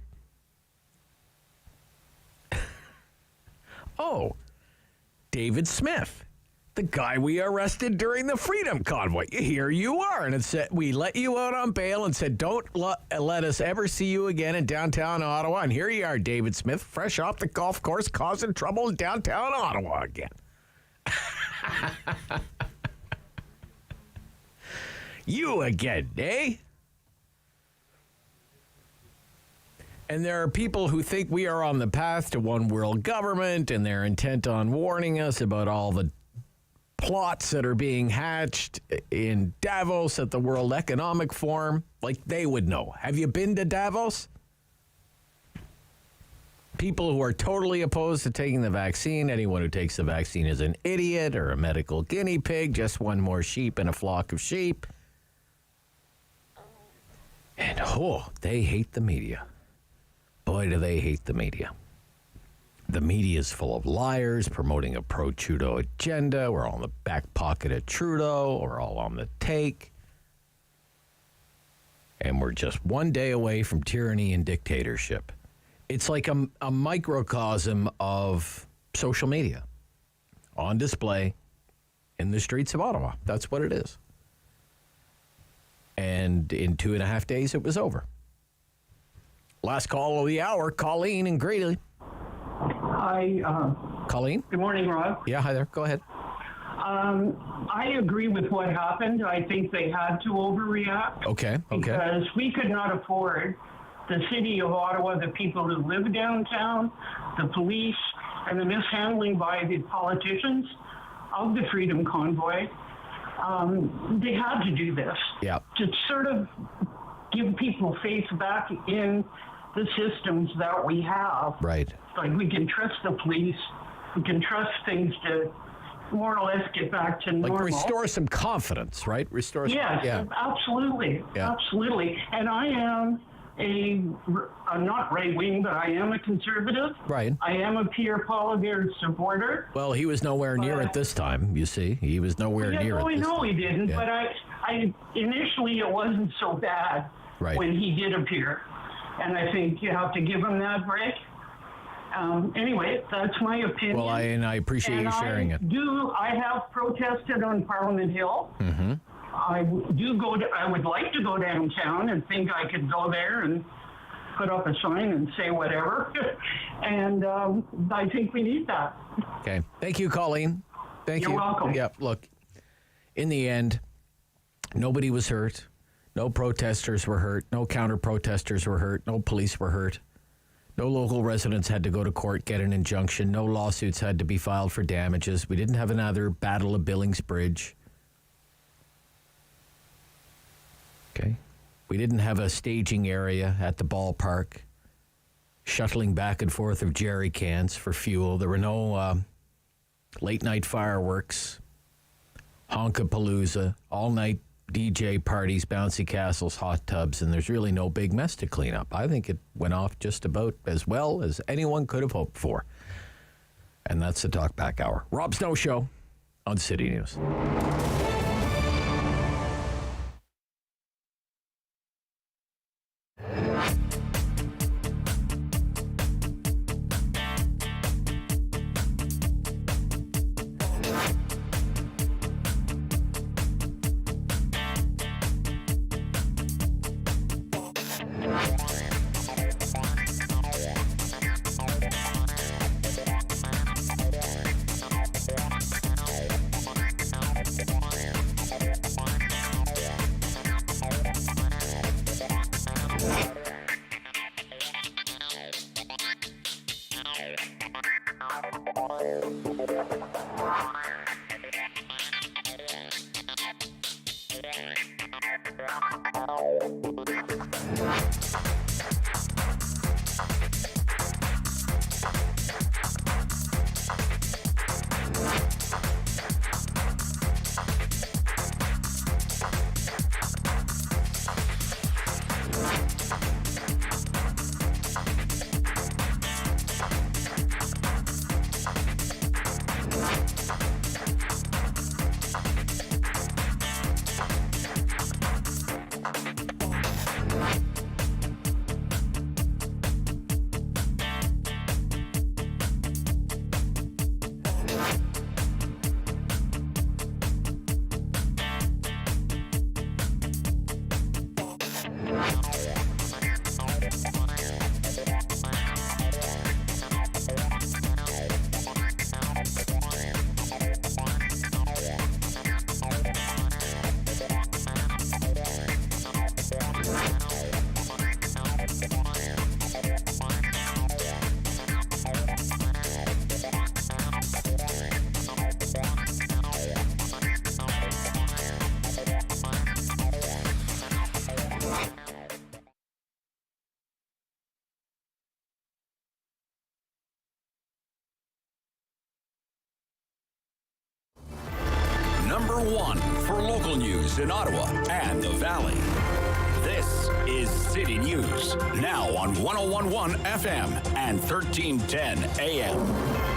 A: Oh, David Smith, The guy we arrested during the Freedom Convoy. Here you are. And it said, we let you out on bail and said, don't let us ever see you again in downtown Ottawa. And here you are, David Smith, fresh off the golf course, causing trouble in downtown Ottawa again. You again, eh? And there are people who think we are on the path to one world government, and they're intent on warning us about all the plots that are being hatched in Davos at the World Economic Forum. Like they would know. Have you been to Davos? People who are totally opposed to taking the vaccine. Anyone who takes the vaccine is an idiot or a medical guinea pig, just one more sheep in a flock of sheep. And they hate the media. Boy, do they hate the media. The media is full of liars promoting a pro-Trudeau agenda. We're all in the back pocket of Trudeau. We're all on the take. And we're just one day away from tyranny and dictatorship. It's like a microcosm of social media on display in the streets of Ottawa. That's what it is. And in 2.5 days, it was over. Last call of the hour, Colleen in Greeley.
R: Hi.
A: Colleen?
R: Good morning, Rob.
A: Yeah, hi there. Go ahead.
R: I agree with what happened. I think they had to overreact.
A: Okay.
R: Because we could not afford the city of Ottawa, the people who live downtown, the police, and the mishandling by the politicians of the Freedom Convoy. They had to do this.
A: Yeah.
R: To sort of give people faith back in the systems that we have.
A: Right.
R: Like we can trust the police. We can trust things to more or less get back to normal.
A: Like restore some confidence, right?
R: Yes, absolutely.
A: Yeah.
R: Absolutely. And I am I'm not right-wing, but I am a conservative.
A: Right.
R: I am a Pierre Poilievre supporter.
A: Well, he was nowhere near it this time, you see. He was nowhere near it.
R: I know he didn't,
A: Yeah.
R: but I initially it wasn't so bad when he did appear. And I think you have to give him that break. Anyway, that's my opinion.
A: Well, I appreciate you sharing it.
R: I have protested on Parliament Hill.
A: Mm-hmm.
R: I would like to go downtown and think I could go there and put up a sign and say whatever. And I think we need that.
A: Okay. Thank you, Colleen. Thank you.
R: You're welcome.
A: Yeah, look, in the end, nobody was hurt. No protesters were hurt. No counter-protesters were hurt. No police were hurt. No local residents had to go to court, get an injunction. No lawsuits had to be filed for damages. We didn't have another Battle of Billings Bridge. Okay. We didn't have a staging area at the ballpark, shuttling back and forth of jerry cans for fuel. There were no late-night fireworks, honkapalooza, all-night DJ parties, bouncy castles, hot tubs, and there's really no big mess to clean up. I think it went off just about as well as anyone could have hoped for. And that's the Talk Back Hour. Rob Snow Show on City News.
C: Number one for local news in Ottawa and the Valley. This is City News, now on 101.1 FM and 1310 AM.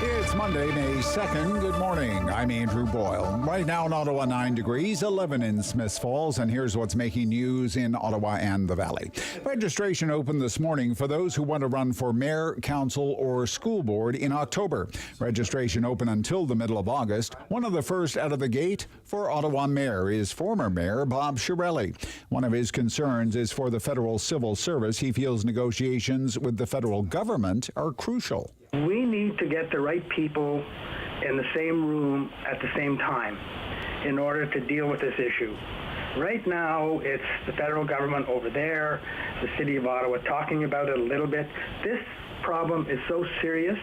B: It's Monday, May 2nd. Good morning. I'm Andrew Boyle. Right now in Ottawa, 9 degrees, 11 in Smiths Falls, and here's what's making news in Ottawa and the Valley. Registration opened this morning for those who want to run for mayor, council, or school board in October. Registration open until the middle of August. One of the first out of the gate for Ottawa mayor is former mayor Bob Shirelli. One of his concerns is for the federal civil service. He feels negotiations with the federal government are crucial.
S: We need to get the right people in the same room at the same time in order to deal with this issue. Right now, it's the federal government over there, the City of Ottawa talking about it a little bit. This problem is so serious,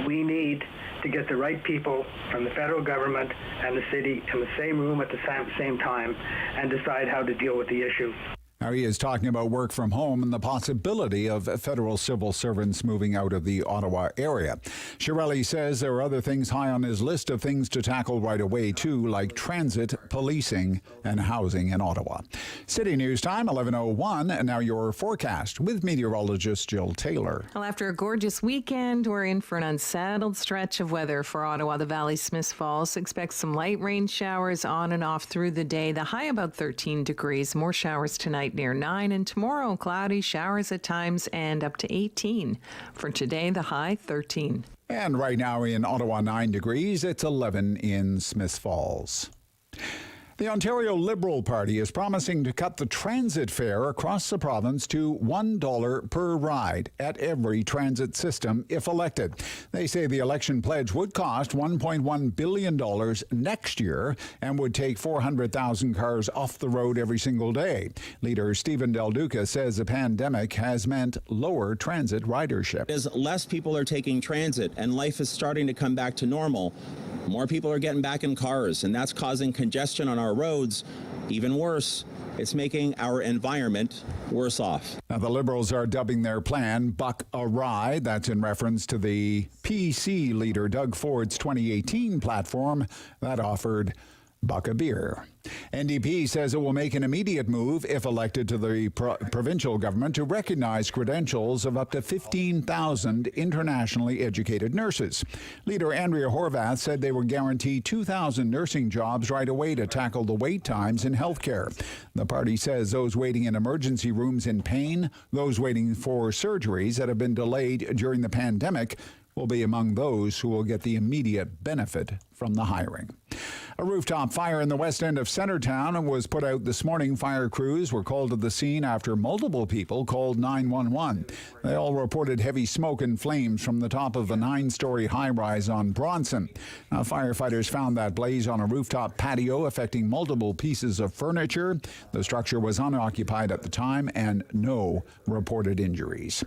S: we need to get the right people from the federal government and the city in the same room at the same time and decide how to deal with the issue.
B: Now, he is talking about work from home and the possibility of federal civil servants moving out of the Ottawa area. Shirelli says there are other things high on his list of things to tackle right away, too, like transit, policing, and housing in Ottawa. City News Time, 11:01, and now your forecast with meteorologist Jill Taylor.
T: Well, after a gorgeous weekend, we're in for an unsettled stretch of weather for Ottawa, the Valley, Smiths Falls. Expect some light rain showers on and off through the day. The high about 13 degrees. More showers tonight near 9, and tomorrow cloudy, showers at times, and up to 18. For today, the high 13.
B: And right now in Ottawa, 9 degrees. It's 11 in Smiths Falls. The Ontario Liberal Party is promising to cut the transit fare across the province to $1 per ride at every transit system if elected. They say the election pledge would cost $1.1 billion next year and would take 400,000 cars off the road every single day. Leader Stephen Del Duca says the pandemic has meant lower transit ridership.
U: As less people are taking transit and life is starting to come back to normal, more people are getting back in cars, and that's causing congestion on our roads. Even worse, it's making our environment worse off.
B: Now, the Liberals are dubbing their plan Buck a Ride. That's in reference to the PC leader Doug Ford's 2018 platform that offered Buck a beer. NDP says it will make an immediate move, if elected to the provincial government, to recognize credentials of up to 15,000 internationally educated nurses. Leader Andrea Horvath said they would guarantee 2,000 nursing jobs right away to tackle the wait times in healthcare. The party says those waiting in emergency rooms in pain, those waiting for surgeries that have been delayed during the pandemic, will be among those who will get the immediate benefit from the hiring. A rooftop fire in the west end of Centertown was put out this morning. Fire crews were called to the scene after multiple people called 911. They all reported heavy smoke and flames from the top of a 9-story high-rise on Bronson. Now, firefighters found that blaze on a rooftop patio, affecting multiple pieces of furniture. The structure was unoccupied at the time and no reported injuries.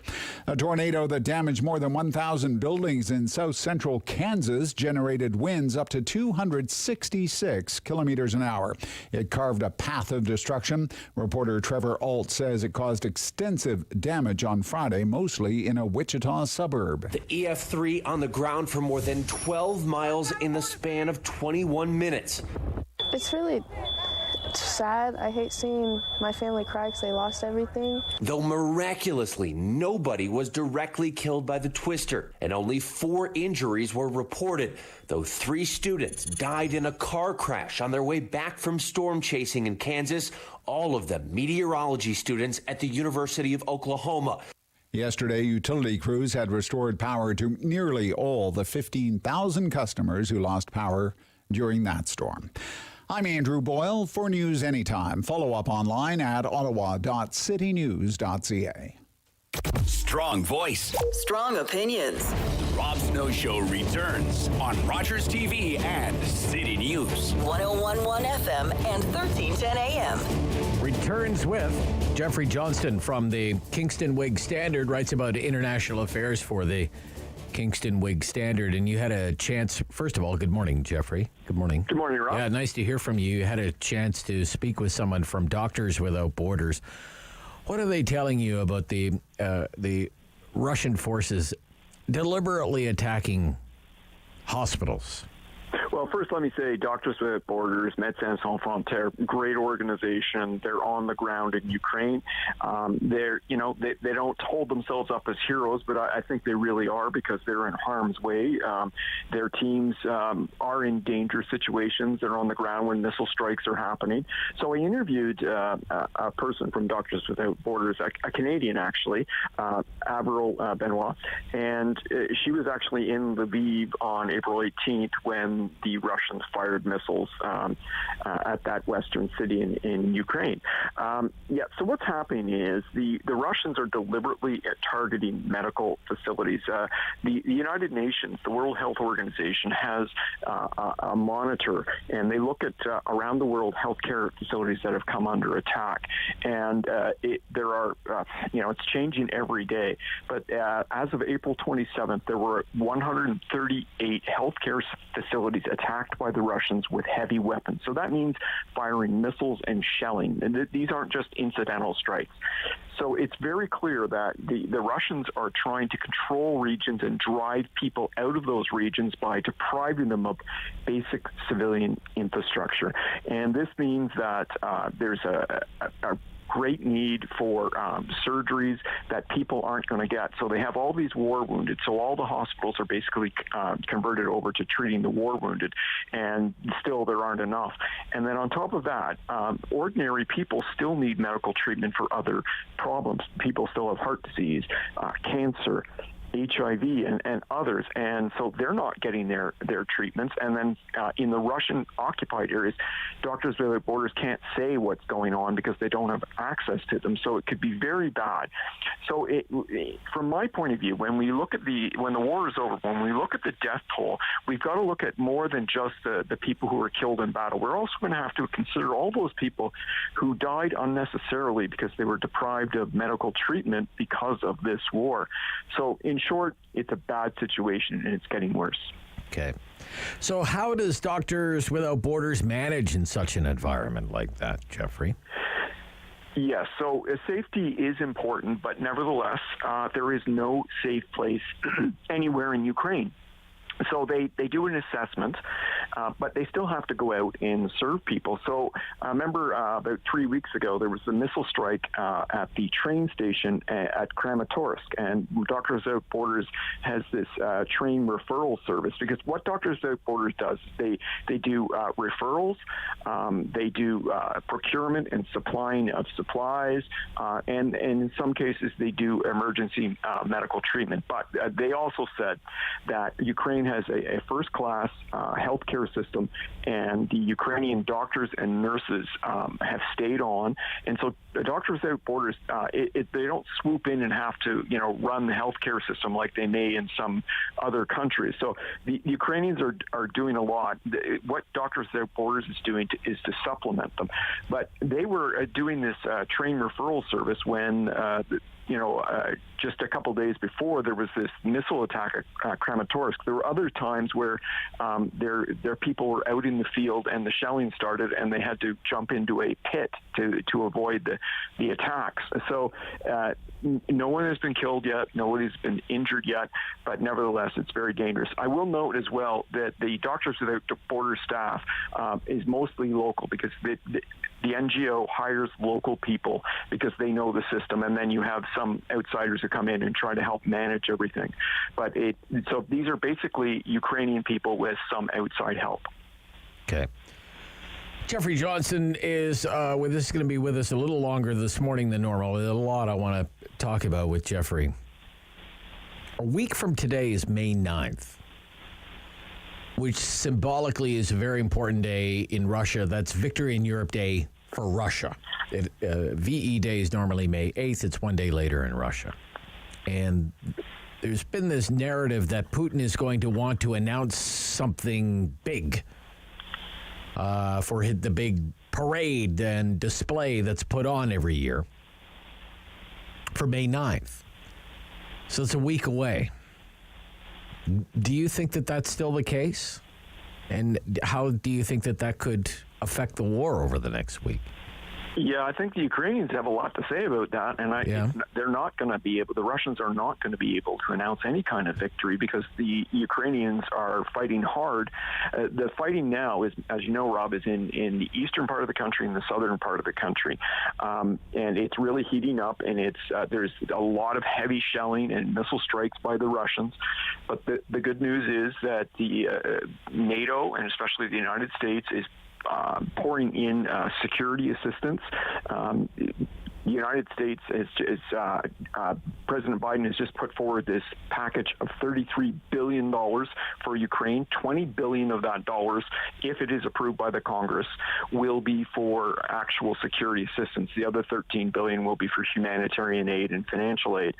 B: A tornado that damaged more than 1,000 buildings in south central Kansas generated winds up to 266 kilometers an hour. It carved a path of destruction. Reporter Trevor Alt says it caused extensive damage on Friday, mostly in a Wichita suburb.
W: The EF3 on the ground for more than 12 miles in the span of 21 minutes.
Y: It's really sad. I hate seeing my family cry because they lost everything.
W: Though miraculously, nobody was directly killed by the twister, and only 4 injuries were reported, though 3 students died in a car crash on their way back from storm chasing in Kansas, all of them meteorology students at the University of Oklahoma.
B: Yesterday, utility crews had restored power to nearly all the 15,000 customers who lost power during that storm. I'm Andrew Boyle for News Anytime. Follow up online at ottawa.citynews.ca.
C: Strong voice.
G: Strong opinions.
C: The Rob Snow Show returns on Rogers TV and City News.
G: 101.1 FM and 1310 AM.
A: Returns with Jeffrey Johnston from the Kingston Whig Standard, writes about international affairs for the Kingston Whig Standard. And you had a chance, first of all, good morning, Jeffrey. Good morning.
F: Good morning, Rob.
A: Yeah, nice to hear from you. You had a chance to speak with someone from Doctors Without Borders. What are they telling you about the Russian forces deliberately attacking hospitals?
F: Well, first, let me say Doctors Without Borders, Médecins Sans Frontières, great organization. They're on the ground in Ukraine. They don't hold themselves up as heroes, but I think they really are because they're in harm's way. Their teams are in dangerous situations. They're on the ground when missile strikes are happening. So I interviewed a person from Doctors Without Borders, a Canadian actually, Avril Benoit, and she was actually in Lviv on April 18th when the Russians fired missiles at that western city in Ukraine. So what's happening is the Russians are deliberately targeting medical facilities. The United Nations, the World Health Organization, has a monitor, and they look at around the world healthcare facilities that have come under attack. And it's changing every day. But as of April 27th, there were 138 healthcare facilities attacked by the Russians with heavy weapons. So that means firing missiles and shelling. And these aren't just incidental strikes. So it's very clear that the Russians are trying to control regions and drive people out of those regions by depriving them of basic civilian infrastructure. And this means that there's a great need for surgeries that people aren't going to get. So they have all these war wounded. So all the hospitals are basically converted over to treating the war wounded, and still there aren't enough. And then on top of that, ordinary people still need medical treatment for other problems. People still have heart disease, cancer, HIV, and others, and so they're not getting their treatments. And then in the Russian-occupied areas, Doctors Without Borders can't say what's going on because they don't have access to them, so it could be very bad. So from my point of view, when we look at when the war is over, when we look at the death toll, we've got to look at more than just the people who were killed in battle. We're also going to have to consider all those people who died unnecessarily because they were deprived of medical treatment because of this war. So in short, it's a bad situation and it's getting worse.
A: Okay. So how does Doctors Without Borders manage in such an environment like that, Jeffrey?
F: Yes, so safety is important, but nevertheless, there is no safe place anywhere in Ukraine. So they do an assessment, but they still have to go out and serve people. So I remember about 3 weeks ago, there was a missile strike at the train station at Kramatorsk, and Doctors Without Borders has this train referral service, because what Doctors Without Borders does is they do referrals, they do procurement and supplying of supplies, and in some cases they do emergency medical treatment. But they also said that Ukraine has a first-class healthcare system, and the Ukrainian doctors and nurses have stayed on. And so the Doctors Without Borders, they don't swoop in and have to, run the healthcare system like they may in some other countries. So the Ukrainians are doing a lot. What Doctors Without Borders is doing is to supplement them. But they were doing this train referral service when just a couple days before there was this missile attack at Kramatorsk. There were other times where their people were out in the field and the shelling started, and they had to jump into a pit to avoid the attacks. So no one has been killed yet, nobody's been injured yet, but nevertheless, it's very dangerous. I will note as well that the Doctors Without Borders staff is mostly local, because the NGO hires local people because they know the system, and then you have some outsiders who come in and try to help manage everything. But so these are basically Ukrainian people with some outside help.
A: Okay. Jeffrey Johnston is going to be with us a little longer this morning than normal. There's a lot I want to talk about with Jeffrey. A week from today is May 9th. which symbolically is a very important day in Russia. That's Victory in Europe Day for Russia. VE Day is normally May 8th. It's one day later in Russia. And there's been this narrative that Putin is going to want to announce something big for the big parade and display that's put on every year for May 9th. So it's a week away. Do you think that that's still the case? And how do you think that that could affect the war over the next week?
F: Yeah, I think the Ukrainians have a lot to say about that, and they're not going to be able, the Russians are not going to be able to announce any kind of victory because the Ukrainians are fighting hard. The fighting now is, as you know, Rob, is in the eastern part of the country and the southern part of the country, and it's really heating up, and there's a lot of heavy shelling and missile strikes by the Russians. But the good news is that the NATO, and especially the United States, is pouring in security assistance. The United States President Biden has just put forward this package of $33 billion for Ukraine. $20 billion of that dollars, if it is approved by the Congress, will be for actual security assistance. The other $13 billion will be for humanitarian aid and financial aid.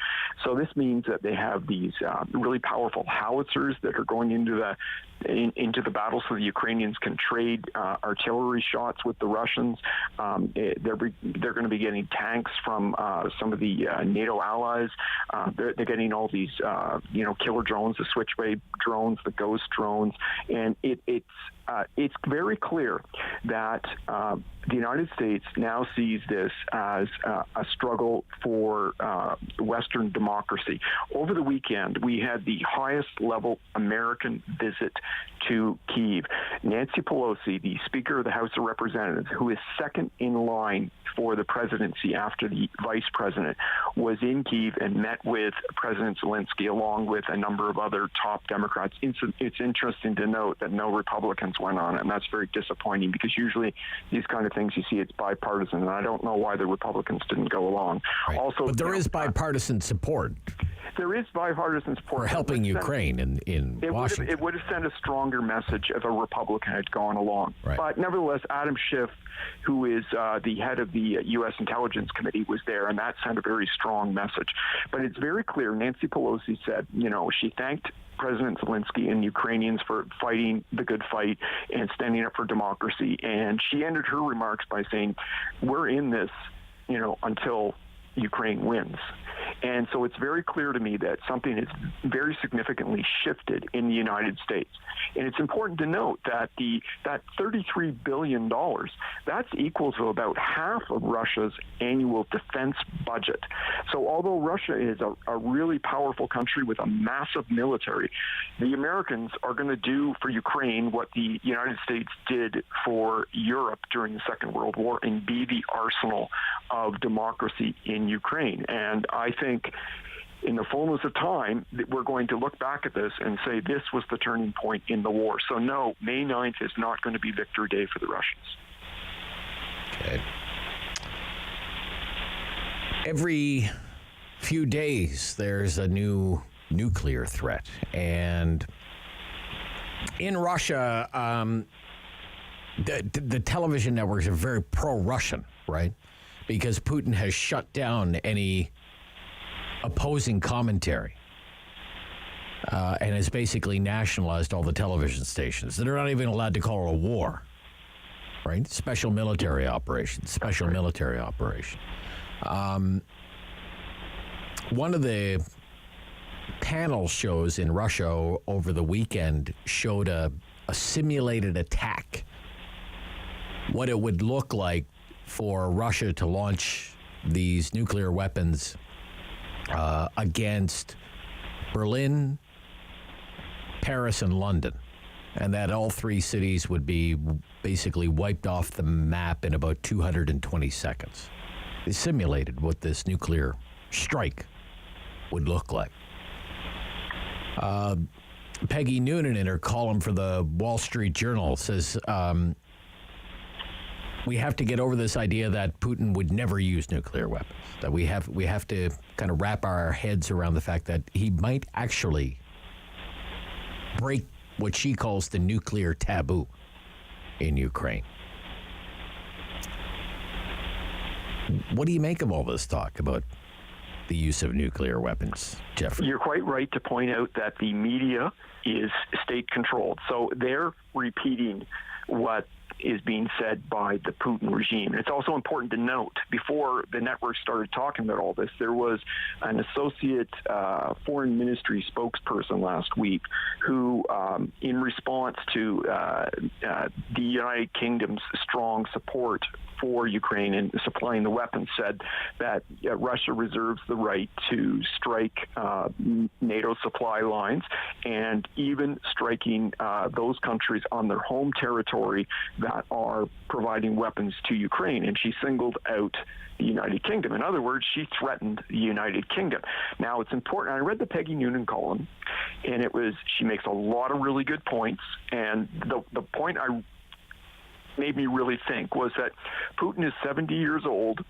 F: So this means that they have these really powerful howitzers that are going into the battle, so the Ukrainians can trade artillery shots with the Russians. They're going to be getting tanks from some of the NATO allies. They're getting all these, killer drones, the Switchblade drones, the Ghost drones, and it's very clear that the United States now sees this as a struggle for Western democracy. Over the weekend, we had the highest level American visit to Kyiv. Nancy Pelosi, the Speaker of the House of Representatives, who is second in line for the presidency after the vice president, was in Kyiv and met with President Zelensky along with a number of other top Democrats. It's interesting to note that no Republicans went on it, and that's very disappointing because usually these kind of things you see it's bipartisan, and I don't know why the Republicans didn't go along.
A: Right. Also, but there is bipartisan support.
F: There is bipartisan support
A: for helping Ukraine in Washington.
F: It would have sent a stronger message if a Republican had gone along.
A: Right.
F: But nevertheless, Adam Schiff, who is the head of the U.S. Intelligence Committee, was there, and that sent a very strong message. But it's very clear, Nancy Pelosi said, she thanked President Zelensky and Ukrainians for fighting the good fight and standing up for democracy. And she ended her remarks by saying, we're in this, until Ukraine wins. And so it's very clear to me that something has very significantly shifted in the United States. And it's important to note that that $33 billion, that's equal to about half of Russia's annual defense budget. So although Russia is a really powerful country with a massive military, the Americans are going to do for Ukraine what the United States did for Europe during the Second World War and be the arsenal of democracy in Ukraine. And I think in the fullness of time, we're going to look back at this and say this was the turning point in the war. So no, May 9th is not going to be Victory Day for the Russians.
A: Okay. Every few days, there's a new nuclear threat. And in Russia, the television networks are very pro-Russian, right? Because Putin has shut down any opposing commentary and has basically nationalized all the television stations. They're not even allowed to call it a war, right? Special military operation. One of the panel shows in Russia over the weekend showed a simulated attack, what it would look like for Russia to launch these nuclear weapons against Berlin, Paris, and London, and that all three cities would be basically wiped off the map in about 220 seconds. They simulated what this nuclear strike would look like. Peggy Noonan, in her column for the Wall Street Journal, says we have to get over this idea that Putin would never use nuclear weapons, that we have to kind of wrap our heads around the fact that he might actually break what she calls the nuclear taboo in Ukraine. What do you make of all this talk about the use of nuclear weapons, Jeffrey?
F: You're quite right to point out that the media is state-controlled. So they're repeating what is being said by the Putin regime. And it's also important to note, before the network started talking about all this, there was an associate foreign ministry spokesperson last week who, in response to the United Kingdom's strong support for Ukraine and supplying the weapons, said that Russia reserves the right to strike NATO supply lines, and even striking those countries on their home territory that are providing weapons to Ukraine. And she singled out the United Kingdom. In other words, she threatened the United Kingdom. Now, it's important. I read the Peggy Noonan column, and she makes a lot of really good points. And the point made me really think was that Putin is 70 years old.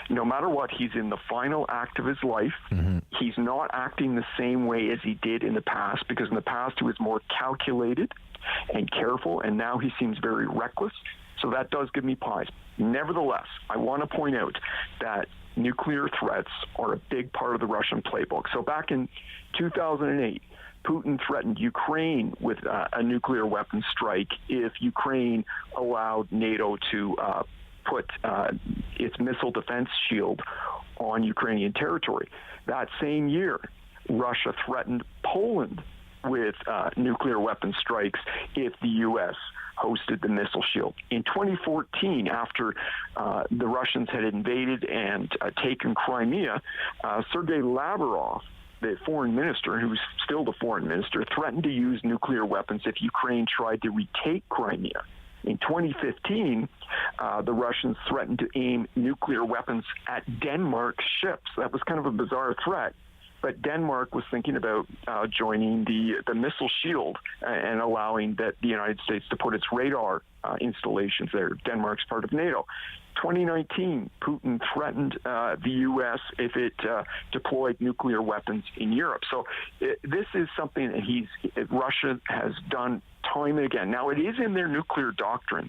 F: No matter what, he's in the final act of his life. Mm-hmm. He's not acting the same way as he did in the past, because in the past he was more calculated and careful, and now he seems very reckless. So that does give me pause. Nevertheless, I want to point out that nuclear threats are a big part of the Russian playbook. So back in 2008, Putin threatened Ukraine with a nuclear weapons strike if Ukraine allowed NATO to put its missile defense shield on Ukrainian territory. That same year, Russia threatened Poland with nuclear weapons strikes if the U.S. hosted the missile shield. In 2014, after the Russians had invaded and taken Crimea, Sergei Lavrov, the foreign minister, who's still the foreign minister, threatened to use nuclear weapons if Ukraine tried to retake Crimea. In 2015, the Russians threatened to aim nuclear weapons at Denmark's ships. That was kind of a bizarre threat. But Denmark was thinking about joining the missile shield and allowing the United States to put its radar installations there. Denmark's part of NATO. 2019, Putin threatened the U.S. if it deployed nuclear weapons in Europe. So this is something that Russia has done time and again. Now, it is in their nuclear doctrine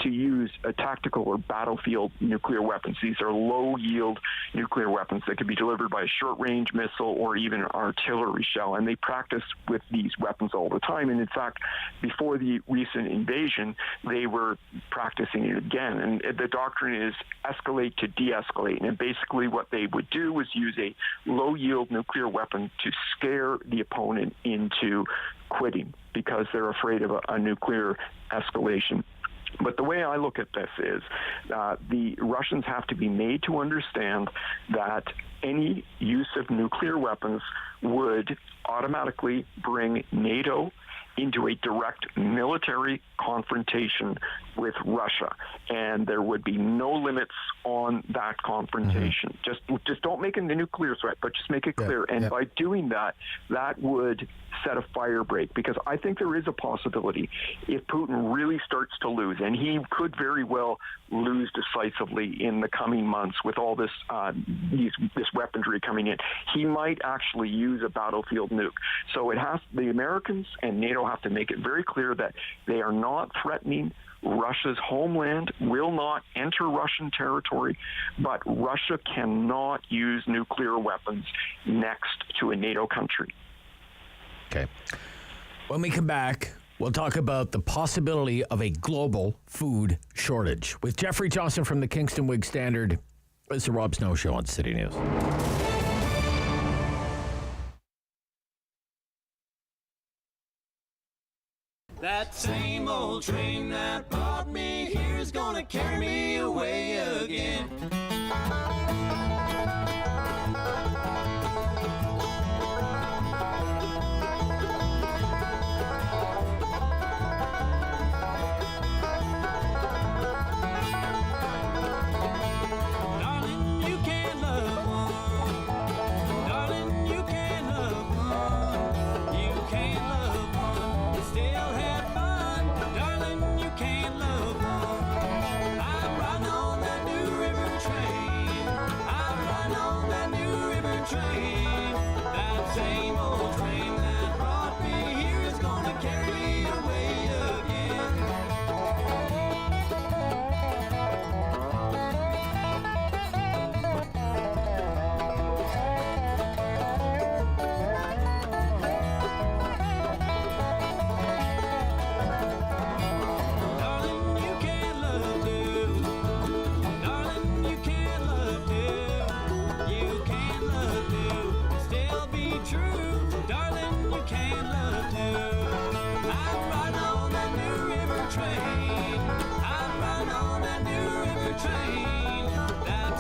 F: to use a tactical or battlefield nuclear weapons. These are low-yield nuclear weapons that could be delivered by a short-range missile or even an artillery shell, and they practice with these weapons all the time. And in fact, before the recent invasion, they were practicing it again. And the doctrine is escalate to de-escalate. And basically what they would do was use a low-yield nuclear weapon to scare the opponent into quitting because they're afraid of a nuclear escalation. But the way I look at this is the Russians have to be made to understand that any use of nuclear weapons would automatically bring NATO into a direct military confrontation with Russia, and there would be no limits on that confrontation. Mm-hmm. Just don't make it a nuclear threat, but just make it clear. And by doing that, that would set a fire break, because I think there is a possibility if Putin really starts to lose, and he could very well lose decisively in the coming months with all this this weaponry coming in, he might actually use a battlefield nuke. So the Americans and NATO have to make it very clear that they are not threatening Russia's homeland, will not enter Russian territory, but Russia cannot use nuclear weapons next to a NATO country.
A: Okay. When we come back, we'll talk about the possibility of a global food shortage with Jeffrey Johnson from the Kingston Whig Standard. It's the Rob Snow Show on City News.
H: That same old train that brought me here's gonna carry me away again.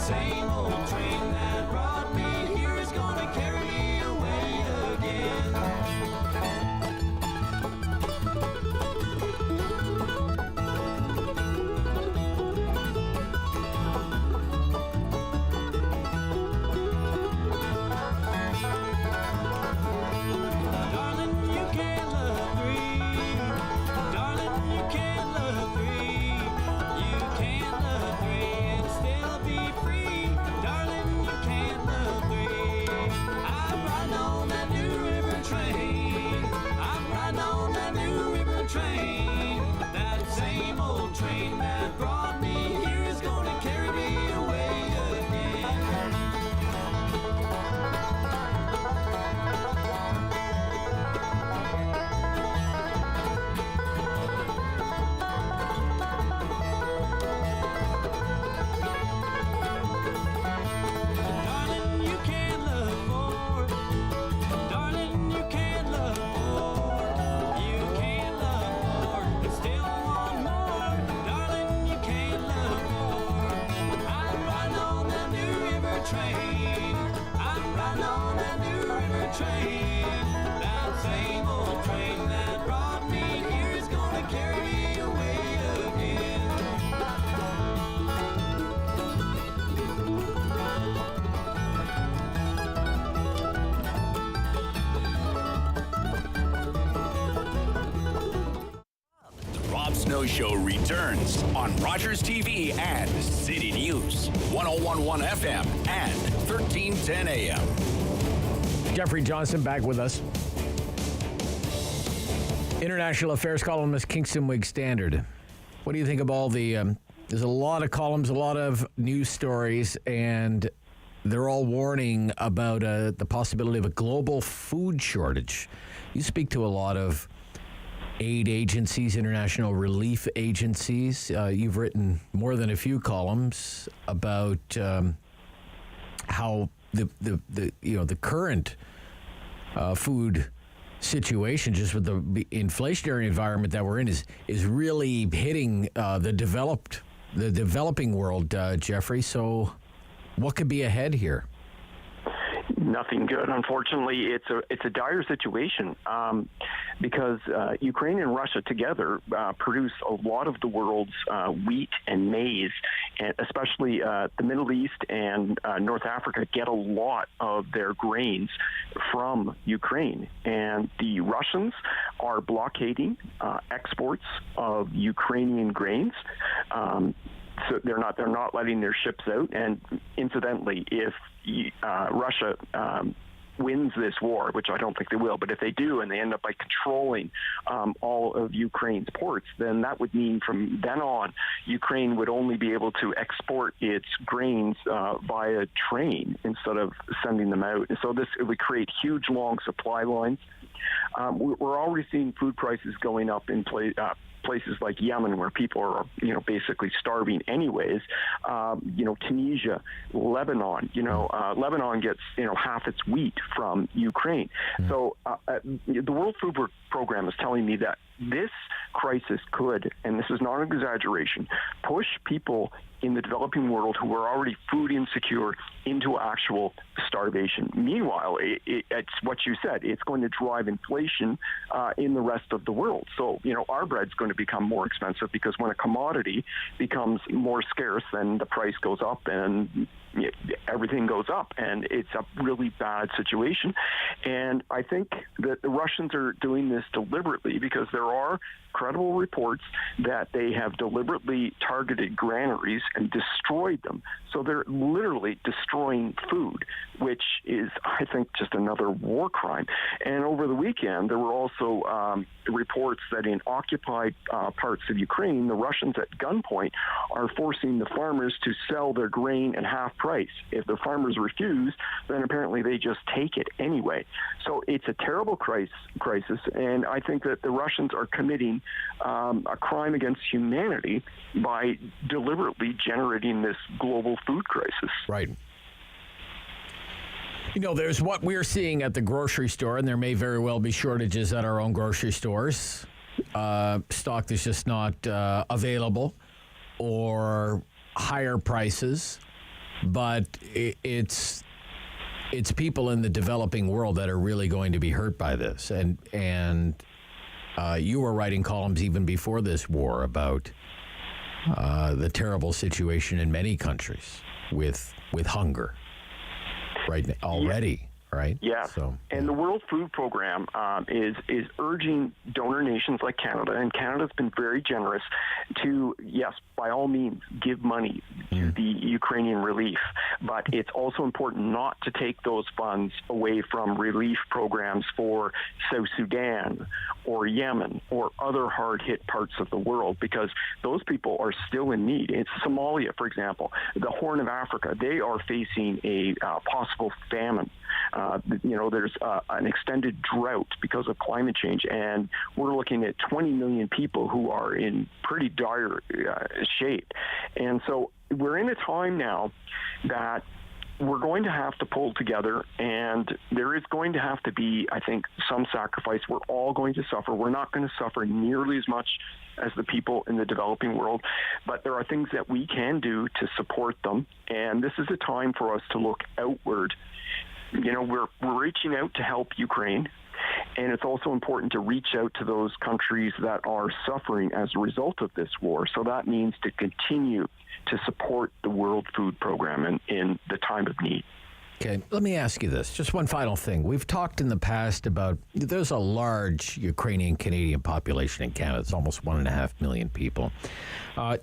H: same old train that brought me here is gonna carry me away again. Darling, you can't love three. Darling, you can't love three. You can't love three and still be free. Darling, you can't love three. I'm riding on that new river train. I'm riding on that new river train. That same old train that brought me here is gonna carry me away again. Darling, you can't love more. Darling, you can't love more. You can't love more, but still want more. Darling, you can't love more. I'm riding on that new river train. I'm riding on that new river train. That same old train that brought me here is gonna carry me away again.
C: The Rob Snow Show returns on Rogers TV and City News, 101.1 FM and 1310 AM.
A: Jeffrey Johnson back with us. International Affairs columnist, Kingston Whig Standard. What do you think of all the... there's a lot of columns, a lot of news stories, and they're all warning about the possibility of a global food shortage. You speak to a lot of aid agencies, international relief agencies. You've written more than a few columns about how the current food situation, just with the inflationary environment that we're in, is really hitting the developing world, Jeffrey. So, what could be ahead here?
F: Nothing good. Unfortunately, it's a dire situation because Ukraine and Russia together produce a lot of the world's wheat and maize, and especially the Middle East and North Africa get a lot of their grains from Ukraine. And the Russians are blockading exports of Ukrainian grains. So they're not letting their ships out. And incidentally, if Russia wins this war, which I don't think they will, but if they do and they end up by controlling all of Ukraine's ports, then that would mean from then on, Ukraine would only be able to export its grains via train instead of sending them out. And so it would create huge long supply lines. We're already seeing food prices going up in places like Yemen, where people are, basically starving anyways. Tunisia, Lebanon. Lebanon gets, half its wheat from Ukraine. So the World Food Program is telling me that this crisis could, and this is not an exaggeration, push people in the developing world who are already food insecure into actual starvation. Meanwhile, it's what you said. It's going to drive inflation in the rest of the world. So, our bread's going to become more expensive because when a commodity becomes more scarce, then the price goes up and everything goes up, and it's a really bad situation. And I think that the Russians are doing this deliberately because there are credible reports that they have deliberately targeted granaries and destroyed them. So they're literally destroying food, which is, I think, just another war crime. And over the weekend, there were also reports that in occupied parts of Ukraine, the Russians at gunpoint are forcing the farmers to sell their grain at half price. If the farmers refuse, then apparently they just take it anyway. So it's a terrible crisis, and I think that the Russians are committing a crime against humanity by deliberately generating this global food crisis.
A: Right. There's what we're seeing at the grocery store, and there may very well be shortages at our own grocery stores. Stock that's just not available, or higher prices. but it's people in the developing world that are really going to be hurt by this. And you were writing columns even before this war about the terrible situation in many countries with hunger already. Right?
F: Yeah. And the World Food Program is urging donor nations like Canada, and Canada's been very generous to, yes, by all means, give money to the Ukrainian relief. But it's also important not to take those funds away from relief programs for South Sudan or Yemen or other hard-hit parts of the world, because those people are still in need. It's Somalia, for example, the Horn of Africa. They are facing a possible famine. There's an extended drought because of climate change, and we're looking at 20 million people who are in pretty dire shape. And so we're in a time now that we're going to have to pull together, and there is going to have to be, I think, some sacrifice. We're all going to suffer. We're not going to suffer nearly as much as the people in the developing world, but there are things that we can do to support them, and this is a time for us to look outward. We're reaching out to help Ukraine, and it's also important to reach out to those countries that are suffering as a result of this war. So that means to continue to support the World Food Program in the time of need.
A: Okay, let me ask you this. Just one final thing. We've talked in the past about there's a large Ukrainian-Canadian population in Canada. It's almost 1.5 million people.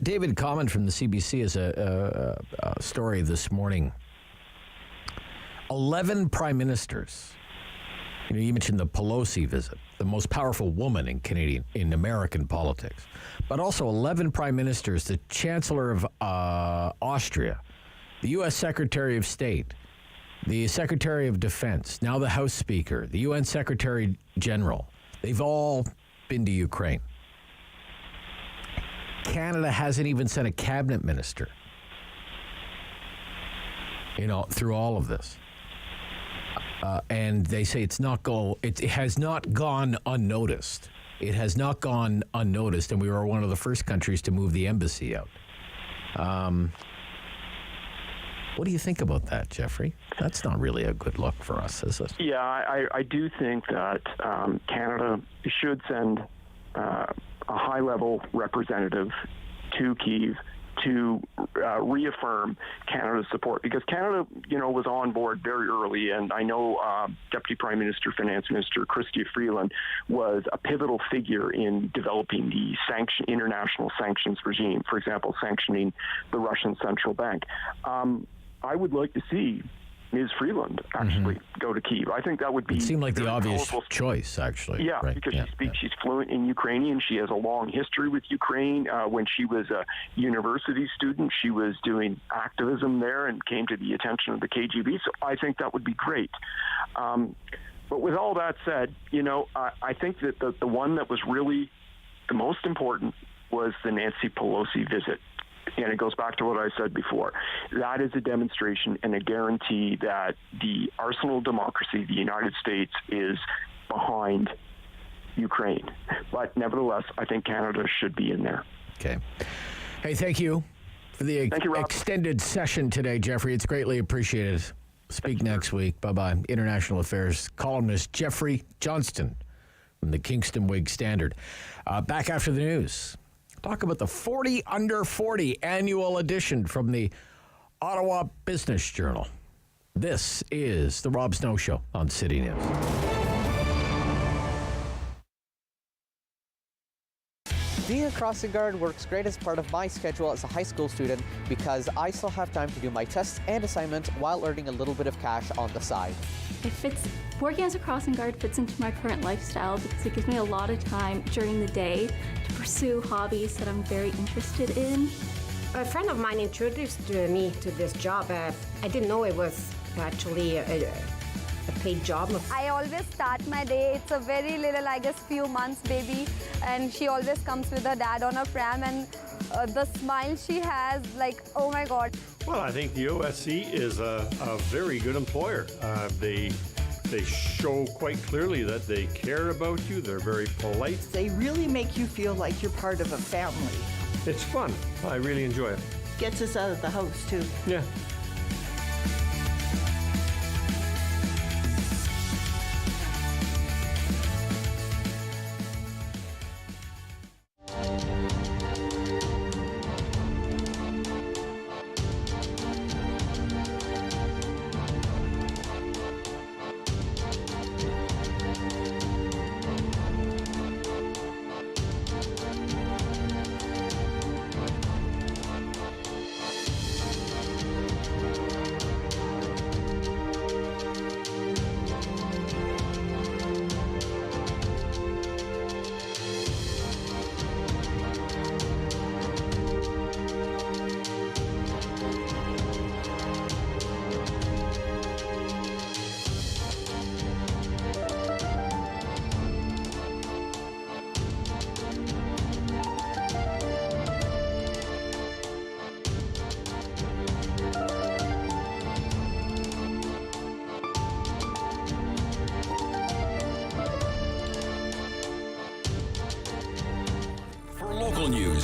A: David Common from the CBC has a story this morning. 11 prime ministers. You mentioned the Pelosi visit, the most powerful woman in American politics, but also 11 prime ministers, the Chancellor of Austria, the U.S. Secretary of State, the Secretary of Defense, now the House Speaker, the UN Secretary General. They've all been to Ukraine. Canada hasn't even sent a cabinet minister, through all of this. And they say it has not gone unnoticed. It has not gone unnoticed, and we were one of the first countries to move the embassy out. What do you think about that, Jeffrey? That's not really a good look for us, is it?
F: Yeah, I do think that Canada should send a high-level representative to Kyiv to reaffirm Canada's support, because Canada, was on board very early, and I know Deputy Prime Minister, Finance Minister Chrystia Freeland was a pivotal figure in developing the international sanctions regime, for example, sanctioning the Russian Central Bank. I would like to see Ms. Freeland actually go to Kyiv. I think that would be...
A: It seemed like the obvious choice, actually.
F: Yeah,
A: right?
F: Because she's fluent in Ukrainian. She has a long history with Ukraine. When she was a university student, she was doing activism there and came to the attention of the KGB. So I think that would be great. But with all that said, I think that the one that was really the most important was the Nancy Pelosi visit. And it goes back to what I said before. That is a demonstration and a guarantee that the arsenal of democracy, the United States, is behind Ukraine. But nevertheless, I think Canada should be in there.
A: Okay. Hey, thank you for the extended session today, Jeffrey. It's greatly appreciated. Speak next week. Bye-bye. International Affairs columnist Jeffrey Johnston from the Kingston Whig Standard. Back after the news. Talk about the 40 Under 40 annual edition from the Ottawa Business Journal. This is The Rob Snow Show on City News.
I: Being a crossing guard works great as part of my schedule as a high school student because I still have time to do my tests and assignments while earning a little bit of cash on the side.
J: Working as a crossing guard fits into my current lifestyle because it gives me a lot of time during the day to pursue hobbies that I'm very interested in.
K: A friend of mine introduced me to this job. I didn't know it was actually a paid job.
L: I always start my day. It's a very little, I guess, few months baby, and she always comes with her dad on her pram, and the smile she has, like, oh my God.
V: Well, I think the OSC is a very good employer. They show quite clearly that they care about you. They're very polite.
Z: They really make you feel like you're part of a family.
V: It's fun. I really enjoy it.
Z: Gets us out of the house, too.
V: Yeah.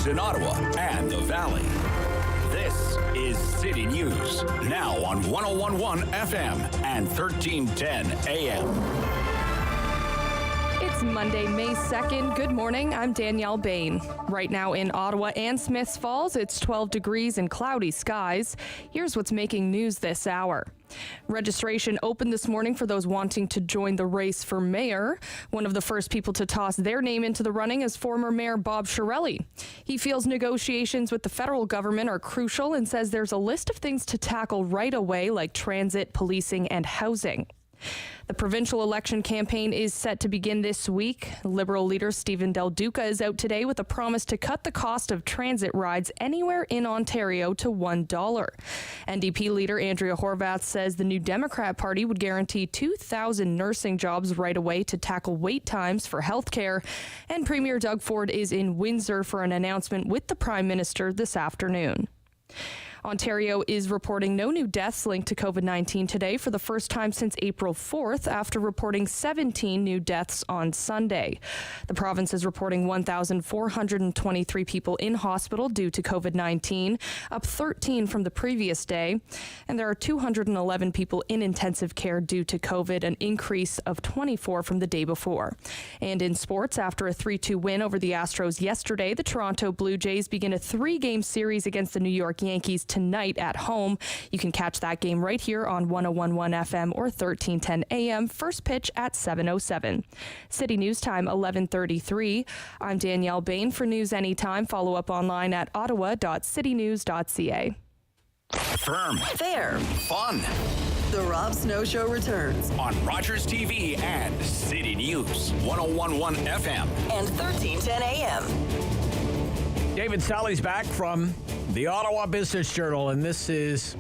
C: news in Ottawa and the Valley. This is City News, now on 101.1 FM and 1310 AM.
D: It's Monday, May 2nd. Good morning. I'm Danielle Bain. Right now in Ottawa and Smiths Falls, it's 12 degrees and cloudy skies. Here's what's making news this hour. Registration opened this morning for those wanting to join the race for mayor. One of the first people to toss their name into the running is former Mayor Bob Shirelli. He feels negotiations with the federal government are crucial and says there's a list of things to tackle right away, like transit, policing, and housing. The provincial election campaign is set to begin this week. Liberal leader Stephen Del Duca is out today with a promise to cut the cost of transit rides anywhere in Ontario to $1. NDP leader Andrea Horwath says the New Democrat Party would guarantee 2,000 nursing jobs right away to tackle wait times for healthcare. And Premier Doug Ford is in Windsor for an announcement with the Prime Minister this afternoon. Ontario is reporting no new deaths linked to COVID-19 today for the first time since April 4th after reporting 17 new deaths on Sunday. The province is reporting 1,423 people in hospital due to COVID-19, up 13 from the previous day. And there are 211 people in intensive care due to COVID, an increase of 24 from the day before. And in sports, after a 3-2 win over the Astros yesterday, the Toronto Blue Jays begin a 3-game series against the New York Yankees tonight at home. You can catch that game right here on 101.1 FM or 1310 AM. First pitch at 7:07. City News Time 11:33. I'm Danielle Bain. For News Anytime, follow up online at ottawa.citynews.ca.
C: Firm.
G: Fair.
C: Fun.
G: The Rob Snow Show returns
C: On Rogers TV and City News, 101.1 FM.
G: and 1310 AM.
A: David Sally's back from the Ottawa Business Journal, and this is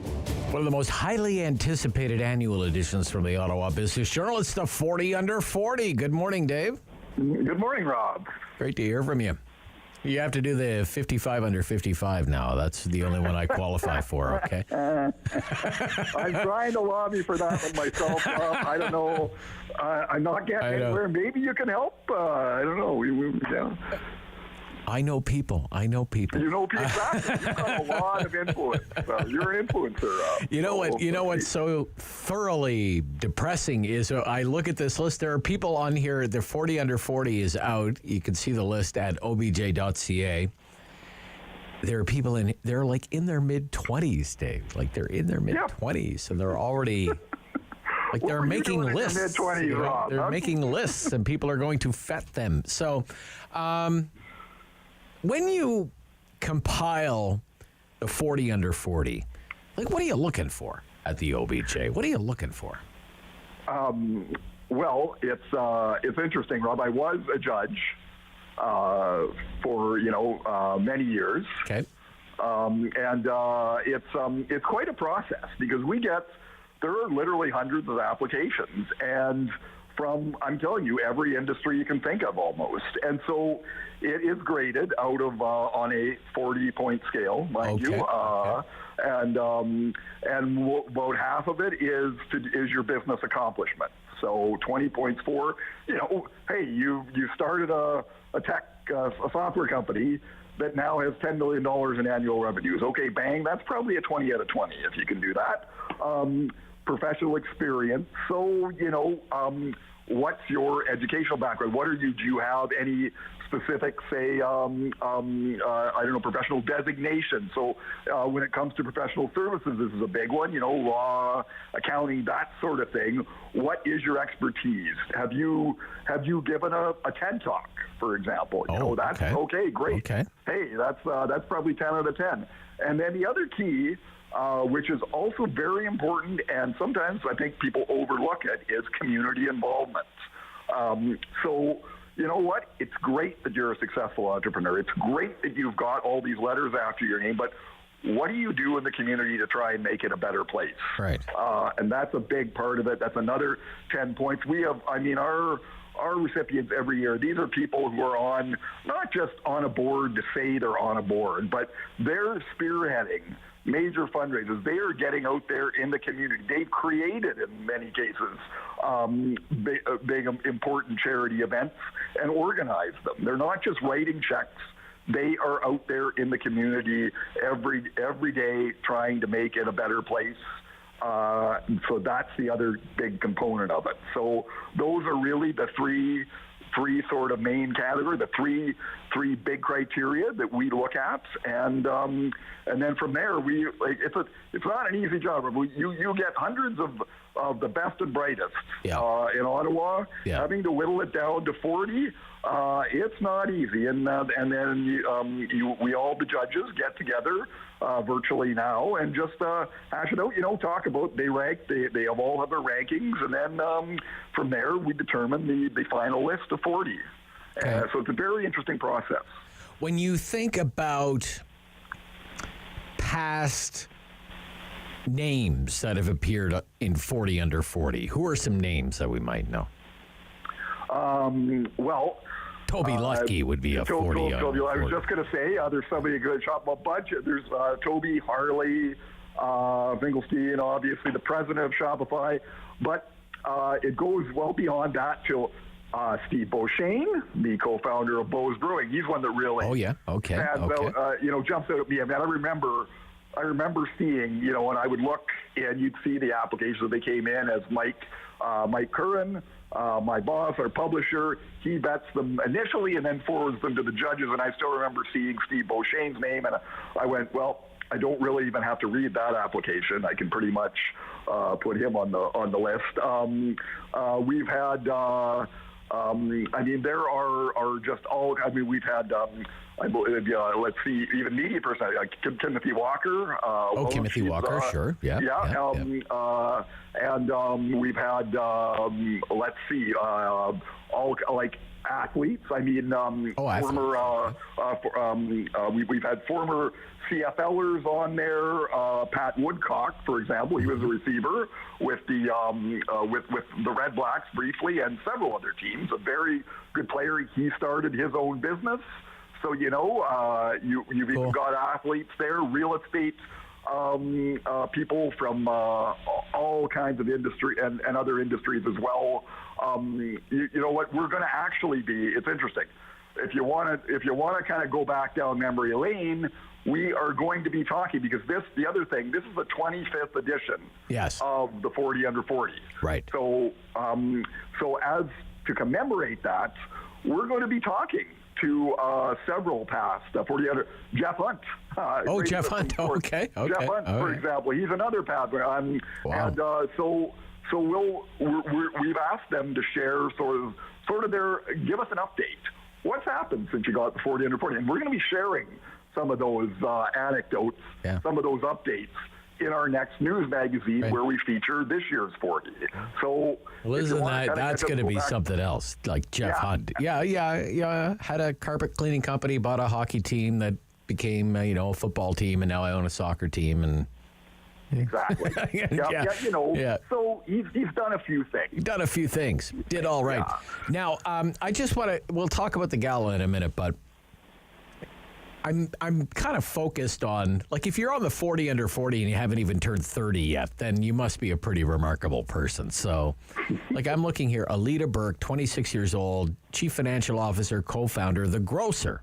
A: one of the most highly anticipated annual editions from the Ottawa Business Journal. It's the 40 Under 40. Good morning, Dave.
M: Good morning, Rob.
A: Great to hear from you. You have to do the 55 under 55 now. That's the only one I qualify for, okay?
M: I'm trying to lobby for that one myself. I don't know. I'm not getting anywhere. Maybe you can help. I don't know. Yeah.
A: I know people.
M: You know people. Exactly. You've got a lot of influence. You're an influencer.
A: You know what's so thoroughly depressing is I look at this list. There are people on here. The 40 under 40 is out. You can see the list at obj.ca. There are people they're like in their mid-20s, Dave. Like they're in their mid-20s, and they're already like they're making lists.
M: Mid-20s, Rob.
A: They're making lists, and people are going to vet them. So. When you compile the 40 under 40, like what are you looking for at the OBJ? What are you looking for?
M: Well, it's interesting, Rob. I was a judge for many years.
A: Okay.
M: And it's quite a process because there are literally hundreds of applications and from, I'm telling you, every industry you can think of almost. And so it is graded out of on a 40-point scale, mind you. And about half of it is your business accomplishment. So 20 points for, hey, you started a software company that now has $10 million in annual revenues. Okay, bang, that's probably a 20 out of 20 if you can do that. Professional experience. So, what's your educational background? Do you have any specific, say, professional designation? So when it comes to professional services, this is a big one, law, accounting, that sort of thing. What is your expertise? Have you given a TED Talk, for example? That's okay, great.
A: Okay.
M: Hey, that's probably 10 out of 10. And then the other key, which is also very important, and sometimes I think people overlook it, is community involvement. So, you know what? It's great that you're a successful entrepreneur. It's great that you've got all these letters after your name, but what do you do in the community to try and make it a better place?
A: Right.
M: And that's a big part of it. That's another 10 points. We have, our recipients every year, these are people who are not just on a board to say they're on a board, but they're spearheading major fundraisers. They are getting out there in the community. They've created, in many cases, big important charity events and organized them. They're not just writing checks They are out there in the community every day trying to make it a better place. So that's the other big component of it. So those are really the three sort of main category, the three big criteria that we look at, and then from there it's not an easy job. You get hundreds of the best and brightest in Ottawa. Having to whittle it down to 40, it's not easy. And then we all the judges get together virtually now and just hash it out. Talk about they all have their rankings, and then from there we determine the final list of 40. So it's a very interesting process.
A: When you think about past names that have appeared in 40 under 40, who are some names that we might know? Toby Lucky would be a 40 under 40.
M: I was just going to say, there's somebody good shop a bunch. There's Toby, Harley, Finkelstein, obviously the president of Shopify, but it goes well beyond that to Steve Beauchesne, the co-founder of Beau's Brewing. He's one that really jumps out at me. I mean, I remember seeing, when I would look and you'd see the applications that they came in as Mike Curran, my boss, our publisher. He vets them initially and then forwards them to the judges. And I still remember seeing Steve Beauchene's name, and I went, well, I don't really even have to read that application. I can pretty much put him on the list. We've had. There are just all. we've had. I believe, let's see, even media person, Timothy Walker.
A: Timothy Walker, sure, yeah.
M: And we've had, let's see, all like athletes. Former. We've had former CFLers on there. Pat Woodcock, for example, he was a receiver with the Red Blacks briefly, and several other teams. A very good player. He started his own business. So, you've even got athletes there, real estate people from all kinds of industry and other industries as well. You know what? We're going to actually be. It's interesting. If you want to kind of go back down memory lane, we are going to be talking because the other thing. This is the 25th edition of the 40 under 40.
A: Right.
M: So as to commemorate that, we're going to be talking to several past 40 under Jeff Hunt.
A: Jeff Hunt. Okay.
M: Jeff Hunt, for example, he's another path. Wow. And so we've asked them to share sort of give us an update. What's happened since you got the 40 under 40? And we're going to be sharing some of those anecdotes, some of those updates in our next news magazine where we feature this year's 40. So
A: that's going to be something else, like Jeff Hunt. Yeah. Had a carpet cleaning company, bought a hockey team that became a football team, and now I own a soccer team. And
M: exactly. So he's done a few things.
A: Did all right. Now, I just want to. We'll talk about the gala in a minute, but I'm kind of focused on, like, if you're on the 40 under 40 and you haven't even turned 30 yet, then you must be a pretty remarkable person. So, like, I'm looking here, Alita Burke, 26 years old, chief financial officer, co-founder, The Grocer.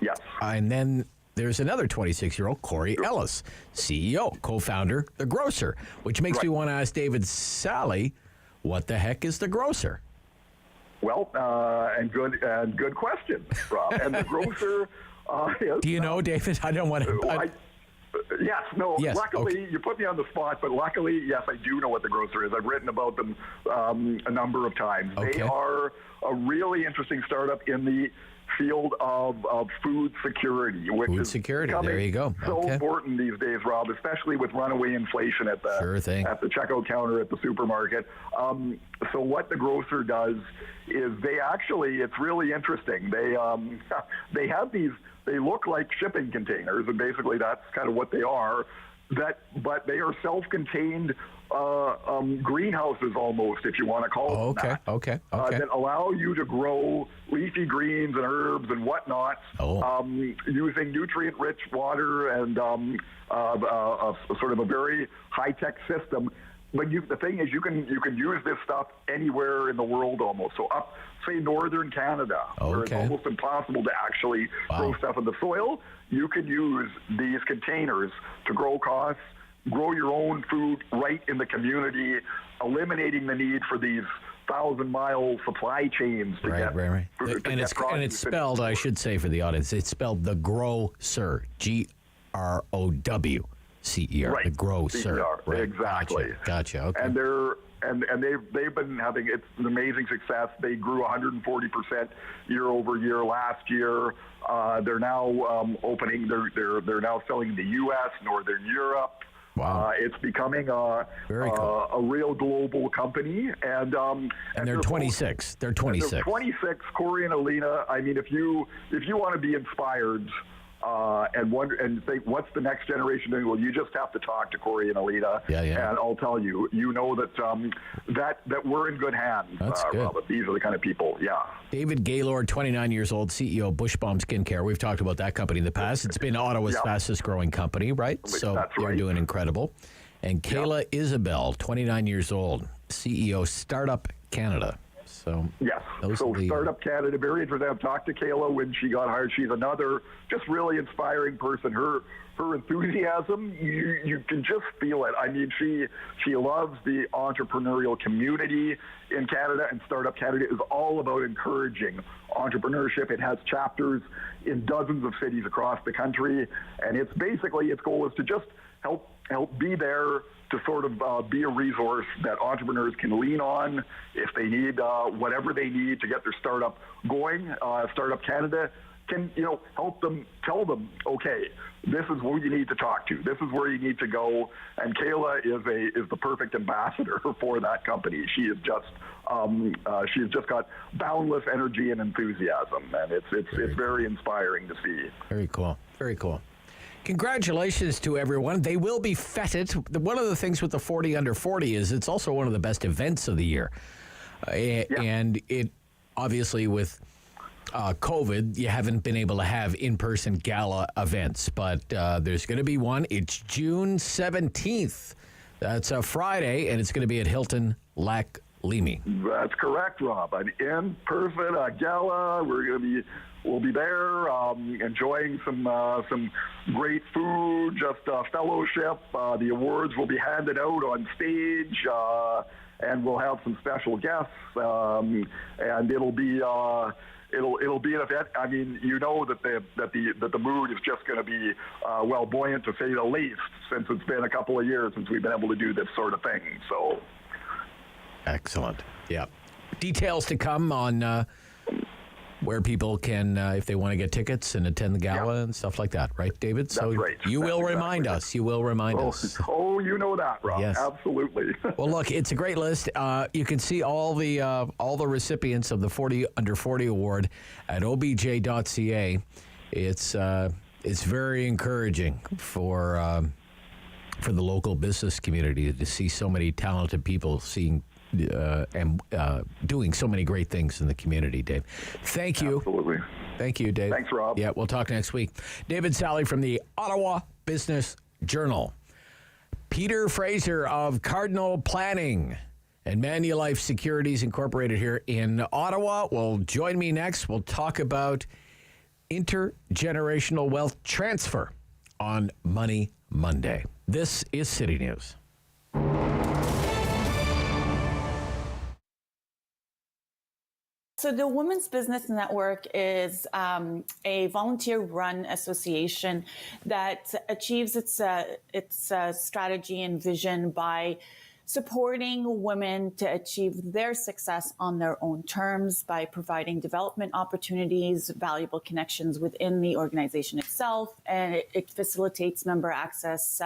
M: Yes.
A: And then there's another 26-year-old, Corey Ellis, CEO, co-founder, The Grocer, which makes me want to ask David Sally, what the heck is The Grocer?
M: Well, and good question, Rob. And The Grocer...
A: do you know, David? I don't want to...
M: Yes. Luckily, you put me on the spot, but luckily, yes, I do know what The Grocer is. I've written about them a number of times. They are a really interesting startup in the field of food security, which is
A: there you go.
M: So important these days, Rob, especially with runaway inflation at the checkout counter at the supermarket. So what The Grocer does is it's really interesting. They have these. They look like shipping containers, and basically that's kind of what they are. But they are self-contained greenhouses almost, if you want to call them that.
A: Okay.
M: That allow you to grow leafy greens and herbs and whatnot using nutrient-rich water and sort of a very high-tech system. But the thing is, you can use this stuff anywhere in the world almost. So up, say, northern Canada, where it's almost impossible to actually grow stuff in the soil, you can use these containers to grow costs, grow your own food right in the community, eliminating the need for these 1,000-mile supply chains to get food.
A: And it's spelled, I should say for the audience, it's spelled the Grocer, GROWCER,
M: right.
A: the Grocer.
M: Right. Exactly.
A: Gotcha. Okay.
M: And they've been having an amazing success. They grew 140% year over year last year. They're now opening. They're now selling in the U.S., Northern Europe.
A: Wow.
M: It's becoming a real global company, and
A: they're 26. They're 26.
M: They're 26. Corey and Alina. I mean, if you want to be inspired and think what's the next generation doing, well, you just have to talk to Corey and Alina, and I'll tell you, that we're in good hands.
A: That's good.
M: Robert. These are the kind of people. Yeah.
A: David Gaylord, 29 years old, CEO of Bushbalm Skincare. We've talked about that company in the past. It's been Ottawa's fastest growing company, right? So they're doing incredible. And Kayla Isabel, 29 years old, CEO Startup Canada. So
M: yes, Startup Canada, very interesting. I've talked to Kayla when she got hired. She's another just really inspiring person. Her enthusiasm, you can just feel it. I mean, she loves the entrepreneurial community in Canada, and Startup Canada is all about encouraging entrepreneurship. It has chapters in dozens of cities across the country, and its goal is to just help be there to sort of be a resource that entrepreneurs can lean on if they need whatever they need to get their startup going. Startup Canada can help them, tell them, okay, this is who you need to talk to. This is where you need to go. And Kayla is the perfect ambassador for that company. She is just she's just got boundless energy and enthusiasm, and it's very inspiring to see.
A: Very cool. Very cool. Congratulations to everyone. They will be feted. One of the things with the 40 under 40 is it's also one of the best events of the year. And it obviously with COVID, you haven't been able to have in-person gala events, but there's going to be one. It's June 17th. That's a Friday, and it's going to be at Hilton Lac Leamy.
M: That's correct, Rob. An in-person gala. We'll be there enjoying some great food, just fellowship. The awards will be handed out on stage, and we'll have some special guests, and it'll be an event. I mean, that the mood is just going to be buoyant, to say the least, since it's been a couple of years since we've been able to do this sort of thing. So,
A: excellent. Yeah, details to come on where people can, if they want to get tickets and attend the gala and stuff like that, right, David?
M: That's right.
A: You will remind us. You will remind us.
M: Oh, you know that, Rob. Yes. Absolutely.
A: Well, look, it's a great list. You can see all the recipients of the 40 under 40 award at obj.ca. It's very encouraging for the local business community to see so many talented people doing so many great things in the community, Dave. Thank you.
M: Absolutely.
A: Thank you, Dave.
M: Thanks, Rob.
A: Yeah, we'll talk next week. David Sally from the Ottawa Business Journal. Peter Fraser of Cardinal Planning and Manulife Securities Incorporated here in Ottawa will join me next. We'll talk about intergenerational wealth transfer on Money Monday. This is City News.
E: So the Women's Business Network is a volunteer-run association that achieves its strategy and vision by supporting women to achieve their success on their own terms by providing development opportunities, valuable connections within the organization itself, and it facilitates member access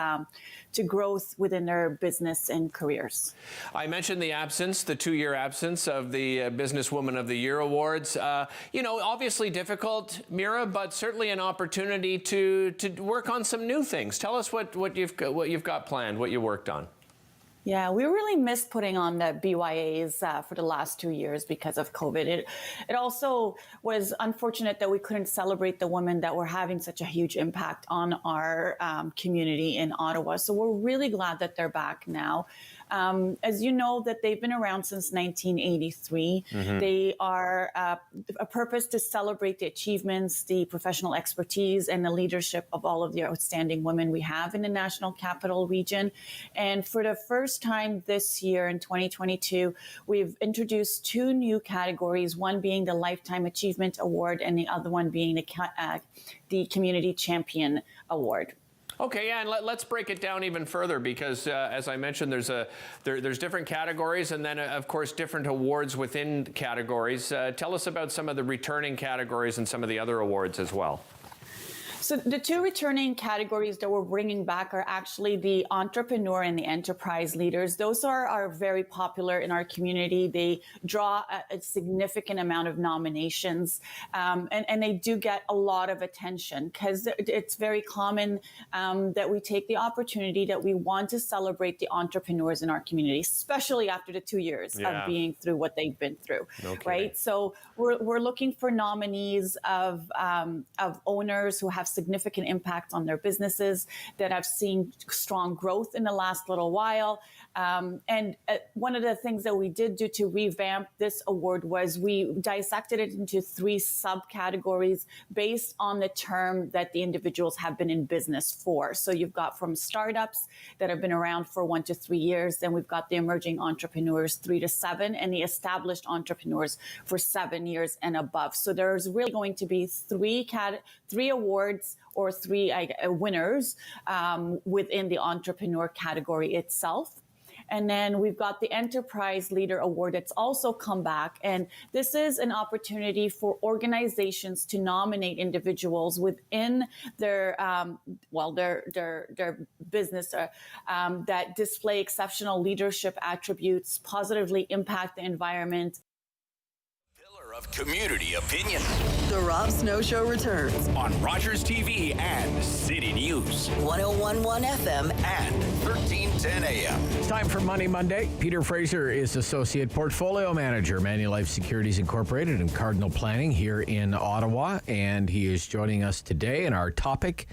E: to growth within their business and careers.
N: I mentioned the 2-year absence of the Businesswoman of the Year awards. Obviously difficult, Mira, but certainly an opportunity to work on some new things. Tell us what you've got planned, what you worked on.
E: Yeah, we really missed putting on the BYAs for the last 2 years because of COVID. It also was unfortunate that we couldn't celebrate the women that were having such a huge impact on our community in Ottawa. So we're really glad that they're back now. As you know, that they've been around since 1983. They are a purpose to celebrate the achievements, the professional expertise, and the leadership of all of the outstanding women we have in the National Capital Region. And for the first time this year in 2022, we've introduced 2 new categories, one being the Lifetime Achievement Award and the other one being the Community Champion Award.
N: Okay, yeah, and let's break it down even further because, as I mentioned, there's different categories and then, of course, different awards within categories. Tell us about some of the returning categories and some of the other awards as well.
E: So the 2 returning categories that we're bringing back are actually the entrepreneur and the enterprise leaders. Those are very popular in our community. They draw a significant amount of nominations, and they do get a lot of attention because it's very common that we take the opportunity that we want to celebrate the entrepreneurs in our community, especially after the 2 years of being through what they've been through, right? So we're looking for nominees of owners who have significant impact on their businesses, that have seen strong growth in the last little while. And one of the things that we did do to revamp this award was we dissected it into 3 subcategories based on the term that the individuals have been in business for. So you've got from startups that have been around for 1 to 3 years, then we've got the emerging entrepreneurs 3 to 7, and the established entrepreneurs for 7 years and above. So there's really going to be 3 awards or 3 winners within the entrepreneur category itself. And then we've got the Enterprise Leader Award that's also come back. And this is an opportunity for organizations to nominate individuals within their business that display exceptional leadership attributes, positively impact the environment,
C: of community opinion.
G: The Rob Snow Show returns
C: on Rogers TV and City News.
G: 101.1 FM
C: and 1310 AM.
A: It's time for Money Monday. Peter Fraser is Associate Portfolio Manager, Manulife Securities Incorporated and Cardinal Planning here in Ottawa. And he is joining us today. And our topic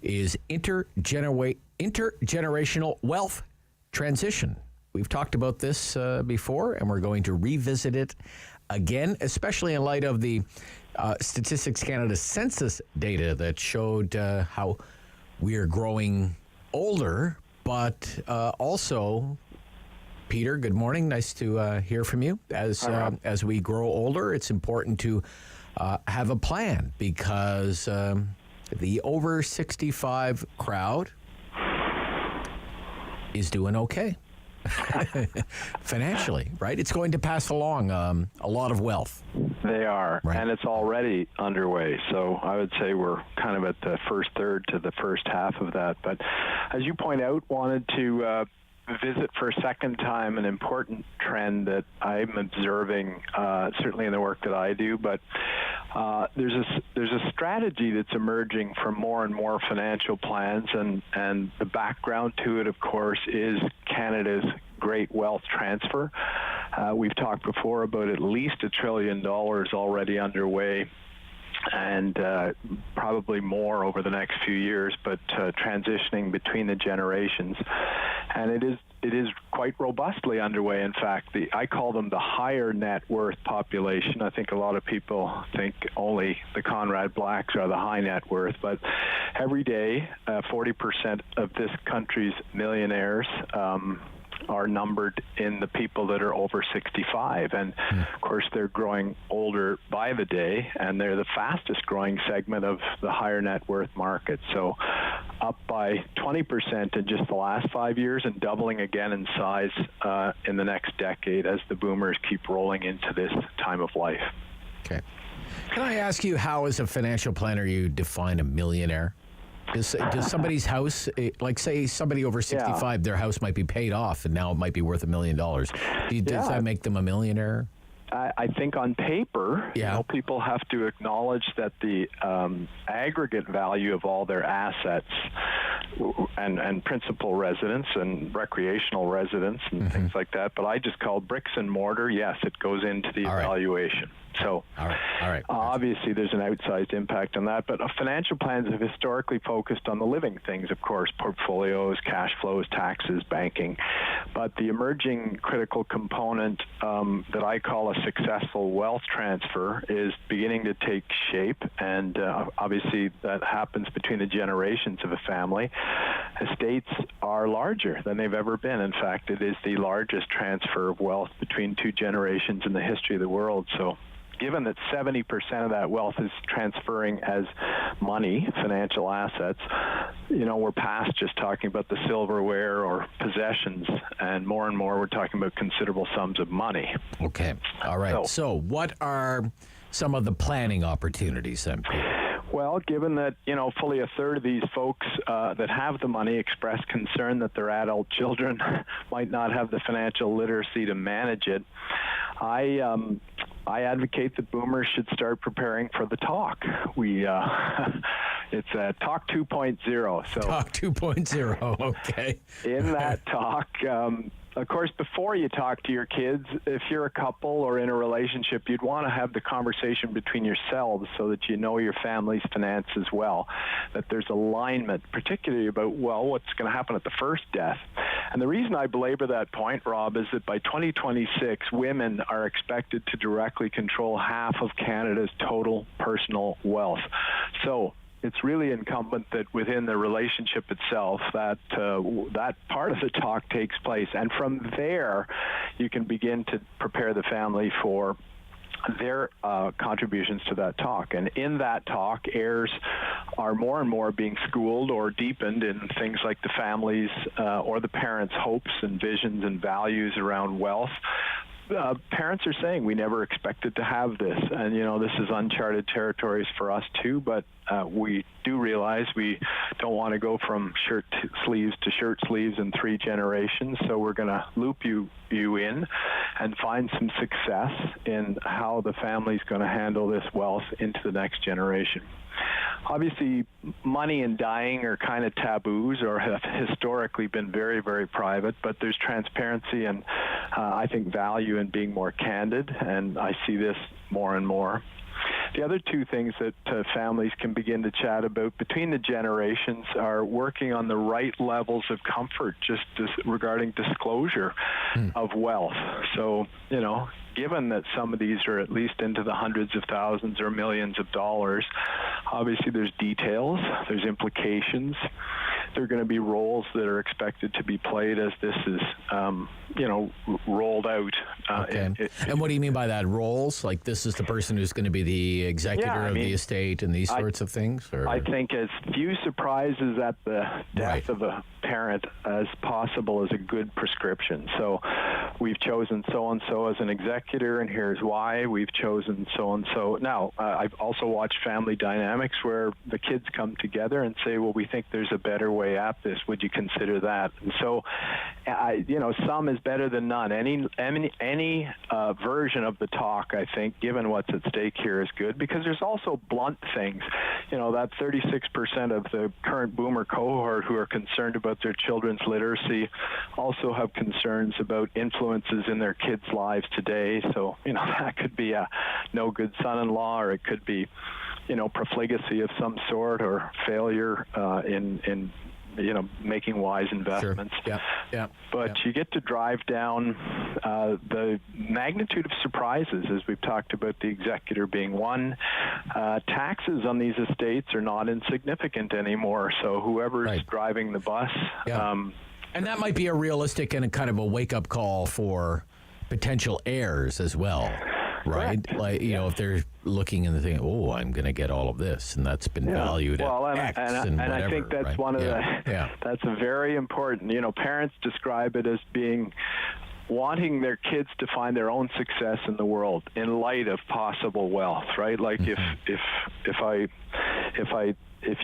A: is intergenerational wealth transition. We've talked about this before, and we're going to revisit it again, especially in light of the Statistics Canada census data that showed how we are growing older, but also, Peter, good morning. Nice to hear from you. As we grow older, it's important to have a plan because the over 65 crowd is doing okay. Financially, right? It's going to pass along a lot of wealth.
O: They are,
A: right.
O: And it's already underway. So I would say we're kind of at the first third to the first half of that. But as you point out, wanted to visit for a second time an important trend that I'm observing, certainly in the work that I do. But there's a strategy that's emerging from more and more financial plans, and the background to it, of course, is Canada's great wealth transfer. We've talked before about at least $1 trillion already underway, and probably more over the next few years, but transitioning between the generations. And it is quite robustly underway. In fact, I call them the higher net worth population. I think a lot of people think only the Conrad Blacks are the high net worth, but every day, 40% of this country's millionaires are numbered in the people that are over 65. And of course, they're growing older by the day, and they're the fastest growing segment of the higher net worth market. So up by 20% in just the last 5 years, and doubling again in size in the next decade as the boomers keep rolling into this time of life.
A: Okay. Can I ask you how, as a financial planner, you define a millionaire? Does somebody's house, like say somebody over 65, their house might be paid off and now it might be worth $1 million. Does that make them a millionaire?
O: I think on paper, people have to acknowledge that the aggregate value of all their assets and principal residence and recreational residence and things like that. But I just call bricks and mortar. Yes, it goes into the evaluation. So
A: all right.
O: Obviously there's an outsized impact on that, but financial plans have historically focused on the living things, of course, portfolios, cash flows, taxes, banking. But the emerging critical component that I call a successful wealth transfer is beginning to take shape, and obviously that happens between the generations of a family. Estates are larger than they've ever been. In fact, it is the largest transfer of wealth between two generations in the history of the world. So given that 70% of that wealth is transferring as money, financial assets, we're past just talking about the silverware or possessions, and more we're talking about considerable sums of money.
A: Okay. All right. So what are some of the planning opportunities then, Peter?
O: Well, given that, fully a third of these folks that have the money express concern that their adult children might not have the financial literacy to manage it, I advocate that boomers should start preparing for the talk. It's a Talk 2.0. So
A: Talk 2.0, okay.
O: In that talk, of course, before you talk to your kids, if you're a couple or in a relationship, you'd want to have the conversation between yourselves so that you know your family's finances well, that there's alignment, particularly about, what's going to happen at the first death. And the reason I belabor that point, Rob, is that by 2026, women are expected to directly control half of Canada's total personal wealth. So it's really incumbent that within the relationship itself that part of the talk takes place. And from there, you can begin to prepare the family for their contributions to that talk. And in that talk, heirs are more and more being schooled or deepened in things like the family's or the parents' hopes and visions and values around wealth. Parents are saying we never expected to have this, and this is uncharted territories for us too, but we do realize we don't want to go from shirt sleeves to shirt sleeves in 3 generations, so we're going to loop you in and find some success in how the family's going to handle this wealth into the next generation. Obviously, money and dying are kind of taboos or have historically been very, very private, but there's transparency and I think value in being more candid, and I see this more and more. The other 2 things that families can begin to chat about between the generations are working on the right levels of comfort just regarding disclosure of wealth. So, given that some of these are at least into the hundreds of thousands or millions of dollars, obviously there's details, there's implications. There are going to be roles that are expected to be played as this is, rolled out.
A: Okay. And what do you mean by that? Roles? Like this is the person who's going to be the executor of the estate and these sorts of things? Or?
O: I think as few surprises at the death of a parent as possible is a good prescription. So we've chosen so-and-so as an executor, and here's why. We've chosen so-and-so. Now, I've also watched family dynamics where the kids come together and say, well, we think there's a better way at this. Would you consider that? And so, some is better than none. Any version of the talk, I think, given what's at stake here, is good, because there's also blunt things. That 36% of the current boomer cohort who are concerned about their children's literacy also have concerns about influences in their kids' lives today. So, that could be a no good son-in-law, or it could be, profligacy of some sort, or failure in making wise investments.
A: Sure. Yeah.
O: But you get to drive down the magnitude of surprises, as we've talked about, the executor being one. Taxes on these estates are not insignificant anymore. So whoever's driving the bus.
A: Yeah. And that might be a realistic and a kind of a wake-up call for potential heirs as well. Right?
O: Correct.
A: Like, if they're looking and thinking, oh, I'm going to get all of this, and that's been valued at X and whatever.
O: I think that's one of that's a very important, parents describe it as being wanting their kids to find their own success in the world in light of possible wealth, right? Like if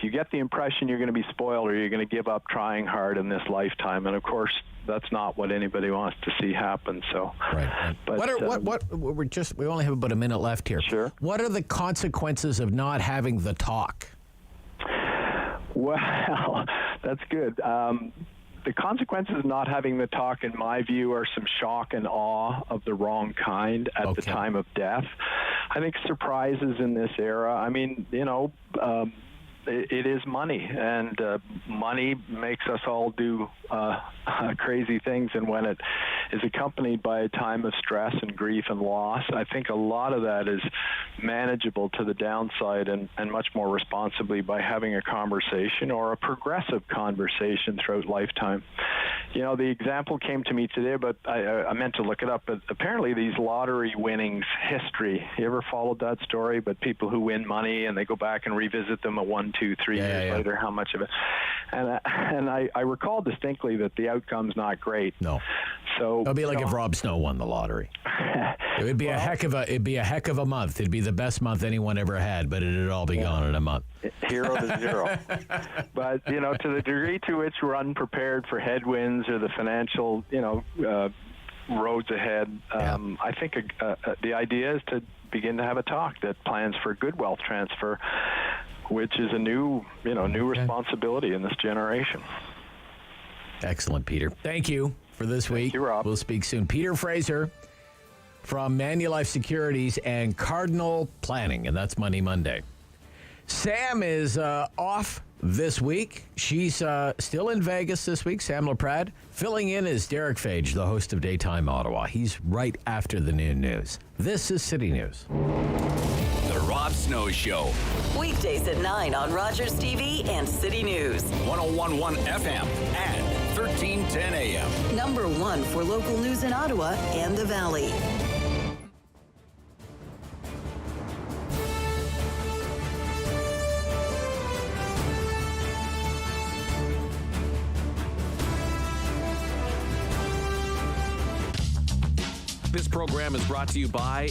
O: you get the impression you're going to be spoiled or you're going to give up trying hard in this lifetime, and of course that's not what anybody wants to see happen. So,
A: right. But we only have about a minute left here.
O: Sure.
A: What are the consequences of not having the talk?
O: Well, That's good. The consequences of not having the talk, in my view, are some shock and awe of the wrong kind at the time of death. I think surprises in this era, I mean, it is money, and money makes us all do crazy things, and when it is accompanied by a time of stress and grief and loss, I think a lot of that is manageable to the downside and much more responsibly by having a conversation or a progressive conversation throughout lifetime. The example came to me today, but I meant to look it up, but apparently these lottery winnings history, you ever followed that story? But people who win money and they go back and revisit them at 1, 2, 3 years later, how much of it? And I recall distinctly that the outcome's not great.
A: No.
O: So
A: it'd be like if Rob Snow won the lottery. It would be a heck of a month. It'd be the best month anyone ever had, but it'd all be gone in a month.
O: 0 to 0. But to the degree to which we're unprepared for headwinds or the financial roads ahead, I think the idea is to begin to have a talk that plans for good wealth transfer, which is a new responsibility in this generation.
A: Excellent, Peter. Thank you for this week.
O: Thank you, Rob.
A: We'll speak soon. Peter Fraser from Manulife Securities and Cardinal Planning, and that's Money Monday. Sam is off this week. She's still in Vegas this week, Sam LaPrade. Filling in is Derek Fage, the host of Daytime Ottawa. He's right after the noon news. This is City News.
C: The Rob Snow Show.
G: Weekdays at 9 on Rogers TV and City News.
C: 101.1 FM and 1310 AM.
G: Number 1 for local news in Ottawa and the Valley.
W: This program is brought to you by